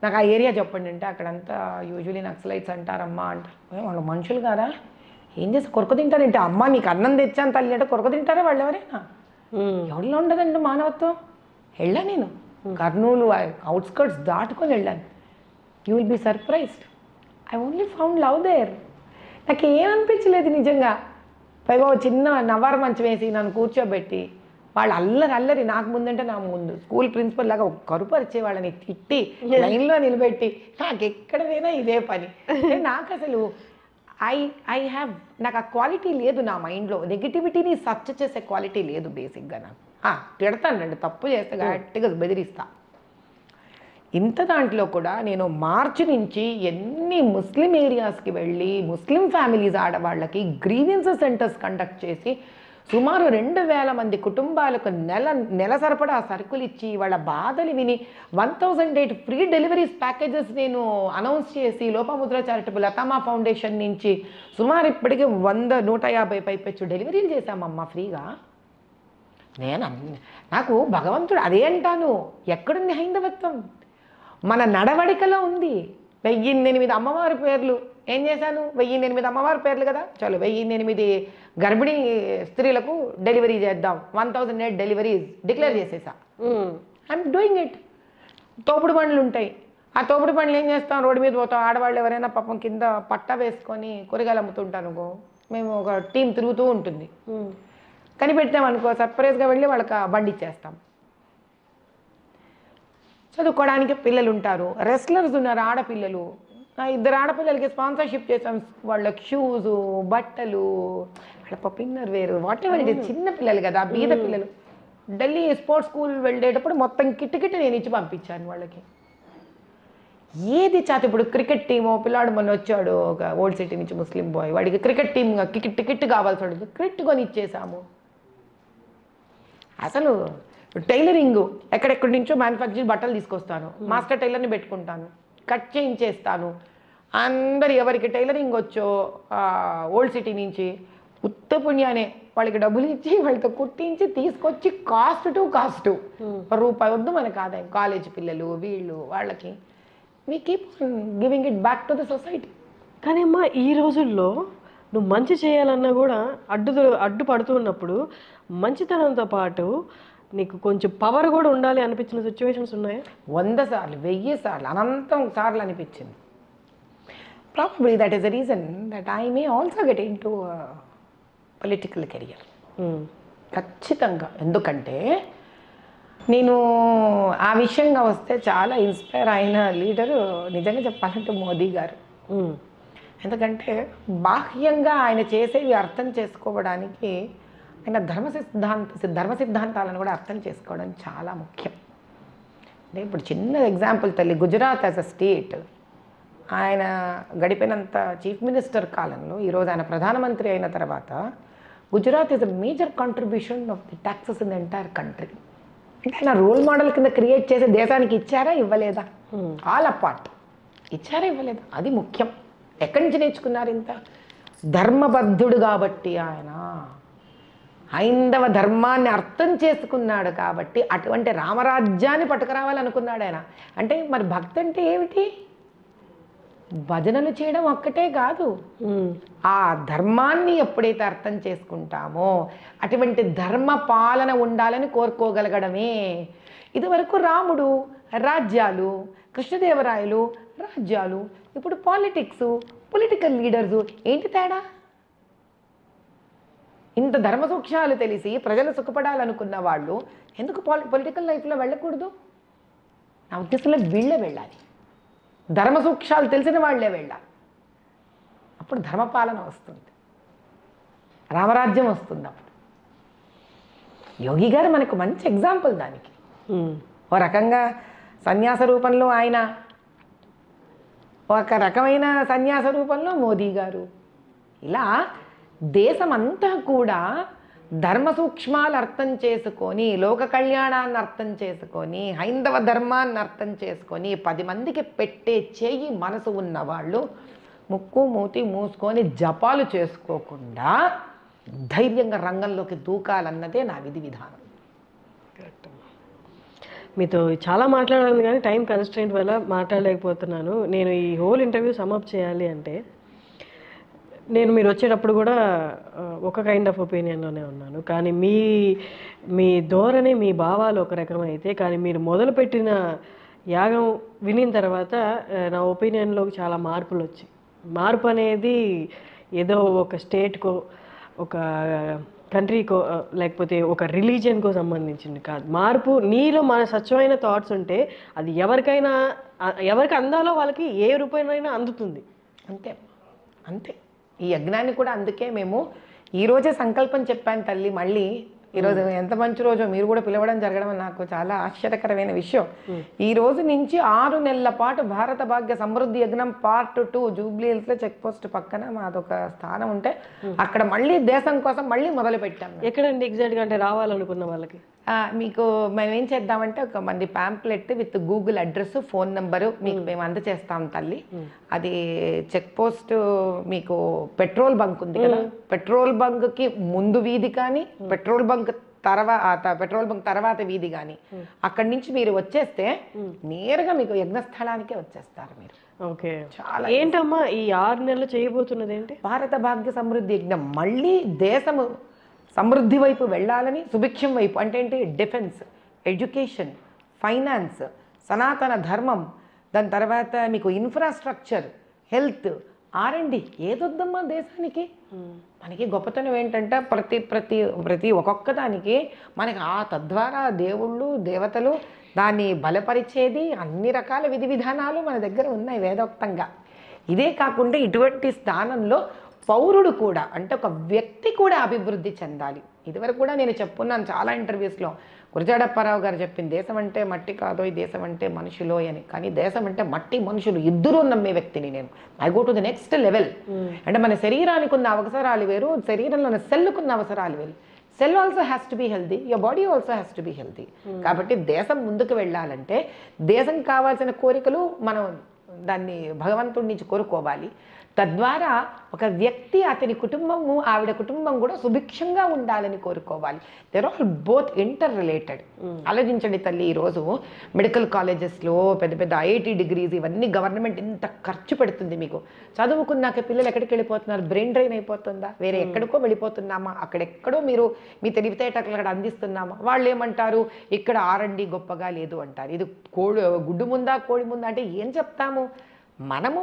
నాకు ఆ ఏరియా చెప్పండి అంటే, అక్కడంతా యూజువలీ నక్సలైట్స్ అంటారమ్మా అంటారు. వాళ్ళు మనుషులు కాదా? ఏం చేసి కొరక తింటారంటే, అమ్మ నీకు అన్నం తెచ్చాను తల్లి అంటే కొరక తింటారా వాళ్ళు ఎవరైనా? ఎవరిలో ఉండదండి మానవత్వం. వెళ్ళా నేను కర్నూలు అవుట్స్కర్ట్స్ దాటుకొని వెళ్ళాను. You will be surprised, I only found love there. నాకు ఏమనిపించలేదు నిజంగా. పైగా చిన్న నవారు మంచం వేసి నన్ను కూర్చోబెట్టి వాళ్ళు అల్లరి నాకు ముందంటే నా ముందు స్కూల్ ప్రిన్సిపల్ లాగా ఒక కరుపరిచే వాళ్ళని తిట్టి లైన్లో నిలబెట్టి, నాకు ఎక్కడైనా ఇదే పని. నాకు అసలు నాకు ఆ క్వాలిటీ లేదు నా మైండ్లో. నెగిటివిటీని సర్చ్ చేసే క్వాలిటీ లేదు బేసిక్గా నాకు. తిడతానండి, తప్పు చేస్తే గట్టిగా బెదిరిస్తా. ఇంత దాంట్లో కూడా నేను మార్చి నుంచి ఎన్ని ముస్లిం ఏరియాస్కి వెళ్ళి ముస్లిం ఫ్యామిలీస్ ఆడవాళ్ళకి గ్రీవెన్సెస్ సెంటర్స్ కండక్ట్ చేసి సుమారు 2,000 మంది కుటుంబాలకు నెల సరిపడా సరుకులు ఇచ్చి వాళ్ళ బాధలు విని 1,008 ఫ్రీ డెలివరీస్ ప్యాకేజెస్ నేను అనౌన్స్ చేసి లోపాముద్ర చారిటబుల్ అతామా ఫౌండేషన్ నుంచి సుమారు ఇప్పటికే 100-150 పైపెచ్చు డెలివరీలు చేశామమ్మా ఫ్రీగా. నాకు భగవంతుడు అదే అంటాను, ఎక్కడుంది హైందవత్వం? మన నడవడికలో ఉంది. 1008 అమ్మవారి పేర్లు ఏం చేశాను? 1008 అమ్మవారి పేర్లు కదా, చాలు 1008 గర్భిణీ స్త్రీలకు డెలివరీ చేద్దాం. 1,008 డెలివరీస్ డిక్లేర్ చేసేసా. I'm doing it. తోపుడు బండ్లు ఉంటాయి, ఆ తోపుడు బండ్లు ఏం చేస్తాం? రోడ్డు మీద పోతాం. ఆడవాళ్ళు ఎవరైనా పాపం కింద పట్ట వేసుకొని కూరగాయలు అమ్ముతుంటాను, మేము ఒక టీం తిరుగుతూ ఉంటుంది. కనిపెట్టామనుకో సర్ప్రైజ్గా వెళ్ళి వాళ్ళకి బండి ఇచ్చేస్తాం. చదువుకోవడానికి పిల్లలు ఉంటారు, రెస్లర్స్ ఉన్నారు ఆడపిల్లలు, 2 ఆడపిల్లలకి స్పాన్సర్షిప్ చేసాం. వాళ్ళకి షూస్, బట్టలు, వాళ్ళ పప్పిన్నర్ వేరు, వాట్ ఎవర్ ఇట్. చిన్న పిల్లలు కదా, బీద పిల్లలు. ఢిల్లీ స్పోర్ట్స్ స్కూల్ వెళ్ళేటప్పుడు మొత్తం కిట్ నేను ఇచ్చి పంపించాను వాళ్ళకి. ఏది చాత ఇప్పుడు క్రికెట్ టీము పిల్లాడు మొన్న వచ్చాడు ఒక ఓల్డ్ సిటీ నుంచి ముస్లిం బాయ్, వాడికి క్రికెట్ టీమ్ టికెట్ కావాల్సి వాడికి కిట్ కొని ఇచ్చేసాము. అసలు టైలరింగ్ ఎక్కడెక్కడి నుంచో మ్యానుఫ్యాక్చరింగ్ బట్టలు తీసుకొస్తాను, మాస్టర్ టైలర్ని పెట్టుకుంటాను, కట్ చేయించేస్తాను. అందరు ఎవరికి టైలరింగ్ వచ్చో ఓల్డ్ సిటీ నుంచి ఉత్త పుణ్యానే వాళ్ళకి డబ్బులు ఇచ్చి వాళ్ళతో కుట్టించి తీసుకొచ్చి కాస్ట్ టు రూపాయి వద్దు మనకు ఆదాయం. కాలేజ్ పిల్లలు వీళ్ళు వాళ్ళకి we keep giving it back to the society. కానీ అమ్మా ఈ రోజుల్లో నువ్వు మంచి చేయాలన్నా కూడా అడ్డుపడుతూ ఉన్నప్పుడు మంచితనంతో పాటు నీకు కొంచెం పవర్ కూడా ఉండాలి అనిపించిన సిచ్యువేషన్స్ ఉన్నాయా? 100 సార్లు 1000 సార్లు అనంతం సార్లు అనిపించింది. Probably that is the reason that I may also get in to political career. ఖచ్చితంగా. ఎందుకంటే నేను ఆ విషయంగా వస్తే చాలా ఇన్స్పైర్ అయిన లీడరు నిజంగా చెప్పాలంటే మోదీ గారు. ఎందుకంటే బాహ్యంగా ఆయన చేసేవి అర్థం చేసుకోవడానికి ఆయన ధర్మ సిద్ధాంతాలను కూడా అర్థం చేసుకోవడం చాలా ముఖ్యం. అంటే ఇప్పుడు చిన్న ఎగ్జాంపుల్ తల్లి, గుజరాత్ యాజ్ అ స్టేట్ ఆయన గడిపినంత చీఫ్ మినిస్టర్ కాలంలో ఈరోజు ఆయన ప్రధానమంత్రి అయిన తర్వాత Gujarat is a major contribution of the taxes in the entire country. అంటే ఆయన రోల్ మోడల్ కింద క్రియేట్ చేసి దేశానికి ఇచ్చారా ఇవ్వలేదా? ఆల్ అపార్ట్ ఇచ్చారా ఇవ్వలేదా? అది ముఖ్యం. ఎక్కడి నుంచి నేర్చుకున్నారు ఇంత? ధర్మబద్ధుడు కాబట్టి ఆయన హైందవ ధర్మాన్ని అర్థం చేసుకున్నాడు కాబట్టి అటువంటి రామరాజ్యాన్ని పట్టుకురావాలనుకున్నాడు ఆయన. అంటే మరి భక్తి అంటే ఏమిటి? భజనలు చేయడం ఒక్కటే కాదు, ఆ ధర్మాన్ని ఎప్పుడైతే అర్థం చేసుకుంటామో అటువంటి ధర్మ పాలన ఉండాలని కోరుకోగలగడమే. ఇదివరకు రాముడు రాజ్యాలు, కృష్ణదేవరాయలు రాజ్యాలు, ఇప్పుడు పాలిటిక్స్, పొలిటికల్ లీడర్సు. ఏంటి తేడా? ఇంత ధర్మ సూక్ష్మాలు తెలిసి ప్రజలు సుఖపడాలనుకున్న వాళ్ళు ఎందుకు పొలిటికల్ లైఫ్లో వెళ్ళకూడదు? నా ఉద్దేశంలో వీళ్ళే వెళ్ళాలి, ధర్మ సూక్ష్మాలు తెలిసిన వాళ్ళే వెళ్ళాలి. అప్పుడు ధర్మపాలన వస్తుంది, రామరాజ్యం వస్తుంది. అప్పుడు యోగి గారు మనకు మంచి ఎగ్జాంపుల్ దానికి. ఓ రకంగా సన్యాస రూపంలో ఆయన, ఒక రకమైన సన్యాస రూపంలో మోదీ గారు. ఇలా దేశమంతా కూడా ధర్మ సూక్ష్మాలు అర్థం చేసుకొని, లోక కళ్యాణాన్ని అర్థం చేసుకొని, హైందవ ధర్మాన్ని అర్థం చేసుకొని 10 మందికి పెట్టే చేయి మనసు ఉన్నవాళ్ళు ముక్కు మూతి మూసుకొని జపాలు చేసుకోకుండా ధైర్యంగా రంగంలోకి దూకాలన్నదే నా విధి విధానం. మీతో చాలా మాట్లాడాలి కానీ టైం కన్స్ట్రెయింట్ వల్ల మాట్లాడలేకపోతున్నాను. నేను ఈ హోల్ ఇంటర్వ్యూ సమ్అప్ చేయాలి అంటే, మీరు వచ్చేటప్పుడు కూడా ఒక కైండ్ ఆఫ్ ఒపీనియన్లోనే ఉన్నాను. కానీ మీ ధోరణి, మీ భావాలు ఒక రకమైతే, కానీ మీరు మొదలుపెట్టిన యాగం వినిన తర్వాత నా ఒపీనియన్లోకి చాలా మార్పులు వచ్చాయి. మార్పు అనేది ఏదో ఒక స్టేట్కో, ఒక కంట్రీకో, లేకపోతే ఒక రిలీజియన్కో సంబంధించింది కాదు. మార్పు నీలో మన స్వచ్ఛమైన థాట్స్ ఉంటే అది ఎవరికి అందాలో వాళ్ళకి ఏ రూపాయనైనా అందుతుంది. అంతే అంతే. ఈ యజ్ఞాన్ని కూడా అందుకే మేము ఈరోజే సంకల్పం చెప్పాను తల్లి. మళ్ళీ ఈరోజు ఎంత మంచి రోజో మీరు కూడా పిలవడం జరగడం నాకు చాలా ఆశ్చర్యకరమైన విషయం. ఈ రోజు నుంచి 6 నెలల పాటు భారత భాగ్య సమృద్ధి యజ్ఞం పార్ట్ 2 జూబ్లీ హిల్స్లో చెక్ పోస్ట్ పక్కన మాదొక స్థానం ఉంటే అక్కడ మళ్ళీ దేశం కోసం మళ్ళీ మొదలు పెట్టాము. ఎక్కడండి ఎగ్జాక్ట్గా? అంటే రావాలనుకున్న వాళ్ళకి మీకు మేము ఏం చేద్దామంటే ఒక మంది pamphlet with Google address, phone number మీకు మేము అందచేస్తాం తల్లి. అది చెక్ పోస్ట్ మీకు పెట్రోల్ బంక్ ఉంది కదా, పెట్రోల్ బంక్కి ముందు వీధి కానీ, పెట్రోల్ బంక్ తర్వాత వీధి కానీ, అక్కడి నుంచి మీరు వచ్చేస్తే నేరుగా మీకు యజ్ఞస్థలానికే వచ్చేస్తారు మీరు. ఓకే, చాలా. ఏంటమ్మా ఈ 6 నెలలు చేయబోతున్నది ఏంటి? భారత భాగ్య సమృద్ధి యజ్ఞం. మళ్ళీ దేశము సమృద్ధి వైపు వెళ్ళాలని, సుభిక్షం వైపు అంటే ఏంటి? డిఫెన్స్, ఎడ్యుకేషన్, ఫైనాన్స్, సనాతన ధర్మం, దాని తర్వాత మీకు ఇన్ఫ్రాస్ట్రక్చర్, హెల్త్, R&D. ఏదొద్దమ్మా దేశానికి? మనకి గొప్పతనం ఏంటంటే ప్రతి ఒక్కొక్క దానికి మనకి తద్వారా దేవుళ్ళు దేవతలు దాన్ని బలపరిచేది అన్ని రకాల విధి విధానాలు మన దగ్గర ఉన్నాయి వేదోక్తంగా. ఇదే కాకుండా ఇటువంటి స్థానంలో పౌరుడు కూడా, అంటే ఒక వ్యక్తి కూడా అభివృద్ధి చెందాలి. ఇదివరకు కూడా నేను చెప్పున్నాను చాలా ఇంటర్వ్యూస్లో. గురజాడప్పారావు గారు చెప్పింది దేశం అంటే మట్టి కాదో, ఈ దేశం అంటే మనుషులో అని. కానీ దేశం అంటే మట్టి మనుషులు ఇద్దరూ నమ్మే వ్యక్తిని నేను. I go to the next level. అంటే మన శరీరానికి ఉన్న అవసరాలు వేరు, శరీరంలో సెల్లుకున్న అవసరాలు వేరు. Cell also has to be healthy, your body also has to be healthy. కాబట్టి దేశం ముందుకు వెళ్ళాలంటే దేశం కావాల్సిన కోరికలు మనం దాన్ని భగవంతుడి నుంచి కోరుకోవాలి. తద్వారా ఒక వ్యక్తి, అతని కుటుంబము, ఆవిడ కుటుంబం కూడా సుభిక్షంగా ఉండాలని కోరుకోవాలి. They're all both interrelated. ఆలోచించండి తల్లి, ఈరోజు మెడికల్ కాలేజెస్లో పెద్ద ఐఐటి డిగ్రీస్ ఇవన్నీ గవర్నమెంట్ ఇంత ఖర్చు పెడుతుంది. మీకు చదువుకున్నాక పిల్లలు ఎక్కడికి వెళ్ళిపోతున్నారు? బ్రెయిన్ డ్రైన్ అయిపోతుందా? వేరే ఎక్కడికో వెళ్ళిపోతున్నామా? అక్కడెక్కడో మీరు మీ తెలివితేటలు అక్కడ అందిస్తున్నామా? వాళ్ళు ఏమంటారు? ఇక్కడ R&D గొప్పగా లేదు అంటారు. ఇది గుడ్డు ముందా కోడి ముందా అంటే ఏం చెప్తాము? మనము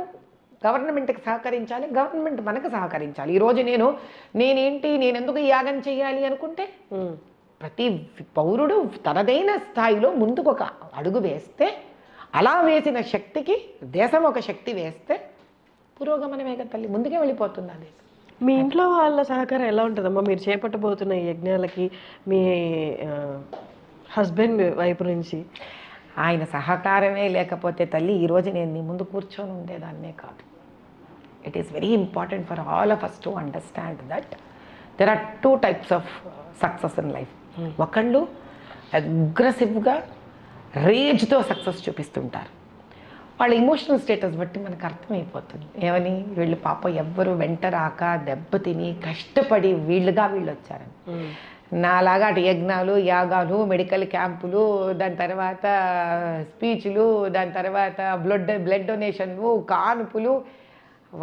గవర్నమెంట్కి సహకరించాలి, గవర్నమెంట్ మనకు సహకరించాలి. ఈరోజు నేను ఎందుకు ఈ యాగం చేయాలి అనుకుంటే ప్రతి పౌరుడు తనదైన స్థాయిలో ముందుకు ఒక అడుగు వేస్తే, అలా వేసిన శక్తికి దేశం ఒక శక్తి వేస్తే పురోగమనమే కదా తల్లి, ముందుకే వెళ్ళిపోతుంది ఆ దేశం. మీ ఇంట్లో వాళ్ళ సహకారం ఎలా ఉంటుందమ్మా మీరు చేపట్టబోతున్న ఈ యజ్ఞాలకి మీ హస్బెండ్ వైపు నుంచి? ఆయన సహకారమే లేకపోతే తల్లి ఈరోజు నేను నీ ముందు కూర్చొని ఉండేదాన్నే కాదు. It is very important for all of us to understand that there are 2 types of success in life. ఒకళ్ళు అగ్రెసివ్గా రేజ్తో సక్సెస్ చూపిస్తుంటారు. వాళ్ళ ఇమోషనల్ స్టేటస్ బట్టి మనకు అర్థమైపోతుంది ఏమని, వీళ్ళు పాప ఎవ్వరు వెంట రాక దెబ్బతిని కష్టపడి వీళ్ళు వచ్చారని. నాలాగా అటు యజ్ఞాలు, యాగాలు, మెడికల్ క్యాంపులు, దాని తర్వాత స్పీచ్లు, దాని తర్వాత బ్లడ్ డొనేషన్లు, కానుపులు,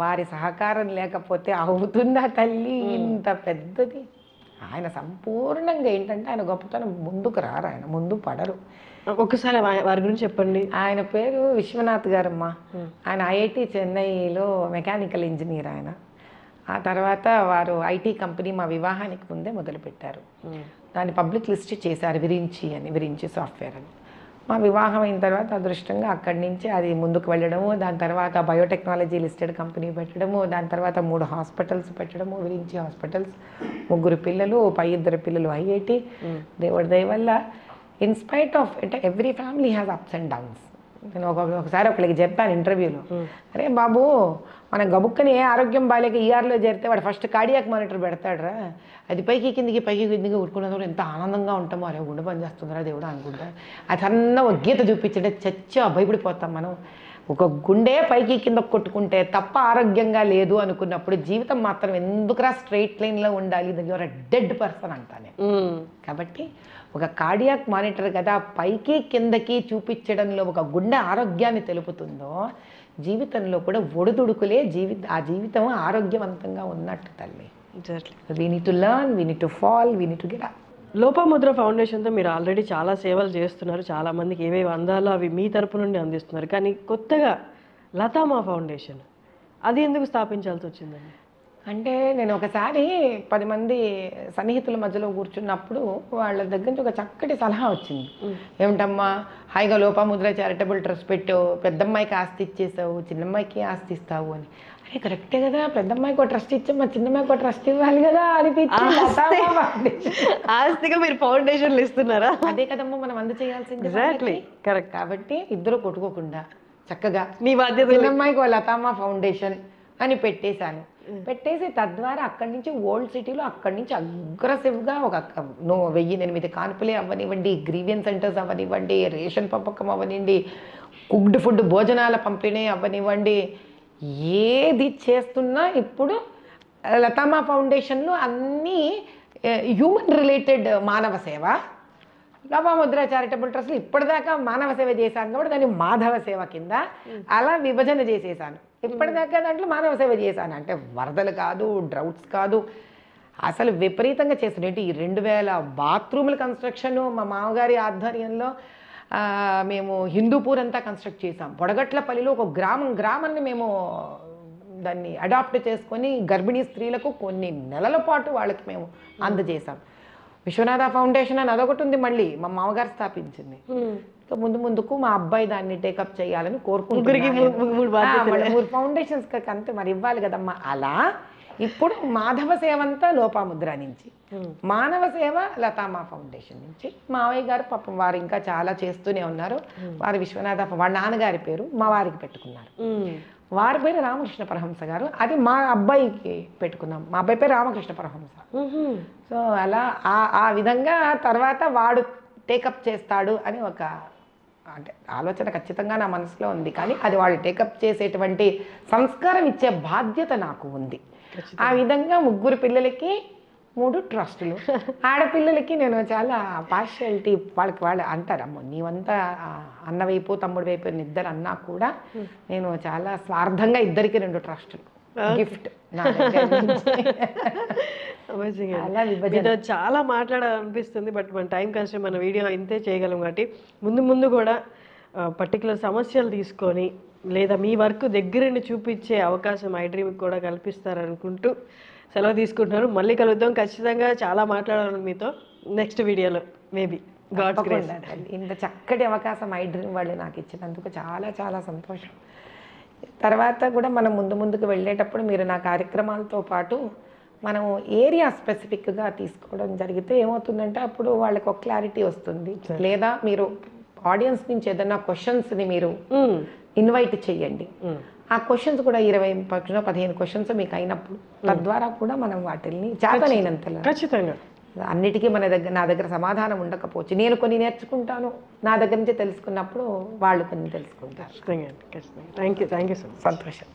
వారి సహకారం లేకపోతే అవుతుందా తల్లి ఇంత పెద్దది? ఆయన సంపూర్ణంగా ఏంటంటే ఆయన గొప్పతనం ముందుకు రారు, ఆయన ముందు పడరు. ఒకసారి వారి గురించి చెప్పండి. ఆయన పేరు విశ్వనాథ్ గారమ్మ. ఆయన ఐఐటి చెన్నైలో మెకానికల్ ఇంజనీర్ ఆయన. ఆ తర్వాత వారు ఐటీ కంపెనీ మా వివాహానికి ముందే మొదలుపెట్టారు. దాన్ని పబ్లిక్ లిస్ట్ చేశారు, విరించి సాఫ్ట్వేర్ అని. మా వివాహం అయిన తర్వాత అదృష్టంగా అక్కడి నుంచి అది ముందుకు వెళ్ళడము, దాని తర్వాత బయోటెక్నాలజీ లిస్టెడ్ కంపెనీ పెట్టడము, దాని తర్వాత 3 హాస్పిటల్స్ పెట్టడము, విరించి హాస్పిటల్స్, 3 పిల్లలు, 2 పిల్లలు ఐఐటి. దేవుడి దయ వల్ల ఇన్స్పైట్ ఆఫ్ అంటే every family has ups and downs. నేను ఒకసారి ఒకరికి చెప్పాను ఇంటర్వ్యూలో, అరే బాబు మన గబుక్కని ఏ ఆరోగ్యం బాగాలేక ఈఆర్లో చేరితే వాడు ఫస్ట్ కార్డియాక్ మానిటర్ పెడతాడరా, అది పైకి కిందికి ఉట్టుకున్నప్పుడు ఎంత ఆనందంగా ఉంటామో, అరే గుండె పని చేస్తుందిరా దేవుడు అనుకుంటా. అది సన్న ఒక గీత చూపించంటే చచ్చా భయపడిపోతాం మనం. ఒక గుండె పైకి కింద కొట్టుకుంటే తప్ప ఆరోగ్యంగా లేదు అనుకున్నప్పుడు జీవితం మాత్రం ఎందుకురా స్ట్రైట్ లైన్లో ఉండాలి, యువర్ అ డెడ్ పర్సన్ అంటానే. కాబట్టి ఒక కార్డియాక్ మానిటర్ కదా పైకి కిందకి చూపించడంలో ఒక గుండె ఆరోగ్యాన్ని తెలుపుతుందో, జీవితంలో కూడా ఒడిదుడుకులే ఆ జీవితం ఆరోగ్యవంతంగా ఉన్నట్టు తల్లి. We need to learn, we need to fall, we need to get up. Lopamudra ఫౌండేషన్తో మీరు ఆల్రెడీ చాలా సేవలు చేస్తున్నారు, చాలామందికి ఏవేవి అందాలో అవి మీ తరపు నుండి అందిస్తున్నారు. కానీ కొత్తగా లతామా ఫౌండేషన్ అది ఎందుకు స్థాపించాల్సి వచ్చిందండి? అంటే నేను ఒకసారి 10 మంది సన్నిహితుల మధ్యలో కూర్చున్నప్పుడు వాళ్ళ దగ్గర నుంచి ఒక చక్కటి సలహా వచ్చింది. ఏమిటమ్మా హాయిగా లోపముద్ర చారిటబుల్ ట్రస్ట్ పెట్టావు, పెద్దమ్మాయికి ఆస్తి ఇచ్చేసావు, చిన్నమ్మాయికి ఆస్తి ఇస్తావు అని. అరే కరెక్టే కదా, పెద్దమ్మాయికి ఒక ట్రస్ట్ ఇచ్చామా, చిన్నమ్మాయికి ఒక ట్రస్ట్ ఇవ్వాలి కదా అనిపించింది. ఆస్తిగా మీరు ఫౌండేషన్లు ఇస్తున్నారా? అదే కదమ్మా మనం చేయాల్సింది. కరెక్ట్. కాబట్టి ఇద్దరు కొట్టుకోకుండా చక్కగా మీ బాధ్యత, చిన్నమ్మాయికి ఒక లతామా ఫౌండేషన్ అని పెట్టేశాను. పెట్టేసి తద్వారా అక్కడి నుంచి ఓల్డ్ సిటీలో అక్కడి నుంచి అగ్రెసివ్గా ఒక 1008 కాన్పులే అవ్వనివ్వండి, గ్రీవియన్స్ సెంటర్స్ అవ్వనివ్వండి, రేషన్ పంపకం అవ్వనివ్వండి, కుక్డ్ ఫుడ్ భోజనాల పంపిణీ అవ్వనివ్వండి, ఏది చేస్తున్నా ఇప్పుడు లతామా ఫౌండేషన్లో అన్నీ హ్యూమన్ రిలేటెడ్ మానవ సేవ. లోపముద్ర చారిటబుల్ ట్రస్ట్లో ఇప్పటిదాకా మానవ సేవ చేశాను కాబట్టి దాన్ని మాధవ సేవ కింద అలా విభజన చేసేసాను. ఇప్పటిదాకా దాంట్లో మానవ సేవ చేశాను. అంటే వరదలు కాదు, డ్రౌట్స్ కాదు, అసలు విపరీతంగా చేస్తున్నాయి. ఏంటి 2000 బాత్రూముల కన్స్ట్రక్షన్ మా మామగారి ఆధ్వర్యంలో మేము హిందూపూర్ అంతా కన్స్ట్రక్ట్ చేసాం. పొడగట్లపల్లిలో ఒక గ్రామాన్ని మేము దాన్ని అడాప్ట్ చేసుకొని గర్భిణీ స్త్రీలకు కొన్ని నెలల పాటు వాళ్ళకి మేము అందజేసాం. విశ్వనాథ ఫౌండేషన్ అని అదొకటి ఉంది, మళ్ళీ మా మామగారు స్థాపించింది. ముందుకు మా అబ్బాయి దాన్ని టేకప్ చేయాలని కోరుకుంటున్నాను. 3 ఫౌండేషన్స్ అంతే మరి ఇవ్వాలి కదమ్మా. అలా ఇప్పుడు మాధవ సేవ అంతా లోపముద్ర నుంచి, మానవ సేవ లతామా ఫౌండేషన్ నుంచి. మావయ్య గారు పాపం వారు ఇంకా చాలా చేస్తూనే ఉన్నారు. వారు విశ్వనాథ వాళ్ళ నాన్నగారి పేరు మా వారికి పెట్టుకున్నారు. వారి పేరు రామకృష్ణ పరహంస గారు, అది మా అబ్బాయికి పెట్టుకున్నాం. మా అబ్బాయి పేరు రామకృష్ణ పరహంస. సో అలా ఆ విధంగా తర్వాత వాడు టేకప్ చేస్తాడు అని ఒక అంటే ఆలోచన ఖచ్చితంగా నా మనసులో ఉంది. కానీ అది వాళ్ళు టేకప్ చేసేటువంటి సంస్కారం ఇచ్చే బాధ్యత నాకు ఉంది. ఆ విధంగా 3 పిల్లలకి 3 ట్రస్టులు. ఆడపిల్లలకి నేను చాలా పార్షియాలిటీ, వాళ్ళు అంటారమ్మ నీవంతా అన్న వైపు తమ్ముడు వైపు ఇద్దరు అన్నా కూడా నేను చాలా స్వార్థంగా ఇద్దరికి 2 ట్రస్టులు గిఫ్ట్. చాలా మాట్లాడాలనిపిస్తుంది, బట్ మన టైం కన్స్ట్రెయిన్, మన వీడియో ఇంతే చేయగలం. కాబట్టి ముందు కూడా పర్టికులర్ సమస్యలు తీసుకొని లేదా మీ వర్క్ దగ్గరుండి చూపించే అవకాశం ఐడ్రీమ్కి కూడా కల్పిస్తారనుకుంటూ సెలవు తీసుకుంటున్నాను. మళ్ళీ కలుద్దాం. ఖచ్చితంగా చాలా మాట్లాడాలి మీతో నెక్స్ట్ వీడియోలో మేబీ. God's grace. ఇంత చక్కటి అవకాశం ఐడ్రీమ్ వాళ్ళు నాకు ఇచ్చినందుకు చాలా చాలా సంతోషం. తర్వాత కూడా మనం ముందుకు వెళ్ళేటప్పుడు మీరు నా కార్యక్రమాలతో పాటు మనం ఏరియా స్పెసిఫిక్గా తీసుకోవడం జరిగితే ఏమవుతుందంటే అప్పుడు వాళ్ళకి ఒక క్లారిటీ వస్తుంది. లేదా మీరు ఆడియన్స్ నుంచి ఏదైనా క్వశ్చన్స్ని మీరు ఇన్వైట్ చేయండి. ఆ క్వశ్చన్స్ కూడా 20-15 క్వశ్చన్స్ మీకు అయినప్పుడు తద్వారా కూడా మనం వాటిని చేతనైనంతలా ఖచ్చితంగా అన్నిటికీ నా దగ్గర సమాధానం ఉండకపోవచ్చు. నేను కొన్ని నేర్చుకుంటాను, నా దగ్గర నుంచి తెలుసుకున్నప్పుడు వాళ్ళు కొన్ని తెలుసుకుంటారు. ఖచ్చితంగా. Thank you so much. సంతోషం.